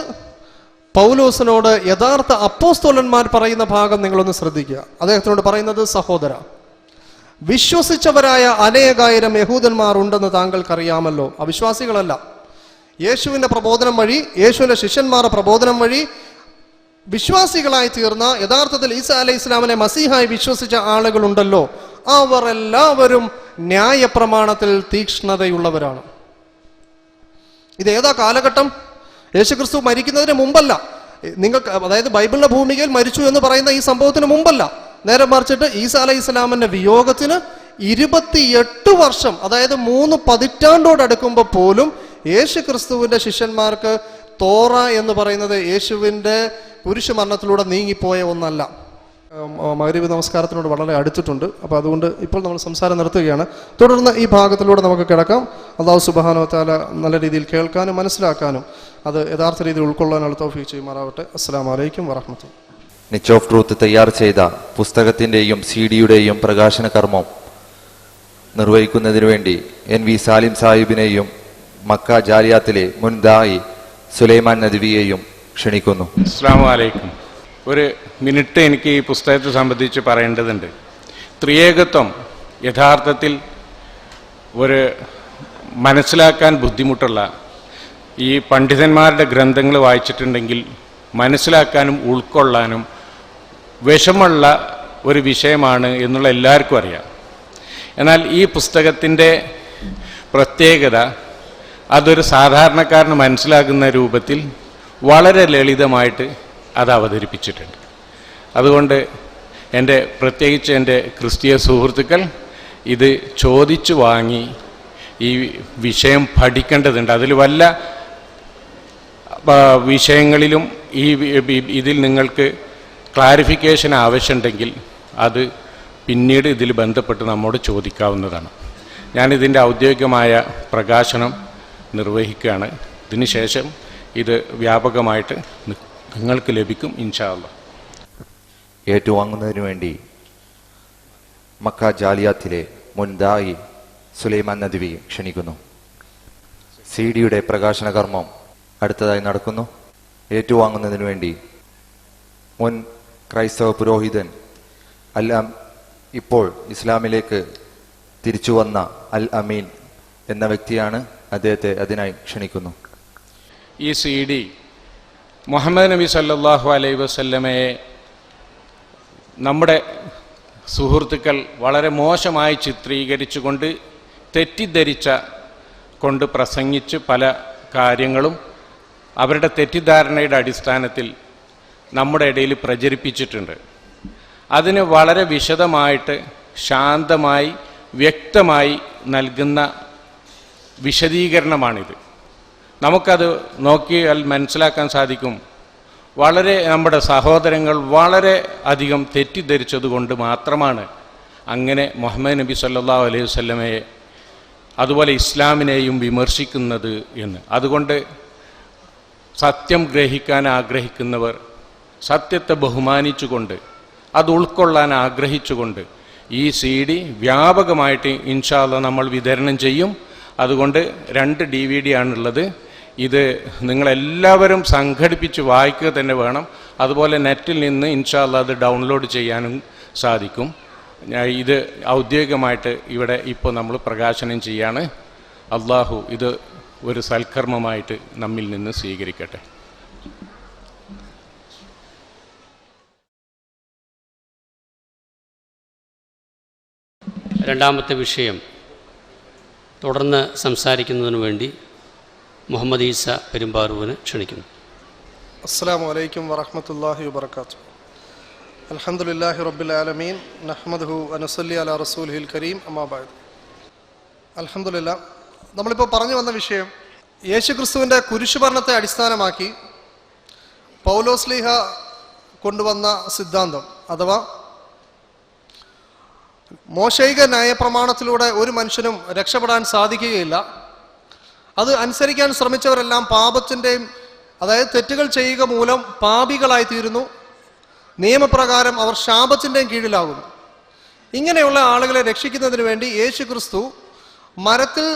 പൗലോസിനോട് യഥാർത്ഥ അപ്പോസ്തലന്മാർ പറയുന്ന ഭാഗം നിങ്ങളൊന്ന് ശ്രദ്ധിക്കുക. അദ്ദേഹത്തിനോട് പറയുന്നത്, സഹോദര, വിശ്വസിച്ചവരായ അനേകായിരം യഹൂദന്മാർ ഉണ്ടെന്ന് താങ്കൾക്കറിയാമല്ലോ. അവിശ്വാസികളല്ല. യേശുവിൻ്റെ പ്രബോധനം വഴി, യേശുവിൻ്റെ ശിഷ്യന്മാരുടെ പ്രബോധനം വഴി വിശ്വാസികളായി തീർന്ന, യഥാർത്ഥത്തിൽ ഈസാ അലൈഹി ഇസ്ലാമിനെ മസീഹായി വിശ്വസിച്ച ആളുകളുണ്ടല്ലോ, അവർ എല്ലാവരും ന്യായപ്രമാണത്തിൽ തീക്ഷ്ണതയുള്ളവരാണ്. ഇത് ഏതാ കാലഘട്ടം? യേശുക്രിസ്തു മരിക്കുന്നതിന് മുമ്പല്ല. നിങ്ങൾക്ക്, അതായത് ബൈബിളിലെ ഭൂമികയിൽ മരിച്ചു എന്ന് പറയുന്ന ഈ സംഭവത്തിന് മുമ്പല്ല. നേരെ മറിച്ചിട്ട് ഈസാ അലൈഹി ഇസ്ലാമിന്റെ വിയോഗത്തിന് 28 വർഷം, അതായത് 3 പതിറ്റാണ്ടോടടുക്കുമ്പോൾ പോലും യേശുക്രിസ്തുവിന്റെ ശിഷ്യന്മാർക്ക് തോറ എന്ന് പറയുന്നത് യേശുവിൻ്റെ കുരിശുമരണത്തിലൂടെ നീങ്ങിപ്പോയ ഒന്നല്ല. മഗ്‌രിബ് നമസ്കാരത്തിനോട് വളരെ അടുത്തിട്ടുണ്ട്. അപ്പോൾ അതുകൊണ്ട് ഇപ്പോൾ നമ്മൾ സംസാരം നിർത്തുകയാണ്. തുടർന്ന് ഈ ഭാഗത്തിലൂടെ നമുക്ക് കിടക്കാം. അല്ലാഹു സുബ്ഹാനഹു വ തആല നല്ല രീതിയിൽ കേൾക്കാനും മനസ്സിലാക്കാനും അത് യഥാർത്ഥ രീതിയിൽ ഉൾക്കൊള്ളാനുള്ള തൗഫീഖ് ചെയ്യുമാറാവട്ടെ. അസ്സലാമു അലൈക്കും വറഹ്മത്തുള്ളാഹി. നിച്ച് ഓഫ് ട്രൂത്ത് തയ്യാർ ചെയ്ത പുസ്തകത്തിൻ്റെയും CD-യുടെയും പ്രകാശന കർമ്മം നിർവഹിക്കുന്നതിനു വേണ്ടി NV സാലിം സാഹിബിനെയും മക്ക ജാലിയാത്തിലെ മുൻ ദായി സുലൈമാൻ നദ്വിയെയും ക്ഷണിക്കുന്നു. അസ്സലാമു അലൈക്കും. ഒരു മിനിറ്റ് എനിക്ക് ഈ പുസ്തകത്തെ സംബന്ധിച്ച് പറയേണ്ടതുണ്ട്. ത്രിയേകത്വം യഥാർത്ഥത്തിൽ ഒരു മനസ്സിലാക്കാൻ ബുദ്ധിമുട്ടുള്ള, ഈ പണ്ഡിതന്മാരുടെ ഗ്രന്ഥങ്ങൾ വായിച്ചിട്ടുണ്ടെങ്കിൽ മനസ്സിലാക്കാനും ഉൾക്കൊള്ളാനും വിഷമുള്ള ഒരു വിഷയമാണ് എന്നുള്ള എല്ലാവർക്കും അറിയാം. എന്നാൽ ഈ പുസ്തകത്തിൻ്റെ പ്രത്യേകത അതൊരു സാധാരണക്കാരന് മനസ്സിലാക്കുന്ന രൂപത്തിൽ വളരെ ലളിതമായിട്ട് അത് അവതരിപ്പിച്ചിട്ടുണ്ട്. അതുകൊണ്ട് പ്രത്യേകിച്ച് എൻ്റെ ക്രിസ്തീയ സുഹൃത്തുക്കൾ ഇത് ചോദിച്ചു വാങ്ങി ഈ വിഷയം പഠിക്കേണ്ടതുണ്ട്. അതിൽ വല്ല വിഷയങ്ങളിലും ഇതിൽ നിങ്ങൾക്ക് ക്ലാരിഫിക്കേഷൻ ആവശ്യമുണ്ടെങ്കിൽ അത് പിന്നീട് ഇതിൽ ബന്ധപ്പെട്ട് നമ്മോട് ചോദിക്കാവുന്നതാണ്. ഞാനിതിൻ്റെ ഔദ്യോഗികമായ പ്രകാശനം നിർവഹിക്കുകയാണ്. ഇതിനുശേഷം ഇത് വ്യാപകമായിട്ട് നിങ്ങൾക്ക് ലഭിക്കും ഇൻഷാ അല്ലാഹ്. ഏറ്റുവാങ്ങുന്നതിനു വേണ്ടി മക്ക ജാലിയാത്തിലെ മുൻ ദായി സുലൈമാൻ നദ്വി ക്ഷണിക്കുന്നു. CD-യുടെ പ്രകാശന കർമ്മം അടുത്തതായി നടക്കുന്നു. ഏറ്റുവാങ്ങുന്നതിനു വേണ്ടി മുൻ ക്രൈസ്തവ പുരോഹിതൻ ഇപ്പോൾ ഇസ്ലാമിലേക്ക് തിരിച്ചു വന്ന അൽ അമീൻ എന്ന വ്യക്തിയാണ്. അദ്ദേഹത്തെ അതിനായി ക്ഷണിക്കുന്നു. ഈ CD മുഹമ്മദ് നബി സല്ലല്ലാഹു അലൈഹി വസല്ലമയെ നമ്മുടെ സുഹൃത്തുക്കൾ വളരെ മോശമായി ചിത്രീകരിച്ചുകൊണ്ട് തെറ്റിദ്ധരിച്ച കൊണ്ട് പ്രസംഗിച്ച് പല കാര്യങ്ങളും അവരുടെ തെറ്റിദ്ധാരണയുടെ അടിസ്ഥാനത്തിൽ നമ്മുടെ ഇടയിൽ പ്രചരിപ്പിച്ചിട്ടുണ്ട്. അതിന് വളരെ വിശദമായിട്ട് ശാന്തമായി വ്യക്തമായി നൽകുന്ന വിശദീകരണമാണിത്. നമുക്കത് നോക്കിയാൽ മനസ്സിലാക്കാൻ സാധിക്കും. വളരെ നമ്മുടെ സഹോദരങ്ങൾ വളരെ അധികം തെറ്റിദ്ധരിച്ചതുകൊണ്ട് മാത്രമാണ് അങ്ങനെ മുഹമ്മദ് നബി സല്ലല്ലാഹു അലൈഹി വസല്ലമയെ അതുപോലെ ഇസ്ലാമിനെയും വിമർശിക്കുന്നത് എന്ന്. അതുകൊണ്ട് സത്യം ഗ്രഹിക്കാൻ ആഗ്രഹിക്കുന്നവർ സത്യത്തെ ബഹുമാനിച്ചുകൊണ്ട് അത് ഉൾക്കൊള്ളാൻ ആഗ്രഹിച്ചുകൊണ്ട് ഈ CD വ്യാപകമായിട്ട് ഇൻഷാ അല്ലാഹ് നമ്മൾ വിതരണം ചെയ്യും. അതുകൊണ്ട് 2 DVD ആണുള്ളത്. ഇത് നിങ്ങളെല്ലാവരും സംഘടിപ്പിച്ച് വായിക്കുക തന്നെ വേണം. അതുപോലെ നെറ്റിൽ നിന്ന് ഇൻഷാ അല്ലാഹ് അത് ഡൗൺലോഡ് ചെയ്യാനും സാധിക്കും. ഇത് ഔദ്യോഗികമായിട്ട് ഇവിടെ ഇപ്പോൾ നമ്മൾ പ്രകാശനം ചെയ്യാണ്. അള്ളാഹു ഇത് ഒരു സൽക്കർമ്മമായിട്ട് നമ്മിൽ നിന്ന് സ്വീകരിക്കട്ടെ. രണ്ടാമത്തെ വിഷയം തുടർന്ന് സംസാരിക്കുന്നതിനു വേണ്ടി മുഹമ്മദ് ഈസ പെരുമ്പാറൂവിന് ക്ഷണിക്കുന്നു. അസ്സലാമു അലൈക്കും വറഹ്മത്തുള്ളാഹി വബറകാതുഹു. അൽഹംദുലില്ലാഹി റബ്ബിൽ ആലമീൻ നഹ്മദുഹു വനസ്സല്ലി അലാ റസൂലിഹിൽ കരീം അമ്മാ ബഅദ്. അൽഹംദുലില്ലാഹ്, നമ്മളിപ്പോൾ പറഞ്ഞു വന്ന വിഷയം യേശുക്രിസ്തുവിൻ്റെ കുരിശുമരണത്തെ അടിസ്ഥാനമാക്കി പൗലോസ്ലീഹ കൊണ്ടുവന്ന സിദ്ധാന്തം, അഥവാ മോശൈക ന്യായപ്രമാണത്തിലൂടെ ഒരു മനുഷ്യനും രക്ഷപ്പെടാൻ സാധിക്കുകയില്ല, അത് അനുസരിക്കാൻ ശ്രമിച്ചവരെല്ലാം പാപത്തിൻ്റെയും അതായത് തെറ്റുകൾ ചെയ്യുക മൂലം പാപികളായി തീരുന്നു, നിയമപ്രകാരം അവർ ശാപത്തിൻ്റെയും കീഴിലാകുന്നു. ഇങ്ങനെയുള്ള ആളുകളെ രക്ഷിക്കുന്നതിന് വേണ്ടി യേശുക്രിസ്തു മരത്തിൽ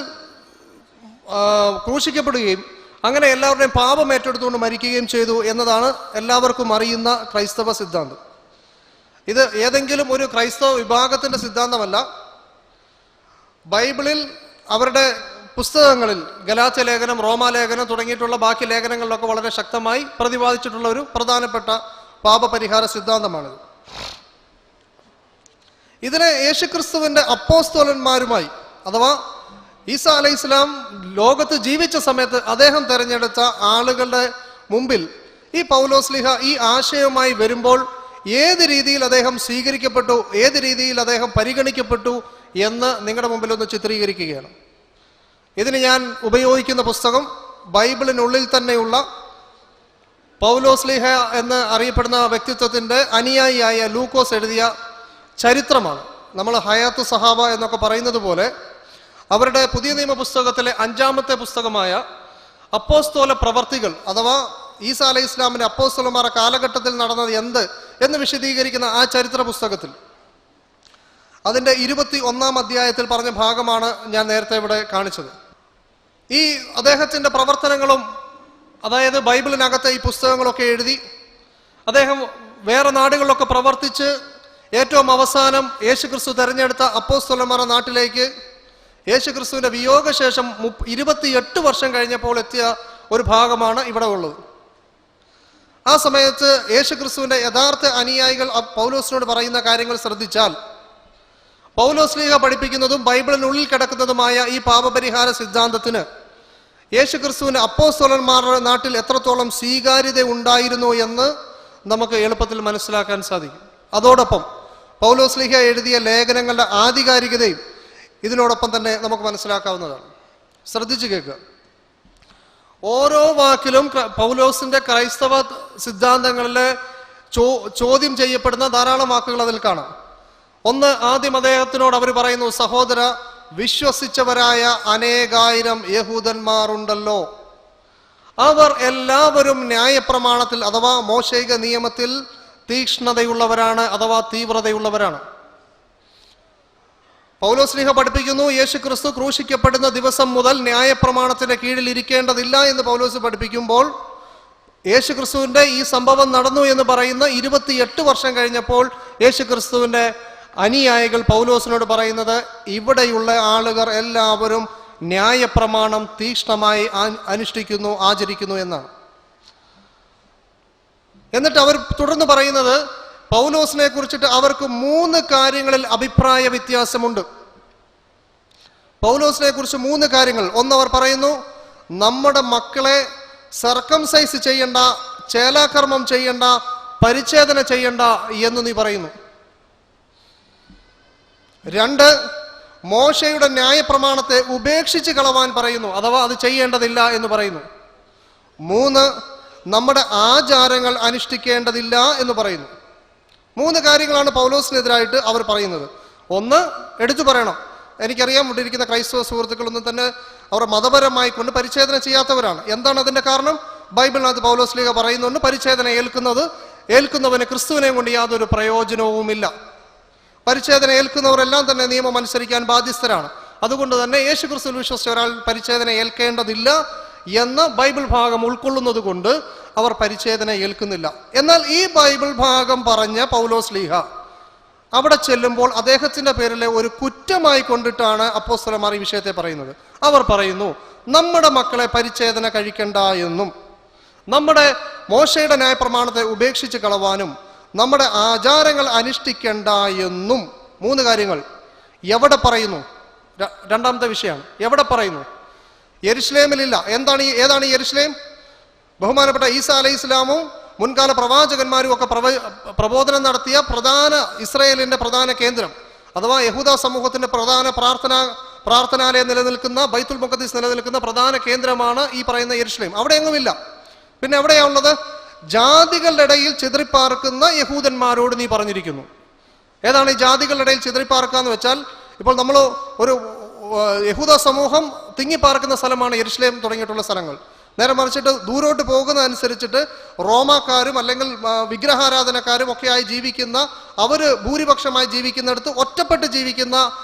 ക്രൂശിക്കപ്പെടുകയും അങ്ങനെ എല്ലാവരുടെയും പാപം ഏറ്റെടുത്തുകൊണ്ട് മരിക്കുകയും ചെയ്തു എന്നതാണ് എല്ലാവർക്കും അറിയുന്ന ക്രൈസ്തവ സിദ്ധാന്തം. ഇത് ഏതെങ്കിലും ഒരു ക്രൈസ്തവ വിഭാഗത്തിൻ്റെ സിദ്ധാന്തമല്ല. ബൈബിളിൽ അവരുടെ പുസ്തകങ്ങളിൽ ഗലാത്യ ലേഖനം, റോമാലേഖനം തുടങ്ങിയിട്ടുള്ള ബാക്കി ലേഖനങ്ങളിലൊക്കെ വളരെ ശക്തമായി പ്രതിപാദിച്ചിട്ടുള്ള ഒരു പ്രധാനപ്പെട്ട പാപപരിഹാര സിദ്ധാന്തമാണിത്. ഇതിനെ യേശുക്രിസ്തുവിൻ്റെ അപ്പോസ്തലന്മാരുമായി, അഥവാ ഈസാ അലൈഹി ഇസ്ലാം ലോകത്ത് ജീവിച്ച സമയത്ത് അദ്ദേഹം തിരഞ്ഞെടുത്ത ആളുകളുടെ മുമ്പിൽ ഈ പൗലോസ്ലീഹ ഈ ആശയവുമായി വരുമ്പോൾ ഏത് രീതിയിൽ അദ്ദേഹം സ്വീകരിക്കപ്പെട്ടു, ഏത് രീതിയിൽ അദ്ദേഹം പരിഗണിക്കപ്പെട്ടു എന്ന് നിങ്ങളുടെ മുമ്പിൽ ഒന്ന് ചിത്രീകരിക്കുകയാണ്. ഇതിന് ഞാൻ ഉപയോഗിക്കുന്ന പുസ്തകം ബൈബിളിനുള്ളിൽ തന്നെയുള്ള പൗലോസ്ലീഹ എന്ന് അറിയപ്പെടുന്ന വ്യക്തിത്വത്തിൻ്റെ അനുയായിയായ ലൂക്കോസ് എഴുതിയ ചരിത്രമാണ്. നമ്മൾ ഹയാത്ത് സഹാബ എന്നൊക്കെ പറയുന്നത് പോലെ അവരുടെ പുതിയ നിയമ പുസ്തകത്തിലെ 5-ാമത്തെ പുസ്തകമായ അപ്പോസ്തോല പ്രവർത്തികൾ, അഥവാ ഈസാ അലൈഹി ഇസ്ലാമിൻ്റെ അപ്പോസ്തലന്മാരുടെ കാലഘട്ടത്തിൽ നടന്നത് എന്ത് എന്ന് വിശദീകരിക്കുന്ന ആ ചരിത്ര പുസ്തകത്തിൽ അതിൻ്റെ 21-ാം അധ്യായത്തിൽ പറഞ്ഞ ഭാഗമാണ് ഞാൻ നേരത്തെ ഇവിടെ കാണിച്ചത്. ഈ അദ്ദേഹത്തിൻ്റെ പ്രവർത്തനങ്ങളും, അതായത് ബൈബിളിനകത്തെ ഈ പുസ്തകങ്ങളൊക്കെ എഴുതി അദ്ദേഹം വേറെ നാടുകളിലൊക്കെ പ്രവർത്തിച്ച് ഏറ്റവും അവസാനം യേശുക്രിസ്തു തെരഞ്ഞെടുത്ത അപ്പോസ്തലന്മാരുടെ നാട്ടിലേക്ക് യേശുക്രിസ്തുവിൻ്റെ വിയോഗശേഷം 28 വർഷം കഴിഞ്ഞപ്പോൾ എത്തിയ ഒരു ഭാഗമാണ് ഇവിടെ ഉള്ളത്. ആ സമയത്ത് യേശുക്രിസ്തുവിൻ്റെ യഥാർത്ഥ അനുയായികൾ പൗലോസിനോട് പറയുന്ന കാര്യങ്ങൾ ശ്രദ്ധിച്ചാൽ പൗലോസ്ലീഹ പഠിപ്പിക്കുന്നതും ബൈബിളിനുള്ളിൽ കിടക്കുന്നതുമായ ഈ പാപപരിഹാര സിദ്ധാന്തത്തിന് യേശുക്രിസ്തുവിൻ്റെ അപ്പോസ്തലന്മാരുടെ നാട്ടിൽ എത്രത്തോളം സ്വീകാര്യത ഉണ്ടായിരുന്നു എന്ന് നമുക്ക് എളുപ്പത്തിൽ മനസ്സിലാക്കാൻ സാധിക്കും. അതോടൊപ്പം പൗലോസ്ലീഹ എഴുതിയ ലേഖനങ്ങളുടെ ആധികാരികതയും ഇതിനോടൊപ്പം തന്നെ നമുക്ക് മനസ്സിലാക്കാവുന്നതാണ്. ശ്രദ്ധിച്ചു കേൾക്കുക. ഓരോ വാക്കിലും പൗലോസിന്റെ ക്രൈസ്തവ സിദ്ധാന്തങ്ങളിലെ ചോദ്യം ചെയ്യപ്പെടുന്ന ധാരാളം വാക്കുകൾ അതിൽ കാണാം. ഒന്ന്, ആദ്യം അദ്ദേഹത്തിനോട് അവർ പറയുന്നു, സഹോദര, വിശ്വസിച്ചവരായ അനേകായിരം യഹൂദന്മാരുണ്ടല്ലോ, അവർ എല്ലാവരും ന്യായപ്രമാണത്തിൽ അഥവാ മോശൈക നിയമത്തിൽ തീക്ഷ്ണതയുള്ളവരാണ്, അഥവാ തീവ്രതയുള്ളവരാണ്. പൗലോസ്ലീഹ പഠിപ്പിക്കുന്നു, യേശുക്രിസ്തു ക്രൂശിക്കപ്പെടുന്ന ദിവസം മുതൽ ന്യായപ്രമാണത്തിന്റെ കീഴിൽ ഇരിക്കേണ്ടതില്ല എന്ന് പൗലോസ് പഠിപ്പിക്കുമ്പോൾ യേശുക്രിസ്തുവിന്റെ ഈ സംഭവം നടന്നു എന്ന് പറയുന്ന 28 വർഷം കഴിഞ്ഞപ്പോൾ യേശുക്രിസ്തുവിന്റെ അനുയായികൾ പൗലോസിനോട് പറയുന്നത്, ഇവിടെയുള്ള ആളുകൾ എല്ലാവരും ന്യായപ്രമാണം തീക്ഷ്ണമായി അനുഷ്ഠിക്കുന്നു, ആചരിക്കുന്നു എന്നാണ്. എന്നിട്ട് അവർ തുടർന്ന് പറയുന്നത്, പൗലോസിനെ കുറിച്ചിട്ട് അവർക്ക് 3 കാര്യങ്ങളിൽ അഭിപ്രായ വ്യത്യാസമുണ്ട്. പൗലോസിനെ കുറിച്ച് 3 കാര്യങ്ങൾ. ഒന്ന്, അവർ പറയുന്നു, നമ്മുടെ മക്കളെ സർക്കംസൈസ് ചെയ്യണ്ട, ചേലാകർമ്മം ചെയ്യണ്ട, പരിച്ഛേദന ചെയ്യണ്ട എന്ന് നീ പറയുന്നു. 2, മോശയുടെ ന്യായപ്രമാണത്തെ ഉപേക്ഷിച്ച് കളവാൻ പറയുന്നു, അഥവാ അത് ചെയ്യേണ്ടതില്ല എന്ന് പറയുന്നു. 3, നമ്മുടെ ആചാരങ്ങൾ അനുഷ്ഠിക്കേണ്ടതില്ല എന്ന് പറയുന്നു. 3 കാര്യങ്ങളാണ് പൗലോസിനെതിരായിട്ട് അവർ പറയുന്നത്. ഒന്ന്, എടുത്തു പറയണം, എനിക്കറിയാം ഇവിടെ ഇരിക്കുന്ന ക്രൈസ്തവ സുഹൃത്തുക്കളൊന്നും തന്നെ അവർ മതപരമായി കൊണ്ട് പരിച്ഛേദന ചെയ്യാത്തവരാണ്. എന്താണ് അതിന്റെ കാരണം? ബൈബിളിനകത്ത് പൗലോസ്ലീഹ പറയുന്നുണ്ട്, പരിച്ഛേദന ഏൽക്കുന്നവന് ക്രിസ്തുവിനെ കൊണ്ട് യാതൊരു പ്രയോജനവുമില്ല. പരിച്ഛേദന ഏൽക്കുന്നവരെല്ലാം തന്നെ നിയമം അനുസരിക്കാൻ ബാധ്യസ്ഥരാണ്. അതുകൊണ്ട് തന്നെ യേശുക്രിസ്തുവിൽ വിശ്വസിച്ച ഒരാൾ പരിച്ഛേദന ഏൽക്കേണ്ടതില്ല എന്ന ബൈബിൾ ഭാഗം ഉൾക്കൊള്ളുന്നത് കൊണ്ട് അവർ പരിച്ഛേദന ഏൽക്കുന്നില്ല. എന്നാൽ ഈ ബൈബിൾ ഭാഗം പറഞ്ഞ പൗലോസ്ലീഹ അവിടെ ചെല്ലുമ്പോൾ അദ്ദേഹത്തിന്റെ പേരിലെ ഒരു കുറ്റമായി കൊണ്ടിട്ടാണ് അപ്പോസ്തലന്മാർ ഈ വിഷയത്തെ പറയുന്നത്. അവർ പറയുന്നു, നമ്മുടെ മക്കളെ പരിച്ഛേദന കഴിക്കണ്ട എന്നും, നമ്മുടെ മോശയുടെ ന്യായപ്രമാണത്തെ ഉപേക്ഷിച്ച് കളവാനും, നമ്മുടെ ആചാരങ്ങൾ അനുഷ്ഠിക്കണ്ട എന്നും. 3 കാര്യങ്ങൾ എവിടെ പറയുന്നു? രണ്ടാമത്തെ വിഷയമാണ്, എവിടെ പറയുന്നു? യെരുശലേമിലില്ല. ഏതാണ് യെരുശലേം? ബഹുമാനപ്പെട്ട ഈസ അലൈഹി ഇസ്ലാമും മുൻകാല പ്രവാചകന്മാരും ഒക്കെ പ്രബോധനം നടത്തിയ ഇസ്രയേലിന്റെ പ്രധാന കേന്ദ്രം അഥവാ യഹൂദ സമൂഹത്തിന്റെ പ്രധാന പ്രാർത്ഥനാലയം നിലനിൽക്കുന്ന ബൈത്തുൽ മുഖദ്ദിസ് നിലനിൽക്കുന്ന പ്രധാന കേന്ദ്രമാണ് ഈ പറയുന്ന യെരുശലേം. അവിടെ എങ്ങുമില്ല. പിന്നെ എവിടെയാണുള്ളത്? ജാതികളുടെ ഇടയിൽ ചിതറിപ്പാർക്കുന്ന യഹൂദന്മാരോട് നീ പറഞ്ഞിരിക്കുന്നു. ഏതാണ് ഈ ജാതികളുടെ ഇടയിൽ ചിതറിപ്പാർക്കാന്ന് വെച്ചാൽ, ഇപ്പോൾ നമ്മൾ ഒരു യഹൂദ സമൂഹം തിങ്ങിപ്പാർക്കുന്ന സ്ഥലമാണ് യെരുശലേം തുടങ്ങിയിട്ടുള്ള സ്ഥലങ്ങൾ. നേരെ മറിച്ചിട്ട് ദൂരോട്ട് പോകുന്നതനുസരിച്ചിട്ട് റോമാക്കാരും അല്ലെങ്കിൽ വിഗ്രഹാരാധനക്കാരും ഒക്കെയായി ജീവിക്കുന്ന, അവര് ഭൂരിപക്ഷമായി ജീവിക്കുന്നിടത്ത് ഒറ്റപ്പെട്ട് ജീവിക്കുന്ന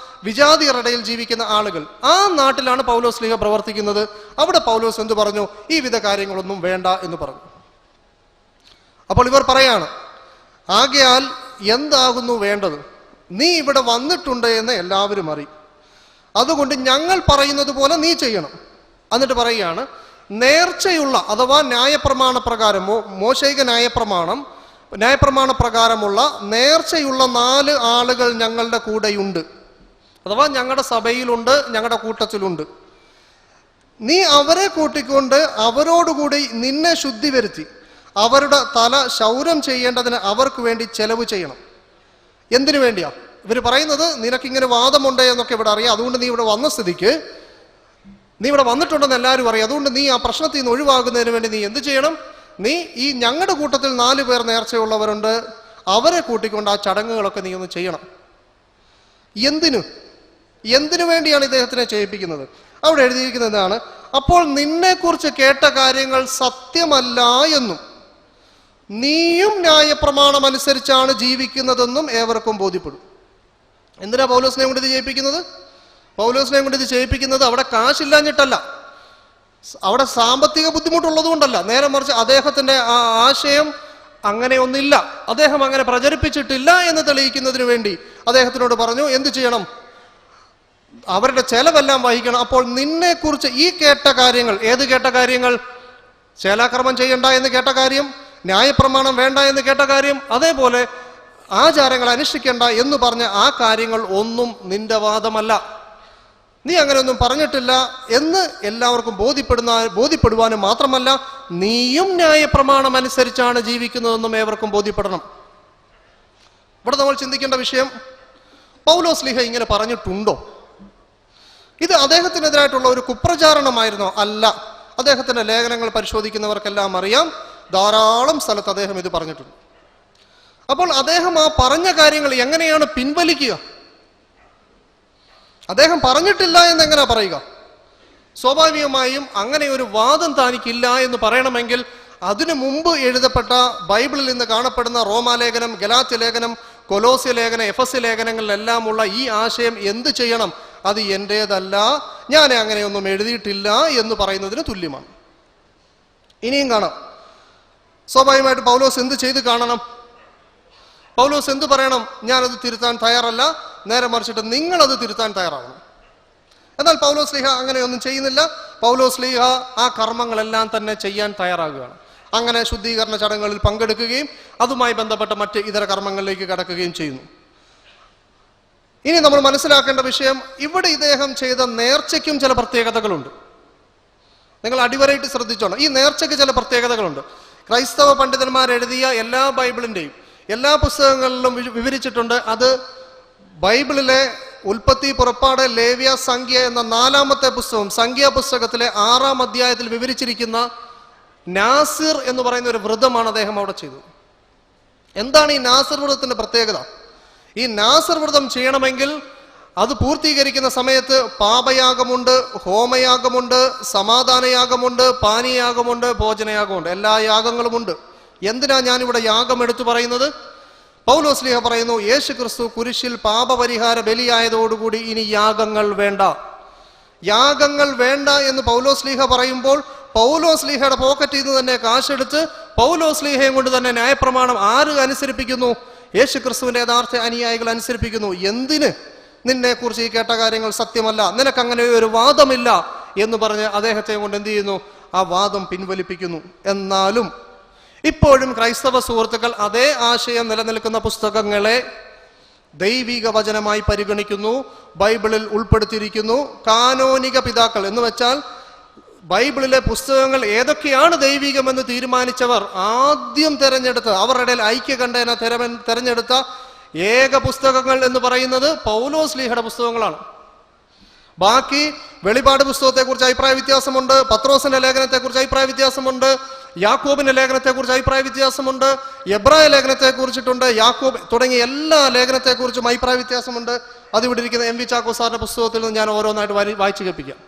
വിജാതികളുടെ ഇടയിൽ ജീവിക്കുന്ന ആളുകൾ, ആ നാട്ടിലാണ് പൗലോസ് ലീഹ പ്രവർത്തിക്കുന്നത്. അവിടെ പൗലോസ് എന്ത് പറഞ്ഞു? ഈ വിധ കാര്യങ്ങളൊന്നും വേണ്ട എന്ന് പറഞ്ഞു. അപ്പോൾ ഇവർ പറയാണ്, ആകയാൽ എന്താകുന്നു വേണ്ടത്? നീ ഇവിടെ വന്നിട്ടുണ്ട് എന്ന് എല്ലാവരും അറിയും. അതുകൊണ്ട് ഞങ്ങൾ പറയുന്നത് പോലെ നീ ചെയ്യണം. എന്നിട്ട് പറയുകയാണ്, നേർച്ചയുള്ള അഥവാ ന്യായപ്രമാണ പ്രകാരം, മോശൈക ന്യായപ്രമാണ പ്രകാരമുള്ള നേർച്ചയുള്ള 4 ആളുകൾ ഞങ്ങളുടെ കൂടെയുണ്ട്. അഥവാ ഞങ്ങളുടെ സഭയിലുണ്ട്, ഞങ്ങളുടെ കൂട്ടത്തിലുണ്ട്. നീ അവരെ കൂട്ടിക്കൊണ്ട് അവരോടുകൂടി നിന്നെ ശുദ്ധി വരുത്തി അവരുടെ തല ക്ഷൗരം ചെയ്യേണ്ടതിന് അവർക്ക് വേണ്ടി ചെലവ് ചെയ്യണം. എന്തിനു വേണ്ടിയാ ഇവർ പറയുന്നത്? നിനക്കിങ്ങനെ വാദമുണ്ട് എന്നൊക്കെ ഇവിടെ അറിയാം, അതുകൊണ്ട് നീ ഇവിടെ വന്ന സ്ഥിതിക്ക്, നീ ഇവിടെ വന്നിട്ടുണ്ടെന്ന് എല്ലാവരും അറിയാം, അതുകൊണ്ട് നീ ആ പ്രശ്നത്തിൽ നിന്ന് ഒഴിവാകുന്നതിന് വേണ്ടി നീ എന്ത് ചെയ്യണം? നീ ഈ ഞങ്ങളുടെ കൂട്ടത്തിൽ 4 പേർ നേർച്ചയുള്ളവരുണ്ട്, അവരെ കൂട്ടിക്കൊണ്ട് ആ ചടങ്ങുകളൊക്കെ നീ ഒന്ന് ചെയ്യണം. എന്തിനു വേണ്ടിയാണ് ഇദ്ദേഹത്തിനെ ചെയ്യിപ്പിക്കുന്നത്? അവിടെ എഴുതിയിരിക്കുന്നതാണ്, അപ്പോൾ നിന്നെക്കുറിച്ച് കേട്ട കാര്യങ്ങൾ സത്യമല്ല എന്നും നീയും ന്യായപ്രമാണം അനുസരിച്ചാണ് ജീവിക്കുന്നതെന്നും ഏവർക്കും ബോധ്യപ്പെടും. എന്തിനാ പൗലോസിനെ കൊണ്ട് ഇത് ചെയ്യിപ്പിക്കുന്നത്? പൗലോസിനെ കൊണ്ട് ഇത് ചെയ്യിപ്പിക്കുന്നത് അവിടെ കാശില്ലാഞ്ഞിട്ടല്ല, അവിടെ സാമ്പത്തിക ബുദ്ധിമുട്ടുള്ളത് കൊണ്ടല്ല. നേരെ മറിച്ച് അദ്ദേഹത്തിന്റെ ആ ആശയം അങ്ങനെയൊന്നില്ല, അദ്ദേഹം അങ്ങനെ പ്രചരിപ്പിച്ചിട്ടില്ല എന്ന് തെളിയിക്കുന്നതിന് വേണ്ടി അദ്ദേഹത്തിനോട് പറഞ്ഞു, എന്ത് ചെയ്യണം? അവരുടെ ചെലവെല്ലാം വഹിക്കണം. അപ്പോൾ നിന്നെ കുറിച്ച് ഈ കേട്ട കാര്യങ്ങൾ, ഏത് കേട്ട കാര്യങ്ങൾ? ചേലാക്രമം ചെയ്യണ്ട എന്ന് കേട്ട കാര്യം, ന്യായപ്രമാണം വേണ്ട എന്ന് കേട്ട കാര്യം, അതേപോലെ ആചാരങ്ങൾ അനുഷ്ഠിക്കേണ്ട എന്ന് പറഞ്ഞ ആ കാര്യങ്ങൾ ഒന്നും നിന്റെ വാദമല്ല. നീ അങ്ങനെയൊന്നും പറഞ്ഞിട്ടില്ല എന്ന് എല്ലാവർക്കും ബോധ്യപ്പെടുവാനും മാത്രമല്ല, നീയും ന്യായപ്രമാണം അനുസരിച്ചാണ് ജീവിക്കുന്നതെന്നും ഏവർക്കും ബോധ്യപ്പെടണം. ഇവിടെ നമ്മൾ ചിന്തിക്കേണ്ട വിഷയം, പൗലോസ് ലീഹ ഇങ്ങനെ പറഞ്ഞിട്ടുണ്ടോ? ഇത് അദ്ദേഹത്തിനെതിരായിട്ടുള്ള ഒരു കുപ്രചാരണമായിരുന്നോ? അല്ല. അദ്ദേഹത്തിന്റെ ലേഖനങ്ങൾ പരിശോധിക്കുന്നവർക്കെല്ലാം അറിയാം, ധാരാളം സ്ഥലത്ത് അദ്ദേഹം ഇത് പറഞ്ഞിട്ടുണ്ട്. അപ്പോൾ അദ്ദേഹം ആ പറഞ്ഞ കാര്യങ്ങൾ എങ്ങനെയാണ് പിൻവലിക്കുക? അദ്ദേഹം പറഞ്ഞിട്ടില്ല എന്നെങ്ങനെ പറയുക? സ്വാഭാവികമായും അങ്ങനെ ഒരു വാദം താനിക്കില്ല എന്ന് പറയണമെങ്കിൽ അതിനു മുമ്പ് എഴുതപ്പെട്ട ബൈബിളിൽ നിന്ന് കാണപ്പെടുന്ന റോമാലേഖനം, ഗലാത്യ ലേഖനം, കൊലോസ്യ ലേഖനം, എഫെസ്യ ലേഖനങ്ങളിലെല്ലാമുള്ള ഈ ആശയം എന്ത് ചെയ്യണം? അത് എന്റേതല്ല, ഞാൻ അങ്ങനെയൊന്നും എഴുതിയിട്ടില്ല എന്ന് പറയുന്നതിന് തുല്യമാണ്. ഇനിയും കാണാം. സ്വാഭാവികമായിട്ട് പൗലോസ് എന്ത് ചെയ്ത് കാണണം? പൗലോസ് എന്ത് പറയണം? ഞാനത് തിരുത്താൻ തയ്യാറല്ല, നേരെ മറിച്ചിട്ട് നിങ്ങളത് തിരുത്താൻ തയ്യാറാവണം. എന്നാൽ പൗലോസ് ലീഹ അങ്ങനെയൊന്നും ചെയ്യുന്നില്ല. പൗലോസ് ലീഹ ആ കർമ്മങ്ങളെല്ലാം തന്നെ ചെയ്യാൻ തയ്യാറാകുകയാണ്. അങ്ങനെ ശുദ്ധീകരണ ചടങ്ങുകളിൽ പങ്കെടുക്കുകയും അതുമായി ബന്ധപ്പെട്ട മറ്റ് ഇതര കർമ്മങ്ങളിലേക്ക് കടക്കുകയും ചെയ്യുന്നു. ഇനി നമ്മൾ മനസ്സിലാക്കേണ്ട വിഷയം, ഇവിടെ ഇദ്ദേഹം ചെയ്ത നേർച്ചയ്ക്കും ചില പ്രത്യേകതകളുണ്ട്. നിങ്ങൾ അടിവരയിട്ട് ശ്രദ്ധിച്ചോണം. ഈ നേർച്ചയ്ക്ക് ചില പ്രത്യേകതകളുണ്ട്. ക്രൈസ്തവ പണ്ഡിതന്മാർ എഴുതിയ എല്ലാ ബൈബിളിന്റെയും എല്ലാ പുസ്തകങ്ങളിലും വിവരിച്ചിട്ടുണ്ട്. അത് ബൈബിളിലെ ഉൽപ്പത്തി, പുറപ്പാട്, ലേവ്യ, സംഖ്യ എന്ന 4ാമത്തെ പുസ്തകം, സംഖ്യാ പുസ്തകത്തിലെ 6ാം അധ്യായത്തിൽ വിവരിച്ചിരിക്കുന്ന നാസിർ എന്ന് പറയുന്ന ഒരു വ്രതമാണ് അദ്ദേഹം അവിടെ ചെയ്തത്. എന്താണ് ഈ നാസിർ വ്രതത്തിന്റെ പ്രത്യേകത? ഈ നാസിർ വ്രതം ചെയ്യണമെങ്കിൽ അത് പൂർത്തീകരിക്കുന്ന സമയത്ത് പാപയാഗമുണ്ട്, ഹോമയാഗമുണ്ട്, സമാധാനയാഗമുണ്ട്, പാനീയാഗമുണ്ട്, ഭോജനയാഗമുണ്ട്, എല്ലാ യാഗങ്ങളുമുണ്ട്. എന്തിനാ ഞാനിവിടെ യാഗം എടുത്തു പറയുന്നത്? പൗലോസ് ലീഹ പറയുന്നു, യേശു ക്രിസ്തു കുരിശിൽ പാപപരിഹാര ബലിയായതോടുകൂടി ഇനി യാഗങ്ങൾ വേണ്ട. യാഗങ്ങൾ വേണ്ട എന്ന് പൗലോസ് ലീഹ പറയുമ്പോൾ പൗലോസ് ലീഹയുടെ പോക്കറ്റിൽ നിന്ന് തന്നെ കാശെടുത്ത് പൗലോസ് ലീഹയും കൊണ്ട് തന്നെ ന്യായപ്രമാണം ആര് അനുസരിപ്പിക്കുന്നു? യേശു ക്രിസ്തുവിന്റെ യഥാർത്ഥ അനുയായികൾ അനുസരിപ്പിക്കുന്നു. എന്തിന്? നിന്നെ കുറിച്ച് ഈ കേട്ട കാര്യങ്ങൾ സത്യമല്ല, നിനക്കങ്ങനെ ഒരു വാദമില്ല എന്ന് പറഞ്ഞ് അദ്ദേഹത്തെ കൊണ്ട് എന്ത് ചെയ്യുന്നു? ആ വാദം പിൻവലിപ്പിക്കുന്നു. എന്നാലും ഇപ്പോഴും ക്രൈസ്തവ സുഹൃത്തുക്കൾ അതേ ആശയം നിലനിൽക്കുന്ന പുസ്തകങ്ങളെ ദൈവിക വചനമായി പരിഗണിക്കുന്നു, ബൈബിളിൽ ഉൾപ്പെടുത്തിയിരിക്കുന്നു. കാനോനിക പിതാക്കൾ എന്ന് വെച്ചാൽ ബൈബിളിലെ പുസ്തകങ്ങൾ ഏതൊക്കെയാണ് ദൈവികമെന്ന് തീരുമാനിച്ചവർ ആദ്യം തെരഞ്ഞെടുത്ത, അവരുടെ ഇടയിൽ ഐക്യകണ്ഠേന തെരഞ്ഞെടുത്ത ഏക പുസ്തകങ്ങൾ എന്ന് പറയുന്നത് പൗലോസ്ലീഹയുടെ പുസ്തകങ്ങളാണ്. ബാക്കി വെളിപാട് പുസ്തകത്തെക്കുറിച്ച് അഭിപ്രായ വ്യത്യാസമുണ്ട്, പത്രോസിന്റെ ലേഖനത്തെക്കുറിച്ച് അഭിപ്രായ വ്യത്യാസമുണ്ട്, യാക്കോബിന്റെ ലേഖനത്തെക്കുറിച്ച് അഭിപ്രായ വ്യത്യാസമുണ്ട്, എബ്രായ ലേഖനത്തെക്കുറിച്ചിട്ടുണ്ട്, യാക്കോബ് തുടങ്ങിയ എല്ലാ ലേഖനത്തെക്കുറിച്ചും അഭിപ്രായ വ്യത്യാസമുണ്ട്. അതിവിടെ ഇരിക്കുന്ന എം വി ചാക്കോ സാറിന്റെ പുസ്തകത്തിൽ നിന്ന് ഞാൻ ഓരോന്നായിട്ട് വായിച്ചു കേൾപ്പിക്കാം.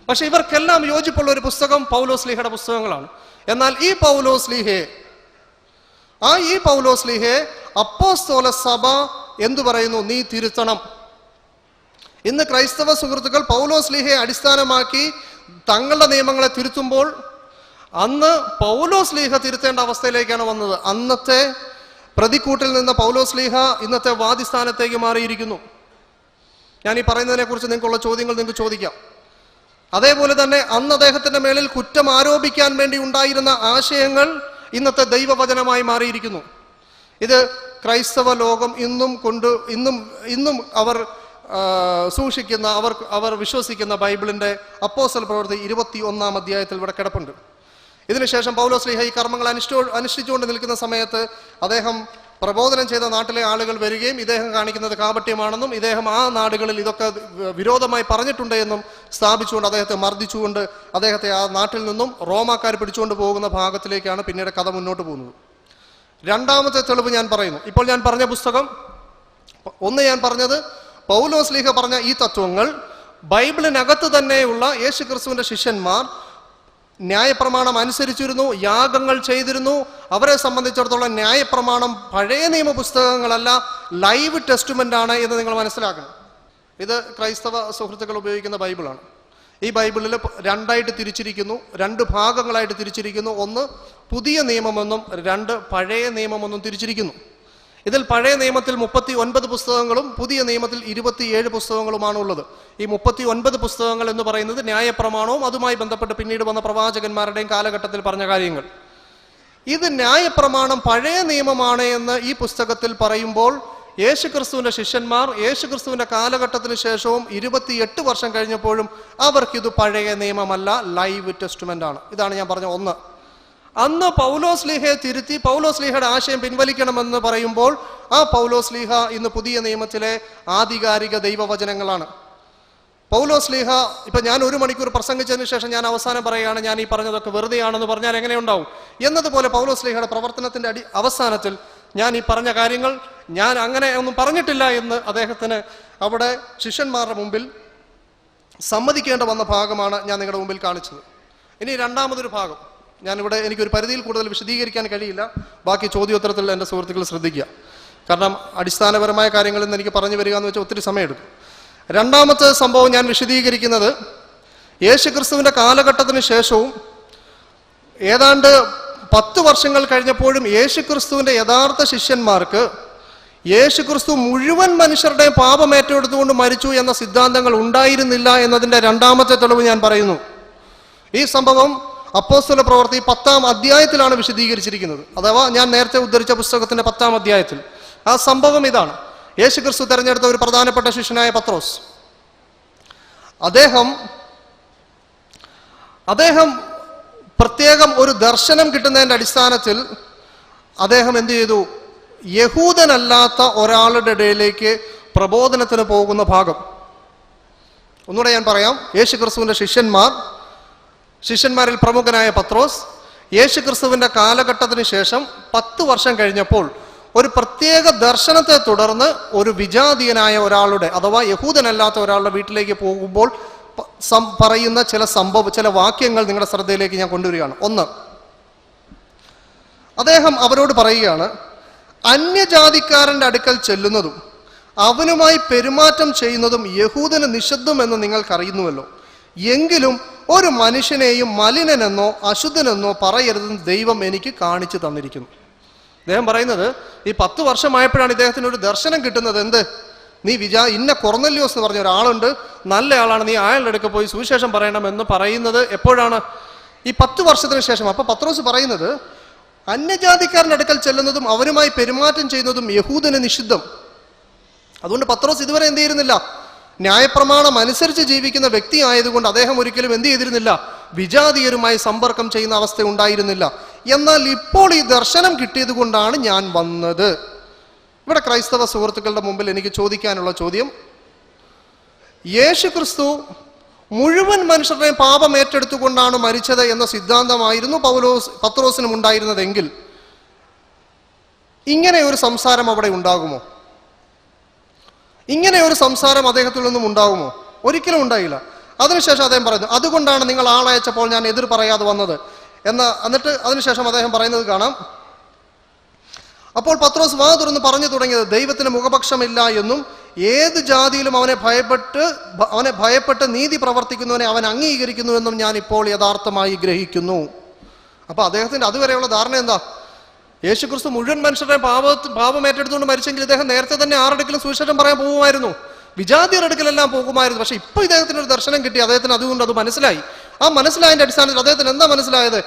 പക്ഷെ ഇവർക്കെല്ലാം യോജിപ്പുള്ള ഒരു പുസ്തകം പൗലോസ്ലീഹയുടെ പുസ്തകങ്ങളാണ്. എന്നാൽ ഈ പൗലോസ്ലീഹയെ അപ്പോസ്തോല സഭ എന്തു പറയുന്നു? നീ തിരുത്തണം. ഇന്ന് ക്രൈസ്തവ സുഹൃത്തുക്കൾ പൗലോസ്ലീഹയെ അടിസ്ഥാനമാക്കി തങ്ങളുടെ നിയമങ്ങളെ തിരുത്തുമ്പോൾ അന്ന് പൗലോസ്ലീഹ തിരുത്തേണ്ട അവസ്ഥയിലേക്കാണ് വന്നത്. അന്നത്തെ പ്രതിക്കൂട്ടിൽ നിന്ന് പൗലോസ്ലീഹ ഇന്നത്തെ വാദിസ്ഥാനത്തേക്ക് മാറിയിരിക്കുന്നു. ഞാൻ ഈ പറയുന്നതിനെ കുറിച്ച് നിങ്ങൾക്കുള്ള ചോദ്യങ്ങൾ നിങ്ങൾക്ക് ചോദിക്കാം. അതേപോലെ തന്നെ അന്ന് അദ്ദേഹത്തിന്റെ മേളിൽ കുറ്റം ആരോപിക്കാൻ വേണ്ടി ഉണ്ടായിരുന്ന ആശയങ്ങൾ ഇന്നത്തെ ദൈവവചനമായി മാറിയിരിക്കുന്നു. ഇത് ക്രൈസ്തവ ലോകം ഇന്നും അവർ സൂക്ഷിക്കുന്ന, അവർ വിശ്വസിക്കുന്ന ബൈബിളിന്റെ അപ്പോസ്തല പ്രവൃത്തി 21-ാം അധ്യായത്തിൽ ഇവിടെ കിടപ്പുണ്ട്. ഇതിനുശേഷം പൗലോസ്ലീഹ ഈ കർമ്മങ്ങൾ അനുഷ്ഠിച്ചുകൊണ്ട് നിൽക്കുന്ന സമയത്ത് അദ്ദേഹം പ്രബോധനം ചെയ്ത നാട്ടിലെ ആളുകൾ വരികയും ഇദ്ദേഹം കാണിക്കുന്നത് കാപട്യമാണെന്നും ഇദ്ദേഹം ആ നാടുകളിൽ ഇതൊക്കെ വിരോധമായി പറഞ്ഞിട്ടുണ്ട് എന്നും സ്ഥാപിച്ചുകൊണ്ട് അദ്ദേഹത്തെ മർദ്ദിച്ചുകൊണ്ട് അദ്ദേഹത്തെ ആ നാട്ടിൽ നിന്നും റോമാക്കാർ പിടിച്ചുകൊണ്ട് പോകുന്ന ഭാഗത്തിലേക്കാണ് പിന്നീട് കഥ മുന്നോട്ട് പോകുന്നത്. രണ്ടാമത്തെ തെളിവ് ഞാൻ പറയുന്നു. ഇപ്പോൾ ഞാൻ പറഞ്ഞ പുസ്തകം, ഒന്ന് ഞാൻ പറഞ്ഞത് പൗലോസ്ലീഹ പറഞ്ഞ ഈ തത്വങ്ങൾ ബൈബിളിനകത്ത് തന്നെയുള്ള യേശു ക്രിസ്തുവിന്റെ ശിഷ്യന്മാർ ന്യായപ്രമാണം അനുസരിച്ചിരുന്നു, യാഗങ്ങൾ ചെയ്തിരുന്നു. അവരെ സംബന്ധിച്ചിടത്തോളം ന്യായപ്രമാണം പഴയ നിയമ പുസ്തകങ്ങളല്ല, ലൈവ് ടെസ്റ്റ്മെന്റ് ആണ് എന്ന് നിങ്ങൾ മനസ്സിലാക്കണം. ഇത് ക്രൈസ്തവ സുഹൃത്തുക്കൾ ഉപയോഗിക്കുന്ന ബൈബിളാണ്. ഈ ബൈബിളിൽ രണ്ടായിട്ട് തിരിച്ചിരിക്കുന്നു, രണ്ട് ഭാഗങ്ങളായിട്ട് തിരിച്ചിരിക്കുന്നു. ഒന്ന് പുതിയ നിയമമെന്നും രണ്ട് പഴയ നിയമമെന്നും തിരിച്ചിരിക്കുന്നു. ഇതിൽ പഴയ നിയമത്തിൽ 39 പുസ്തകങ്ങളും പുതിയ നിയമത്തിൽ 27 പുസ്തകങ്ങളുമാണ് ഉള്ളത്. ഈ 39 പുസ്തകങ്ങൾ എന്ന് പറയുന്നത് ന്യായപ്രമാണവും അതുമായി ബന്ധപ്പെട്ട് പിന്നീട് വന്ന പ്രവാചകന്മാരുടെയും കാലഘട്ടത്തിൽ പറഞ്ഞ കാര്യങ്ങൾ. ഇത് ന്യായപ്രമാണം പഴയ നിയമമാണ് എന്ന് ഈ പുസ്തകത്തിൽ പറയുമ്പോൾ യേശുക്രിസ്തുവിന്റെ ശിഷ്യന്മാർ യേശുക്രിസ്തുവിന്റെ കാലഘട്ടത്തിന് ശേഷവും 28 വർഷം കഴിഞ്ഞപ്പോഴും അവർക്കിത് പഴയ നിയമമല്ല, ലൈവ് ടെസ്റ്റ്മെന്റ് ആണ്. ഇതാണ് ഞാൻ പറഞ്ഞ ഒന്ന്. അന്ന് പൗലോസ്ലീഹയെ തിരുത്തി പൗലോസ്ലീഹയുടെ ആശയം പിൻവലിക്കണമെന്ന് പറയുമ്പോൾ ആ പൗലോസ്ലീഹ ഇന്ന് പുതിയ നിയമത്തിലെ ആധികാരിക ദൈവവചനങ്ങളാണ്. പൗലോസ്ലീഹ ഇപ്പൊ ഞാൻ 1 മണിക്കൂർ പ്രസംഗിച്ചതിന് ശേഷം ഞാൻ അവസാനം പറയുകയാണ് ഞാൻ ഈ പറഞ്ഞതൊക്കെ വെറുതെയാണെന്ന് പറഞ്ഞാൽ എങ്ങനെ ഉണ്ടാവും എന്നതുപോലെ പൗലോസ്ലീഹയുടെ പ്രവർത്തനത്തിന്റെ അവസാനത്തിൽ ഞാൻ ഈ പറഞ്ഞ കാര്യങ്ങൾ ഞാൻ അങ്ങനെ ഒന്നും പറഞ്ഞിട്ടില്ല എന്ന് അദ്ദേഹത്തിന് അവിടെ ശിഷ്യന്മാരുടെ മുമ്പിൽ സമ്മതിക്കേണ്ട വന്ന ഭാഗമാണ് ഞാൻ നിങ്ങളുടെ മുമ്പിൽ കാണിച്ചത്. ഇനി രണ്ടാമതൊരു ഭാഗം ഞാനിവിടെ എനിക്കൊരു പരിധിയിൽ കൂടുതൽ വിശദീകരിക്കാൻ കഴിയില്ല. ബാക്കി ചോദ്യോത്തരത്തിൽ എൻ്റെ സുഹൃത്തുക്കൾ ശ്രദ്ധിക്കുക. കാരണം അടിസ്ഥാനപരമായ കാര്യങ്ങളിൽ നിന്ന് എനിക്ക് പറഞ്ഞു വരിക എന്ന് വെച്ചാൽ ഒത്തിരി സമയമെടുക്കും. രണ്ടാമത്തെ സംഭവം ഞാൻ വിശദീകരിക്കുന്നത് യേശുക്രിസ്തുവിന്റെ കാലഘട്ടത്തിന് ശേഷവും ഏതാണ്ട് 10 വർഷങ്ങൾ കഴിഞ്ഞപ്പോഴും യേശുക്രിസ്തുവിന്റെ യഥാർത്ഥ ശിഷ്യന്മാർക്ക് യേശുക്രിസ്തു മുഴുവൻ മനുഷ്യരുടെയും പാപം ഏറ്റെടുത്തുകൊണ്ട് മരിച്ചു എന്ന സിദ്ധാന്തങ്ങൾ ഉണ്ടായിരുന്നില്ല എന്നതിന്റെ രണ്ടാമത്തെ തെളിവ് ഞാൻ പറയുന്നു. ഈ സംഭവം അപ്പോസ്തല പ്രവൃത്തി 10-ാം അധ്യായത്തിലാണ് വിശദീകരിച്ചിരിക്കുന്നത്. അഥവാ ഞാൻ നേരത്തെ ഉദ്ധരിച്ച പുസ്തകത്തിന്റെ 10-ാം അധ്യായത്തിൽ. ആ സംഭവം ഇതാണ്. യേശുക്രിസ്തു തെരഞ്ഞെടുത്ത ഒരു പ്രധാനപ്പെട്ട ശിഷ്യനായ പത്രോസ്, അദ്ദേഹം പ്രത്യേകം ഒരു ദർശനം കിട്ടുന്നതിന്റെ അടിസ്ഥാനത്തിൽ അദ്ദേഹം എന്ത് ചെയ്തു? യഹൂദനല്ലാത്ത ഒരാളുടെ ഇടയിലേക്ക് പ്രബോധനത്തിന് പോകുന്ന ഭാഗം ഒന്നുകൂടെ ഞാൻ പറയാം. യേശുക്രിസ്തുവിന്റെ ശിഷ്യന്മാരിൽ പ്രമുഖനായ പത്രോസ് യേശുക്രിസ്തുവിന്റെ കാലഘട്ടത്തിന് ശേഷം 10 വർഷം കഴിഞ്ഞപ്പോൾ ഒരു പ്രത്യേക ദർശനത്തെ തുടർന്ന് ഒരു വിജാതീയനായ ഒരാളുടെ അഥവാ യഹൂദനല്ലാത്ത ഒരാളുടെ വീട്ടിലേക്ക് പോകുമ്പോൾ പറയുന്ന ചില വാക്യങ്ങൾ നിങ്ങളുടെ ശ്രദ്ധയിലേക്ക് ഞാൻ കൊണ്ടുവരികയാണ്. ഒന്ന്, അദ്ദേഹം അവരോട് പറയുകയാണ്, അന്യജാതിക്കാരന്റെ അടുക്കൽ ചെല്ലുന്നതും അവനുമായി പെരുമാറ്റം ചെയ്യുന്നതും യഹൂദന് നിഷിദ്ധമെന്ന് നിങ്ങൾക്കറിയുന്നുവല്ലോ. എങ്കിലും ഒരു മനുഷ്യനെയും മലിനനെന്നോ അശുദ്ധനെന്നോ പറയരുതെന്ന് ദൈവം എനിക്ക് കാണിച്ചു തന്നിരിക്കുന്നു. അദ്ദേഹം പറയുന്നത് ഈ 10 വർഷമായപ്പോഴാണ് ഇദ്ദേഹത്തിന് ഒരു ദർശനം കിട്ടുന്നത്. എന്ത്? നീ ഇന്ന കൊർന്നല്യോസ് എന്ന് പറഞ്ഞ ഒരാളുണ്ട്, നല്ല ആളാണ്, നീ അയാളുടെ അടുക്ക പോയി സുവിശേഷം പറയണമെന്ന് പറയുന്നത് എപ്പോഴാണ്? ഈ 10 വർഷത്തിന് ശേഷം. അപ്പൊ പത്രോസ് പറയുന്നത് അന്യജാതിക്കാരൻ്റെ അടുക്കൽ ചെല്ലുന്നതും അവരുമായി പെരുമാറ്റം ചെയ്യുന്നതും യഹൂദന് നിഷിദ്ധം. അതുകൊണ്ട് പത്രോസ് ഇതുവരെ എന്ത് ചെയ്യുന്നില്ല? ന്യായപ്രമാണം അനുസരിച്ച് ജീവിക്കുന്ന വ്യക്തി ആയതുകൊണ്ട് അദ്ദേഹം ഒരിക്കലും എന്ത് ചെയ്തിരുന്നില്ല? വിജാതീയരുമായി സമ്പർക്കം ചെയ്യുന്ന അവസ്ഥ ഉണ്ടായിരുന്നില്ല. എന്നാൽ ഇപ്പോൾ ഈ ദർശനം കിട്ടിയത് കൊണ്ടാണ് ഞാൻ വന്നത്. ഇവിടെ ക്രൈസ്തവ സുഹൃത്തുക്കളുടെ മുമ്പിൽ എനിക്ക് ചോദിക്കാനുള്ള ചോദ്യം, യേശു ക്രിസ്തു മുഴുവൻ മനുഷ്യരുടെയും പാപം ഏറ്റെടുത്തുകൊണ്ടാണ് മരിച്ചത് എന്ന സിദ്ധാന്തമായിരുന്നു പത്രോസിനും ഉണ്ടായിരുന്നതെങ്കിൽ ഇങ്ങനെ ഒരു സംസാരം അവിടെ ഉണ്ടാകുമോ? ഇങ്ങനെ ഒരു സംസാരം അദ്ദേഹത്തിൽ നിന്നും ഉണ്ടാകുമോ? ഒരിക്കലും ഉണ്ടായില്ല. അതിനുശേഷം അദ്ദേഹം പറയുന്നു, അതുകൊണ്ടാണ് നിങ്ങൾ ആളയച്ചപ്പോൾ ഞാൻ എതിർ പറയാതെ വന്നത് എന്നിട്ട് അതിനുശേഷം അദ്ദേഹം പറയുന്നത് കാണാം, അപ്പോൾ പത്രോസ് വാ തുറന്ന് പറഞ്ഞു തുടങ്ങിയത്, ദൈവത്തിന് മുഖപക്ഷമില്ല എന്നും ഏത് ജാതിയിലും അവനെ ഭയപ്പെട്ട് നീതി പ്രവർത്തിക്കുന്നവനെ അവൻ അംഗീകരിക്കുന്നു എന്നും ഞാൻ ഇപ്പോൾ യഥാർത്ഥമായി ഗ്രഹിക്കുന്നു. അപ്പൊ അദ്ദേഹത്തിന്റെ അതുവരെയുള്ള ധാരണ എന്താ? യേശുക്രിസ്തു മുഴുവൻ മനുഷ്യരുടെ പാപം ഏറ്റെടുത്തുകൊണ്ട് മരിച്ചെങ്കിൽ ഇദ്ദേഹം നേരത്തെ തന്നെ ആരടുക്കലും സുവിശേഷം പറയാൻ പോകുമായിരുന്നു, വിജാതിയുടെ അടുക്കലെല്ലാം പോകുമായിരുന്നു. പക്ഷെ ഇപ്പൊ ഇദ്ദേഹത്തിന് ഒരു ദർശനം കിട്ടി, അദ്ദേഹത്തിന് അതുകൊണ്ട് അത് മനസ്സിലായി. ആ മനസ്സിലായതിന്റെ അടിസ്ഥാനത്തിൽ അദ്ദേഹത്തിന് എന്താ മനസ്സിലായത്?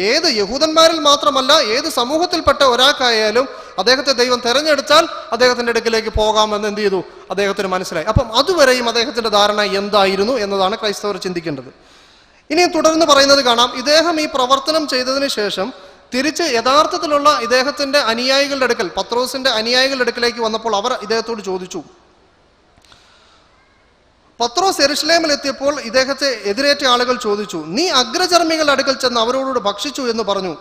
ഏത് യഹൂദന്മാരിൽ മാത്രമല്ല, ഏത് സമൂഹത്തിൽപ്പെട്ട ഒരാൾക്കായാലും അദ്ദേഹത്തെ ദൈവം തെരഞ്ഞെടുത്താൽ അദ്ദേഹത്തിന്റെ അടുക്കിലേക്ക് പോകാമെന്ന് എന്ത് ചെയ്തു? അദ്ദേഹത്തിന് മനസ്സിലായി. അപ്പം അതുവരെയും അദ്ദേഹത്തിന്റെ ധാരണ എന്തായിരുന്നു എന്നതാണ് ക്രൈസ്തവർ ചിന്തിക്കേണ്ടത്. ഇനിയും തുടർന്ന് പറയുന്നത് കാണാം, ഇദ്ദേഹം ഈ പ്രവർത്തനം ചെയ്തതിന് ശേഷം തിരിച്ച് യഥാർത്ഥത്തിലുള്ള ഇദ്ദേഹത്തിന്റെ അനുയായികളുടെ അടുക്കൽ, പത്രോസിന്റെ അനുയായികളുടെ അടുക്കലേക്ക് വന്നപ്പോൾ അവർ ഇദ്ദേഹത്തോട് ചോദിച്ചു. പത്രോസ് യെരുശലേമിൽ എത്തിയപ്പോൾ ഇദ്ദേഹത്തെ എതിരേറ്റ ആളുകൾ ചോദിച്ചു, നീ അഗ്രചർമ്മികളുടെ അടുക്കൽ ചെന്ന് അവരോട് ഭക്ഷിച്ചു എന്ന് പറഞ്ഞു.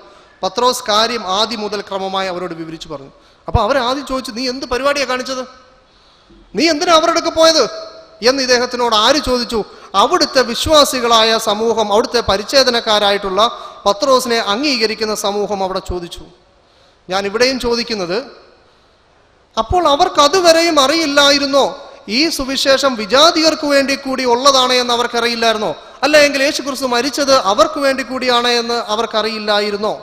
പത്രോസ് കാര്യം ആദ്യം മുതൽ ക്രമമായി അവരോട് വിവരിച്ചു പറഞ്ഞു. അപ്പൊ അവർ ആദ്യം ചോദിച്ചു, നീ എന്ത് പരിപാടിയാണ് കാണിച്ചത്? നീ എന്തിനാ അവരുടെ അടുക്ക പോയത് എന്ന് ഇദ്ദേഹത്തിനോട് ആര് ചോദിച്ചു? അവിടുത്തെ വിശ്വാസികളായ സമൂഹം, അവിടുത്തെ പരിച്ഛേദനക്കാരായിട്ടുള്ള പത്രോസിനെ അംഗീകരിക്കുന്ന സമൂഹം അവിടെ ചോദിച്ചു. ഞാൻ ഇവിടെയും ചോദിക്കുന്നത്, അപ്പോൾ അവർക്ക് അതുവരെയും അറിയില്ലായിരുന്നോ ഈ സുവിശേഷം വിജാതിയർക്ക് വേണ്ടി കൂടി ഉള്ളതാണ് എന്ന് അവർക്കറിയില്ലായിരുന്നോ? അല്ലെങ്കിൽ യേശു ക്രിസ്തു മരിച്ചത് അവർക്ക് വേണ്ടി കൂടിയാണ് എന്ന് അവർക്കറിയില്ലായിരുന്നോ?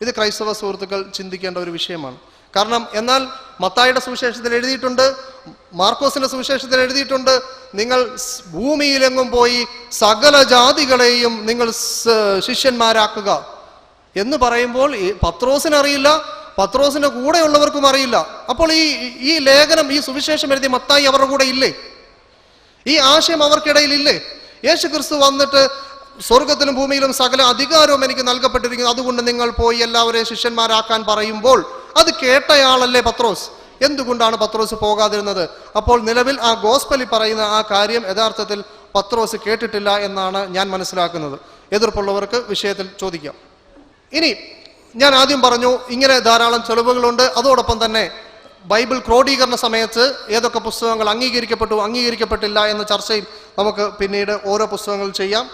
ഇത് ക്രൈസ്തവ സുഹൃത്തുക്കൾ ചിന്തിക്കേണ്ട ഒരു വിഷയമാണ്. കാരണം എന്നാൽ മത്തായിയുടെ സുവിശേഷത്തിൽ എഴുതിയിട്ടുണ്ട്, മാർക്കോസിന്റെ സുവിശേഷത്തിൽ എഴുതിയിട്ടുണ്ട്, നിങ്ങൾ ഭൂമിയിലെങ്ങും പോയി സകല ജാതികളെയും നിങ്ങൾ ശിഷ്യന്മാരാക്കുക എന്ന് പറയുമ്പോൾ പത്രോസിനറിയില്ല, പത്രോസിന്റെ കൂടെയുള്ളവർക്കും അറിയില്ല. അപ്പോൾ ഈ ലേഖനം, ഈ സുവിശേഷം എഴുതിയ മത്തായി അവരുടെ കൂടെ ഇല്ലേ? ഈ ആശയം അവർക്കിടയിൽ ഇല്ലേ? യേശു ക്രിസ്തു വന്നിട്ട് സ്വർഗത്തിലും ഭൂമിയിലും സകല അധികാരവും എനിക്ക് നൽകപ്പെട്ടിരിക്കുന്നു, അതുകൊണ്ട് നിങ്ങൾ പോയി എല്ലാവരെയും ശിഷ്യന്മാരാക്കാൻ പറയുമ്പോൾ അത് കേട്ടയാളല്ലേ പത്രോസ്? എന്തുകൊണ്ടാണ് പത്രോസ് പോകാതിരുന്നത്? അപ്പോൾ നിലവിൽ ആ ഗോസ്പലിൽ പറയുന്ന ആ കാര്യം യഥാർത്ഥത്തിൽ പത്രോസ് കേട്ടിട്ടില്ല എന്നാണ് ഞാൻ മനസ്സിലാക്കുന്നത്. എതിർപ്പുള്ളവർക്ക് വിഷയത്തിൽ ചോദിക്കാം. ഇനി ഞാൻ ആദ്യം പറഞ്ഞു, ഇങ്ങനെ ധാരാളം തെളിവുകളുണ്ട്. അതോടൊപ്പം തന്നെ ബൈബിൾ ക്രോഡീകരണ സമയത്ത് ഏതൊക്കെ പുസ്തകങ്ങൾ അംഗീകരിക്കപ്പെട്ടു, അംഗീകരിക്കപ്പെട്ടില്ല എന്ന ചർച്ചയിൽ നമുക്ക് പിന്നീട് ഓരോ പുസ്തകങ്ങൾ ചെയ്യാം.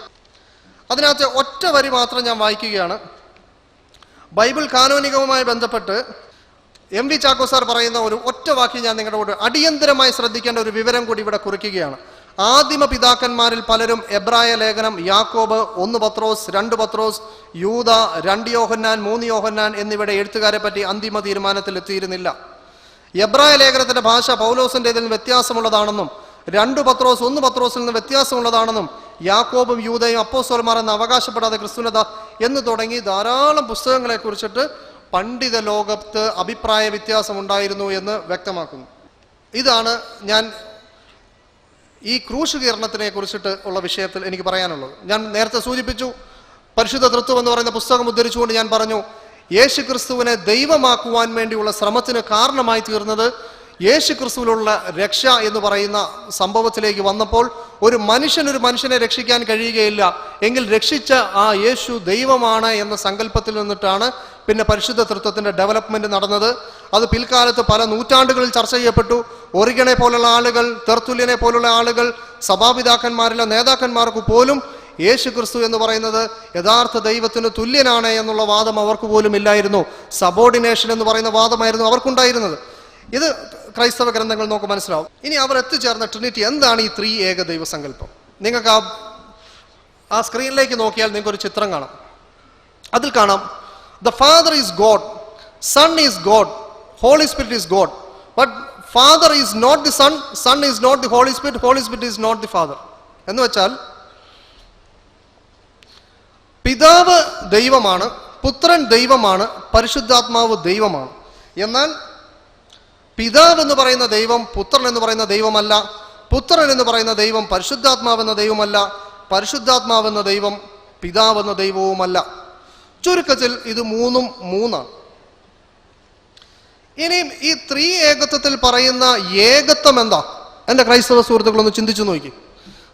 അതിനകത്ത് ഒറ്റ വരി മാത്രം ഞാൻ വായിക്കുകയാണ്. ബൈബിൾ കാനോനികവുമായി ബന്ധപ്പെട്ട് MV ചാക്കോ സാർ പറയുന്ന ഒരു ഒറ്റ വാക്യം ഞാൻ നിങ്ങളുടെ കൂടെ അടിയന്തരമായി ശ്രദ്ധിക്കേണ്ട ഒരു വിവരം കൂടി ഇവിടെ കുറിക്കുകയാണ്. ആദിമ പിതാക്കന്മാരിൽ പലരും എബ്രായ ലേഖനം, യാക്കോബ്, 1 പത്രോസ്, 2 പത്രോസ്, യൂദ, 2 യോഹന്നാൻ, 3 യോഹന്നാൻ എന്നിവയുടെ എഴുത്തുകാരെ പറ്റി അന്തിമ തീരുമാനത്തിൽ എത്തിയിരുന്നില്ല. എബ്രായ ലേഖനത്തിന്റെ ഭാഷ പൗലോസിന്റേതിൽ വ്യത്യാസമുള്ളതാണെന്നും 2 പത്രോസ് 1 പത്രോസിൽ നിന്ന് വ്യത്യാസമുള്ളതാണെന്നും യാക്കോബും യൂദയും അപ്പോസ്തലന്മാർ എന്ന് അവകാശപ്പെടാതെ ക്രിസ്തുനത എന്ന് തുടങ്ങി ധാരാളം പുസ്തകങ്ങളെ കുറിച്ചിട്ട് പണ്ഡിത ലോകത്ത് അഭിപ്രായ വ്യത്യാസം ഉണ്ടായിരുന്നു എന്ന് വ്യക്തമാക്കുന്നു. ഇതാണ് ഞാൻ ഈ ക്രൂശീകരണത്തിനെ കുറിച്ചിട്ട് ഉള്ള വിഷയത്തിൽ എനിക്ക് പറയാനുള്ളത്. ഞാൻ നേരത്തെ സൂചിപ്പിച്ചു, പരിശുദ്ധ തൃത്വം എന്ന് പറയുന്ന പുസ്തകം ഉദ്ധരിച്ചുകൊണ്ട് ഞാൻ പറഞ്ഞു, യേശു ക്രിസ്തുവിനെ ദൈവമാക്കുവാൻ വേണ്ടിയുള്ള ശ്രമത്തിന് കാരണമായി തീർന്നത് യേശു ക്രിസ്തുവിലുള്ള രക്ഷ എന്ന് പറയുന്ന സംഭവത്തിലേക്ക് വന്നപ്പോൾ ഒരു മനുഷ്യനെ രക്ഷിക്കാൻ കഴിയുകയില്ല എങ്കിൽ രക്ഷിച്ച ആ യേശു ദൈവമാണ് എന്ന സങ്കല്പത്തിൽ നിന്നിട്ടാണ് പിന്നെ പരിശുദ്ധ തൃത്വത്തിന്റെ ഡെവലപ്മെന്റ് നടന്നത്. അത് പിൽക്കാലത്ത് പല നൂറ്റാണ്ടുകളിൽ ചർച്ച ചെയ്യപ്പെട്ടു. ഒറിഗനെ പോലുള്ള ആളുകൾ, തെർത്തുല്യനെ പോലുള്ള ആളുകൾ, സഭാപിതാക്കന്മാരിലെ നേതാക്കന്മാർക്ക് പോലും യേശു ക്രിസ്തു എന്ന് പറയുന്നത് യഥാർത്ഥ ദൈവത്തിന് തുല്യനാണ് എന്നുള്ള വാദം അവർക്ക് പോലും ഇല്ലായിരുന്നു. സബോർഡിനേഷൻ എന്ന് പറയുന്ന വാദമായിരുന്നു അവർക്കുണ്ടായിരുന്നത്. ഇത് ക്രൈസ്തവ ഗ്രന്ഥങ്ങൾ നോക്ക് മനസ്സിലാവും. ഇനി അവർ എത്തിച്ചേർന്ന ട്രിനിറ്റി എന്താണ്? ഈ 3 ഏക ദൈവസങ്കല്പം. നിങ്ങൾക്ക് ആ സ്ക്രീനിലേക്ക് നോക്കിയാൽ നിങ്ങൾക്ക് ഒരു ചിത്രം കാണാം. അതിൽ കാണാം, the Father is God, Son is God, Holy Spirit is God. But Father is not the Son, Son is not the Holy Spirit, Holy Spirit is not the Father. എന്ന് വെച്ചാൽ പിതാവ് ദൈവമാണ്, പുത്രൻ ദൈവമാണ്, പരിശുദ്ധാത്മാവ് ദൈവമാണ്. എന്നാൽ പിതാവ് എന്ന് പറയുന്ന ദൈവം പുത്രൻ എന്ന് പറയുന്ന ദൈവമല്ല, പുത്രൻ എന്ന് പറയുന്ന ദൈവം പരിശുദ്ധാത്മാവ് എന്ന ദൈവമല്ല, പരിശുദ്ധാത്മാവെന്ന ദൈവം പിതാവെന്ന ദൈവവുമല്ല. ചുരുക്കത്തിൽ ഇത് മൂന്നും മൂന്നാണ്. ഇനിയും ഈ ത്രീ ഏകത്വത്തിൽ പറയുന്ന ഏകത്വം എന്താ? എൻ്റെ ക്രൈസ്തവ സുഹൃത്തുക്കളൊന്ന് ചിന്തിച്ചു നോക്കി.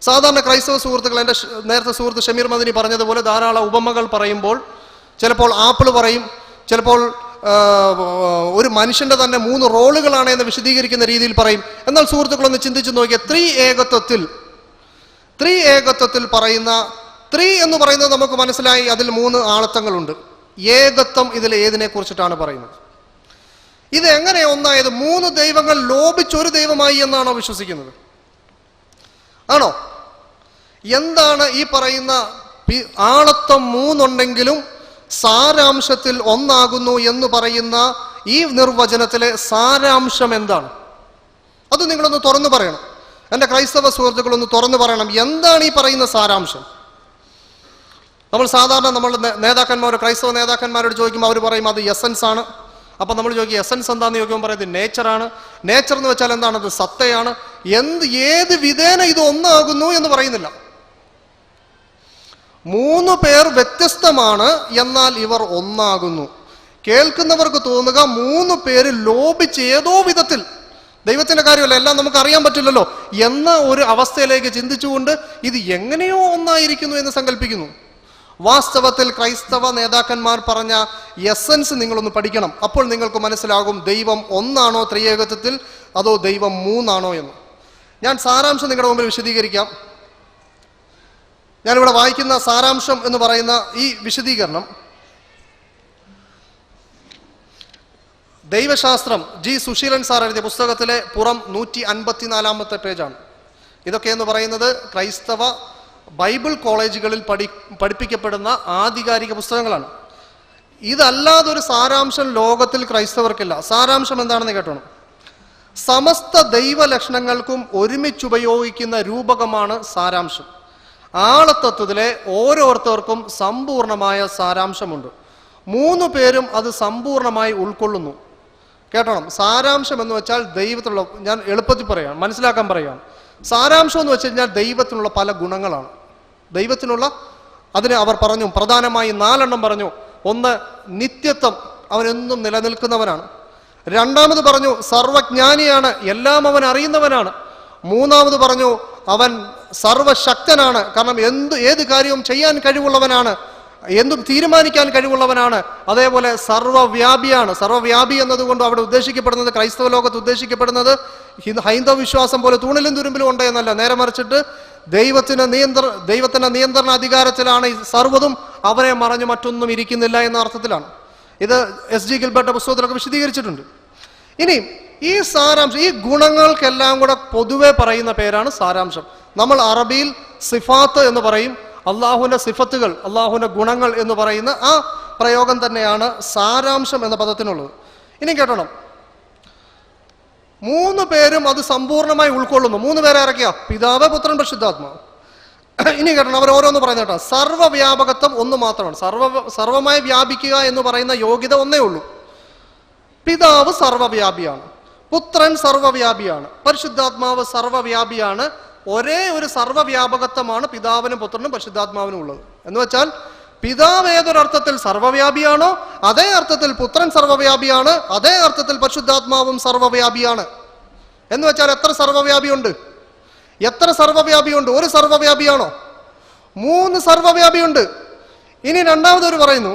സാധാരണ ക്രൈസ്തവ സുഹൃത്തുക്കൾ, എൻ്റെ നേരത്തെ സുഹൃത്ത് ഷമീർ മദനി പറഞ്ഞതുപോലെ ധാരാളം ഉപമകൾ പറയുമ്പോൾ ചിലപ്പോൾ ആപ്പിൾ പറയും, ചിലപ്പോൾ ഒരു മനുഷ്യന്റെ തന്നെ 3 റോളുകളാണ് എന്ന് വിശദീകരിക്കുന്ന രീതിയിൽ പറയും. എന്നാൽ സുഹൃത്തുക്കളൊന്ന് ചിന്തിച്ചു നോക്കിയാൽ ത്രീ ഏകത്വത്തിൽ പറയുന്ന ത്രീ എന്ന് പറയുന്നത് നമുക്ക് മനസ്സിലായി, അതിൽ 3 ആളത്വങ്ങളുണ്ട്. ഏകത്വം ഇതിൽ ഏതിനെ കുറിച്ചിട്ടാണ് പറയുന്നത്? ഇത് എങ്ങനെ ഒന്നായത്? 3 ദൈവങ്ങൾ ലോപിച്ചൊരു ദൈവമായി എന്നാണോ വിശ്വസിക്കുന്നത്? ആണോ? എന്താണ് ഈ പറയുന്ന ആളത്വം 3 ഉണ്ടെങ്കിലും സാരാംശത്തിൽ ഒന്നാകുന്നു എന്ന് പറയുന്ന ഈ നിർവചനത്തിലെ സാരാംശം എന്താണ്? അത് നിങ്ങളൊന്ന് തുറന്നു പറയണം. എൻ്റെ ക്രൈസ്തവ സുഹൃത്തുക്കളൊന്ന് തുറന്നു പറയണം. എന്താണ് ഈ പറയുന്ന സാരാംശം? നമ്മൾ സാധാരണ നമ്മൾ ക്രൈസ്തവ നേതാക്കന്മാരോട് ചോദിക്കുമ്പോൾ അവർ പറയും അത് എസൻസ് ആണ്. അപ്പം നമ്മൾ ചോദിക്കും എസൻസ് എന്താണെന്ന് ചോദിക്കുമ്പോൾ പറയുന്നത് നേച്ചറാണ്. നേച്ചർ എന്ന് വെച്ചാൽ എന്താണ്? അത് സത്തയാണ്. ഏത് വിധേന ഇത് ഒന്നാകുന്നു എന്ന് പറയുന്നില്ല. 3 പേർ വ്യത്യസ്തമാണ്, എന്നാൽ ഇവർ ഒന്നാകുന്നു. കേൾക്കുന്നവർക്ക് തോന്നുക 3 പേര് ലോപിച്ച് ഏതോ വിധത്തിൽ, ദൈവത്തിന്റെ കാര്യമല്ല, എല്ലാം നമുക്ക് അറിയാൻ പറ്റില്ലല്ലോ എന്ന ഒരു അവസ്ഥയിലേക്ക് ചിന്തിച്ചുകൊണ്ട് ഇത് എങ്ങനെയോ ഒന്നായിരിക്കുന്നു എന്ന് സങ്കല്പിക്കുന്നു. വാസ്തവത്തിൽ ക്രൈസ്തവ നേതാക്കന്മാർ പറഞ്ഞ എസൻസ് നിങ്ങളൊന്ന് പഠിക്കണം. അപ്പോൾ നിങ്ങൾക്ക് മനസ്സിലാകും ദൈവം ഒന്നാണോ ത്രിയേകത്വത്തിൽ, അതോ ദൈവം 3 ആണോ എന്ന്. ഞാൻ സാരാംശം നിങ്ങളുടെ മുമ്പിൽ വിശദീകരിക്കാം. ഞാനിവിടെ വായിക്കുന്ന സാരാംശം എന്ന് പറയുന്ന ഈ വിശദീകരണം ദൈവശാസ്ത്രം ജി സുശീലൻ സാർ എഴുതിയ പുസ്തകത്തിലെ പുറം 154-ാമത്തെ പേജാണ്. ഇതൊക്കെ എന്ന് പറയുന്നത് ക്രൈസ്തവ ബൈബിൾ കോളേജുകളിൽ പഠിപ്പിക്കപ്പെടുന്ന ആധികാരിക പുസ്തകങ്ങളാണ്. ഇതല്ലാതൊരു സാരാംശം ലോകത്തിൽ ക്രൈസ്തവർക്കില്ല. സാരാംശം എന്താണെന്ന് കേട്ടോണം. സമസ്ത ദൈവലക്ഷണങ്ങൾക്കും ഒരുമിച്ചുപയോഗിക്കുന്ന രൂപകമാണ് സാരാംശം. ആളത്വത്തിലെ ഓരോരുത്തർക്കും സമ്പൂർണമായ സാരാംശമുണ്ട്. 3 പേരും അത് സമ്പൂർണമായി ഉൾക്കൊള്ളുന്നു. കേട്ടോണം. സാരാംശം എന്ന് വെച്ചാൽ ദൈവത്തിലുള്ള, ഞാൻ എളുപ്പത്തിൽ പറയാം, മനസ്സിലാക്കാൻ പറയുകയാണ്. സാരാംശം എന്ന് വെച്ച് കഴിഞ്ഞാൽ ദൈവത്തിനുള്ള പല ഗുണങ്ങളാണ്. ദൈവത്തിനുള്ള അതിന് അവർ പറഞ്ഞു പ്രധാനമായി 4 എണ്ണം പറഞ്ഞു. ഒന്ന്, നിത്യത്വം, അവനെന്നും നിലനിൽക്കുന്നവനാണ്. രണ്ടാമത് പറഞ്ഞു സർവജ്ഞാനിയാണ്, എല്ലാം അവൻ അറിയുന്നവനാണ്. മൂന്നാമത് പറഞ്ഞു അവൻ സർവശക്തനാണ്, കാരണം ഏത് കാര്യവും ചെയ്യാൻ കഴിവുള്ളവനാണ്, എന്തും തീരുമാനിക്കാൻ കഴിവുള്ളവനാണ്. അതേപോലെ സർവ്വവ്യാപിയാണ്. സർവ്വവ്യാപി എന്നതുകൊണ്ട് അവിടെ ഉദ്ദേശിക്കപ്പെടുന്നത്, ക്രൈസ്തവ ലോകത്ത് ഉദ്ദേശിക്കപ്പെടുന്നത് ഹൈന്ദവ വിശ്വാസം പോലെ തൂണിലും തുരുമ്പിലും ഉണ്ട് എന്നല്ല. നേരെ മറിച്ചിട്ട് ദൈവത്തിന്റെ നിയന്ത്രണ അധികാരത്തിലാണ് ഈ സർവ്വതും, അവനെ മറഞ്ഞു മറ്റൊന്നും ഇരിക്കുന്നില്ല എന്ന അർത്ഥത്തിലാണ്. ഇത് എസ് ജി ഗിൽബർട്ട് പുസ്തകത്തിലൊക്കെ വിശദീകരിച്ചിട്ടുണ്ട്. ഇനി ഈ സാരാംശം, ഈ ഗുണങ്ങൾക്കെല്ലാം കൂടെ പൊതുവെ പറയുന്ന പേരാണ് സാരാംശം. നമ്മൾ അറബിയിൽ സിഫാത്ത് എന്ന് പറയും. അള്ളാഹുവിന്റെ സിഫത്തുകൾ, അള്ളാഹുവിന്റെ ഗുണങ്ങൾ എന്ന് പറയുന്ന ആ പ്രയോഗം തന്നെയാണ് സാരാംശം എന്ന പദത്തിനുള്ളത്. ഇനി കേട്ടോണം, 3 പേരും അത് സമ്പൂർണമായി ഉൾക്കൊള്ളുന്നു. 3 പേരെ ഇറക്കിയ പിതാവ്, പുത്രൻ, പരിശുദ്ധാത്മാവ്. ഇനി കേട്ടണം, അവർ ഓരോന്ന് പറയുന്ന കേട്ടോ. സർവ്വവ്യാപകത്വം ഒന്ന് മാത്രമാണ്. സർവമായി വ്യാപിക്കുക എന്ന് പറയുന്ന യോഗ്യത ഒന്നേ ഉള്ളൂ. പിതാവ് സർവ്വവ്യാപിയാണ്, പുത്രൻ സർവ്വവ്യാപിയാണ്, പരിശുദ്ധാത്മാവ് സർവ്വവ്യാപിയാണ്. ഒരേ ഒരു സർവ്വവ്യാപകത്വമാണ് പിതാവിനും പുത്രനും പരിശുദ്ധാത്മാവിനും ഉള്ളത്. എന്ന് വെച്ചാൽ പിതാവ് ഏതൊരർത്ഥത്തിൽ സർവ്വവ്യാപിയാണോ അതേ അർത്ഥത്തിൽ പുത്രൻ സർവ്വവ്യാപിയാണ്, അതേ അർത്ഥത്തിൽ പരിശുദ്ധാത്മാവും സർവ്വവ്യാപിയാണ്. എന്ന് വെച്ചാൽ എത്ര സർവ്വവ്യാപിയുണ്ട്? ഒരു സർവ്വവ്യാപിയാണോ? 3 സർവ്വവ്യാപിയുണ്ട്. ഇനി രണ്ടാമതൊരു പറയുന്നു,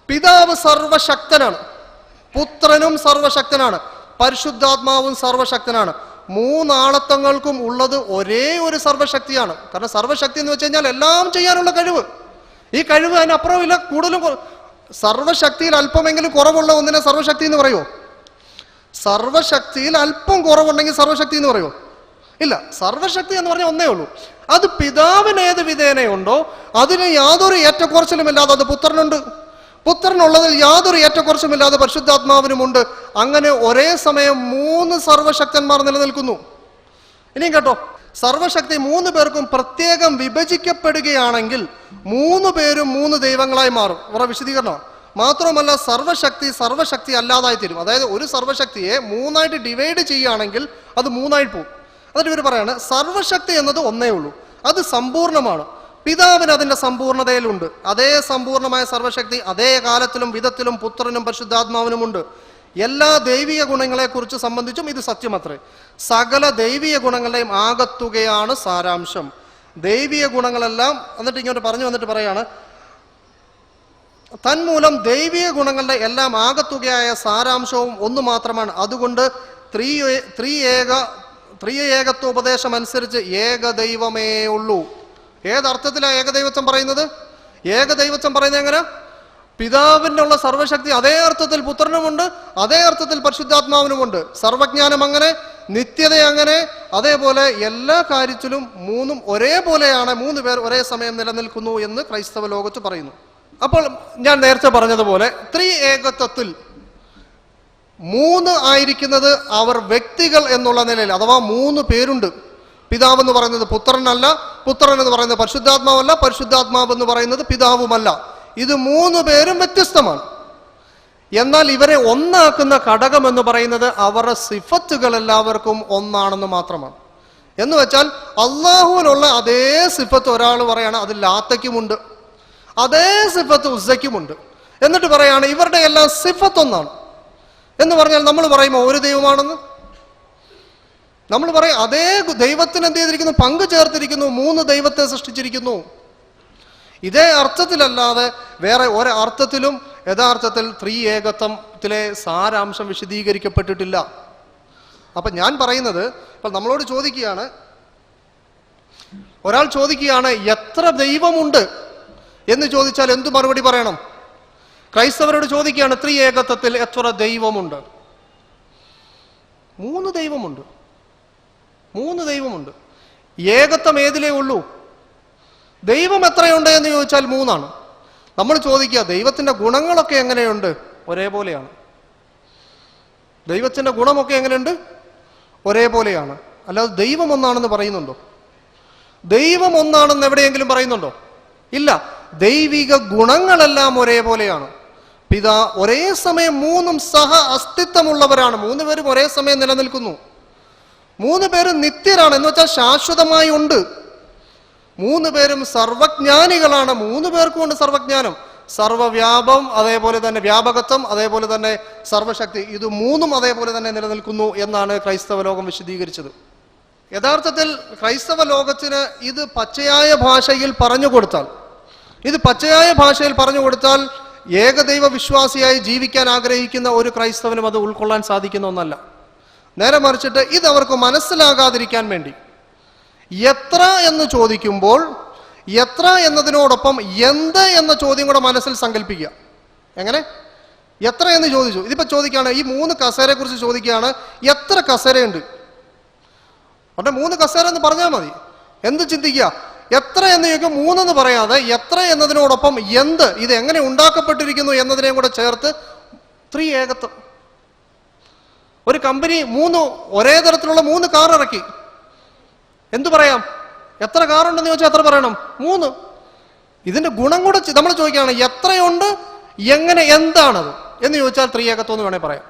പിതാവ് സർവശക്തനാണ്, പുത്രനും സർവശക്തനാണ്, പരിശുദ്ധാത്മാവും സർവശക്തനാണ്. 3 ആളത്വങ്ങൾക്കും ഉള്ളത് ഒരേ ഒരു സർവശക്തിയാണ്. കാരണം സർവശക്തി എന്ന് വെച്ച് കഴിഞ്ഞാൽ എല്ലാം ചെയ്യാനുള്ള കഴിവ്. ഈ കഴിവ് അതിനപ്പുറമില്ല, കൂടുതലും. സർവശക്തിയിൽ അല്പമെങ്കിലും കുറവുള്ള ഒന്നിനെ സർവശക്തി എന്ന് പറയുമോ? സർവശക്തിയിൽ അല്പം കുറവുണ്ടെങ്കിൽ സർവശക്തി എന്ന് പറയുമോ? ഇല്ല. സർവശക്തി എന്ന് പറഞ്ഞാൽ ഒന്നേ ഉള്ളൂ. അത് പിതാവിന് ഏത് വിധേനയുണ്ടോ അതിന് യാതൊരു ഏറ്റക്കുറച്ചിലുമില്ലാതെ അത് പുത്രനുണ്ട്. പുത്രനുള്ളതിൽ യാതൊരു ഏറ്റക്കുറച്ചുമില്ലാതെ പരിശുദ്ധാത്മാവിനുമുണ്ട്. അങ്ങനെ ഒരേ സമയം 3 സർവശക്തന്മാർ നിലനിൽക്കുന്നു. ഇനിയും കേട്ടോ, സർവശക്തി 3 പേർക്കും പ്രത്യേകം വിഭജിക്കപ്പെടുകയാണെങ്കിൽ 3 പേരും 3 ദൈവങ്ങളായി മാറും. ഇവരുടെ വിശദീകരണം. മാത്രമല്ല സർവശക്തി അല്ലാതായി തീരും. അതായത് ഒരു സർവശക്തിയെ 3ആയിട്ട് ഡിവൈഡ് ചെയ്യുകയാണെങ്കിൽ അത് 3ആയി പോകും. എന്നിട്ട് ഇവർ പറയാണ് സർവശക്തി എന്നത് ഒന്നേ ഉള്ളൂ. അത് സമ്പൂർണ്ണമാണ്. പിതാവിന് അതിൻ്റെ സമ്പൂർണ്ണതയിലുണ്ട്. അതേ സമ്പൂർണ്ണമായ സർവശക്തി അതേ കാലത്തിലും വിധത്തിലും പുത്രനും പരിശുദ്ധാത്മാവിനുമുണ്ട്. എല്ലാ ദൈവിക ഗുണങ്ങളെക്കുറിച്ച് സംബന്ധിച്ചും ഇത് സത്യമത്രേ. സകല ദൈവിക ഗുണങ്ങളുടെയും ആകത്തുകയാണ് സാരാംശം. ദൈവിക ഗുണങ്ങളെല്ലാം എന്നിട്ട് ഇങ്ങോട്ട് പറഞ്ഞു വന്നിട്ട് പറയാണ്, തന്മൂലം ദൈവിക ഗുണങ്ങളുടെ എല്ലാം ആകത്തുകയായ സാരാംശവും ഒന്ന് മാത്രമാണ്. അതുകൊണ്ട് ത്രിയേകത്വോപദേശം അനുസരിച്ച് ഏകദൈവമേ ഉള്ളൂ. ഏതർത്ഥത്തിലാണ് ഏകദൈവത്വം പറയുന്നത്? ഏകദൈവത്വം പറയുന്നത് എങ്ങനെ? പിതാവിനുള്ള സർവശക്തി അതേ അർത്ഥത്തിൽ പുത്രനുമുണ്ട്, അതേ അർത്ഥത്തിൽ പരിശുദ്ധാത്മാവിനുമുണ്ട്. സർവജ്ഞാനം അങ്ങനെ, നിത്യത അങ്ങനെ, അതേപോലെ എല്ലാ കാര്യത്തിലും മൂന്നും ഒരേപോലെയാണ്. മൂന്ന് പേർ ഒരേ സമയം നിലനിൽക്കുന്നു എന്ന് ക്രൈസ്തവ ലോകത്ത് പറയുന്നു. അപ്പോൾ ഞാൻ നേരത്തെ പറഞ്ഞതുപോലെ ത്രിയേകത്വത്തിൽ മൂന്ന് ആയിരിക്കുന്നത് അവർ വ്യക്തികൾ എന്നുള്ള നിലയിൽ, അഥവാ മൂന്ന് പേരുണ്ട്. പിതാവ് എന്ന് പറയുന്നത് പുത്രനല്ല, പുത്രൻ എന്ന് പറയുന്നത് പരിശുദ്ധാത്മാവല്ല, പരിശുദ്ധാത്മാവ് എന്ന് പറയുന്നത് പിതാവുമല്ല. ഇത് മൂന്ന് പേരും വ്യത്യസ്തമാണ്. എന്നാൽ ഇവരെ ഒന്നാക്കുന്ന ഘടകം എന്ന് പറയുന്നത് അവരുടെ സിഫത്തുകൾ എല്ലാവർക്കും ഒന്നാണെന്ന് മാത്രമാണ്. എന്ന് വെച്ചാൽ അള്ളാഹുവിനുള്ള അതേ സിഫത്ത് ഒരാൾ പറയാണ് അത് ലാത്തയ്ക്കുമുണ്ട്, അതേ സിഫത്ത് ഉസ്സയ്ക്കുമുണ്ട്. എന്നിട്ട് പറയാണ് ഇവരുടെ എല്ലാം സിഫത്ത് ഒന്നാണ് എന്ന് പറഞ്ഞാൽ നമ്മൾ പറയുമോ ഒരു ദൈവമാണെന്ന്? നമ്മൾ പറയും അതേ ദൈവത്തിന് എന്ത് ചെയ്തിരിക്കുന്നു? പങ്കു ചേർത്തിരിക്കുന്നു, മൂന്ന് ദൈവത്തെ സൃഷ്ടിച്ചിരിക്കുന്നു. ഇതേ അർത്ഥത്തിലല്ലാതെ വേറെ ഒരർത്ഥത്തിലും യഥാർത്ഥത്തിൽ ത്രിയേകത്വത്തിലെ സാരാംശം വിശദീകരിക്കപ്പെട്ടിട്ടില്ല. അപ്പൊ ഞാൻ പറയുന്നത്, ഇപ്പൊ നമ്മളോട് ചോദിക്കുകയാണ്, ഒരാൾ ചോദിക്കുകയാണ് എത്ര ദൈവമുണ്ട് എന്ന് ചോദിച്ചാൽ എന്തു മറുപടി പറയണം? ക്രൈസ്തവരോട് ചോദിക്കുകയാണ് ത്രിയേകത്വത്തിൽ എത്ര ദൈവമുണ്ട്? മൂന്ന് ദൈവമുണ്ട്. മൂന്ന് ദൈവമുണ്ട്. ഏകത്വം ഏതിലേ ഉള്ളൂ? ദൈവം എത്രയുണ്ട് എന്ന് ചോദിച്ചാൽ മൂന്നാണ്. നമ്മൾ ചോദിക്കുക ദൈവത്തിന്റെ ഗുണങ്ങളൊക്കെ എങ്ങനെയുണ്ട്? ഒരേപോലെയാണ്. ദൈവത്തിന്റെ ഗുണമൊക്കെ എങ്ങനെയുണ്ട്? ഒരേപോലെയാണ്. അല്ലാതെ ദൈവം ഒന്നാണെന്ന് പറയുന്നുണ്ടോ? ദൈവം ഒന്നാണെന്ന് എവിടെയെങ്കിലും പറയുന്നുണ്ടോ? ഇല്ല. ദൈവിക ഗുണങ്ങളെല്ലാം ഒരേപോലെയാണ്. പിതാ ഒരേ സമയം മൂന്നും സഹ അസ്തിത്വമുള്ളവരാണ്. മൂന്ന് പേരും ഒരേ സമയം നിലനിൽക്കുന്നു. മൂന്ന് പേരും നിത്യരാണ്, എന്ന് വെച്ചാൽ ശാശ്വതമായി ഉണ്ട്. മൂന്ന് പേരും സർവജ്ഞാനികളാണ്. മൂന്ന് പേർക്കും ഉണ്ട് സർവജ്ഞാനം, സർവവ്യാപം, അതേപോലെ തന്നെ വ്യാപകത്വം, അതേപോലെ തന്നെ സർവശക്തി. ഇത് മൂന്നും അതേപോലെ തന്നെ നിലനിൽക്കുന്നു എന്നാണ് ക്രൈസ്തവ ലോകം വിശദീകരിച്ചത്. യഥാർത്ഥത്തിൽ ക്രൈസ്തവ ലോകത്തിന് ഇത് പച്ചയായ ഭാഷയിൽ പറഞ്ഞു കൊടുത്താൽ ഏകദൈവ വിശ്വാസിയായി ജീവിക്കാൻ ആഗ്രഹിക്കുന്ന ഒരു ക്രൈസ്തവനും അത് ഉൾക്കൊള്ളാൻ സാധിക്കുന്ന ഒന്നല്ല. നേരെ മറിച്ചിട്ട് ഇത് അവർക്ക് മനസ്സിലാകാതിരിക്കാൻ വേണ്ടി എത്ര എന്ന് ചോദിക്കുമ്പോൾ എത്ര എന്നതിനോടൊപ്പം എന്ത് എന്ന ചോദ്യം കൂടെ മനസ്സിൽ സങ്കല്പിക്കുക. എങ്ങനെ? എത്ര എന്ന് ചോദിച്ചു. ഇതിപ്പോ ചോദിക്കുകയാണ്, ഈ മൂന്ന് കസേരയെ കുറിച്ച് ചോദിക്കുകയാണ്, എത്ര കസേരയുണ്ട്? അവിടെ മൂന്ന് കസേര എന്ന് പറഞ്ഞാൽ മതി. എന്ത് ചിന്തിക്കുക? എത്ര എന്ന് ചോദിക്കും, മൂന്നെന്ന് പറയാതെ എത്ര എന്നതിനോടൊപ്പം എന്ത്, ഇത് എങ്ങനെ ഉണ്ടാക്കപ്പെട്ടിരിക്കുന്നു എന്നതിനെയും കൂടെ ചേർത്ത് ത്രിയേകത്വം. ഒരു കമ്പനി ഒരേ തരത്തിലുള്ള 3 കാർ ഇറക്കി. എന്തു പറയാം? എത്ര കാറുണ്ടെന്ന് ചോദിച്ചാൽ എത്ര പറയണം? 3. ഇതിന്റെ ഗുണം കൂടെ നമ്മൾ ചോദിക്കുകയാണ്, എത്രയുണ്ട്, എങ്ങനെ, എന്താണത് എന്ന് ചോദിച്ചാൽ ത്രിയേകത്വം എന്ന് വേണേൽ പറയാം.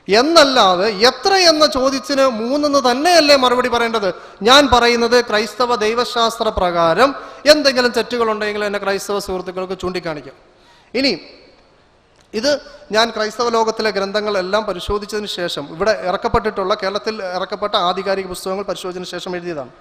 എന്നല്ലാതെ എത്ര എന്ന ചോദ്യത്തിന് 3 തന്നെയല്ലേ മറുപടി പറയേണ്ടത്? ഞാൻ പറയുന്നത് ക്രൈസ്തവ ദൈവശാസ്ത്ര പ്രകാരം എന്തെങ്കിലും തെറ്റുകളുണ്ടെങ്കിൽ എന്നെ ക്രൈസ്തവ സുഹൃത്തുക്കൾക്ക് ചൂണ്ടിക്കാണിക്കാം. ഇനി ഇത് ഞാൻ ക്രൈസ്തവ ലോകത്തിലെ ഗ്രന്ഥങ്ങളെല്ലാം പരിശോധിച്ചതിന് ശേഷം, ഇവിടെ കേരളത്തിൽ ഇറക്കപ്പെട്ട ആധികാരിക പുസ്തകങ്ങൾ പരിശോധിച്ചതിന് ശേഷം എഴുതിയതാണ്.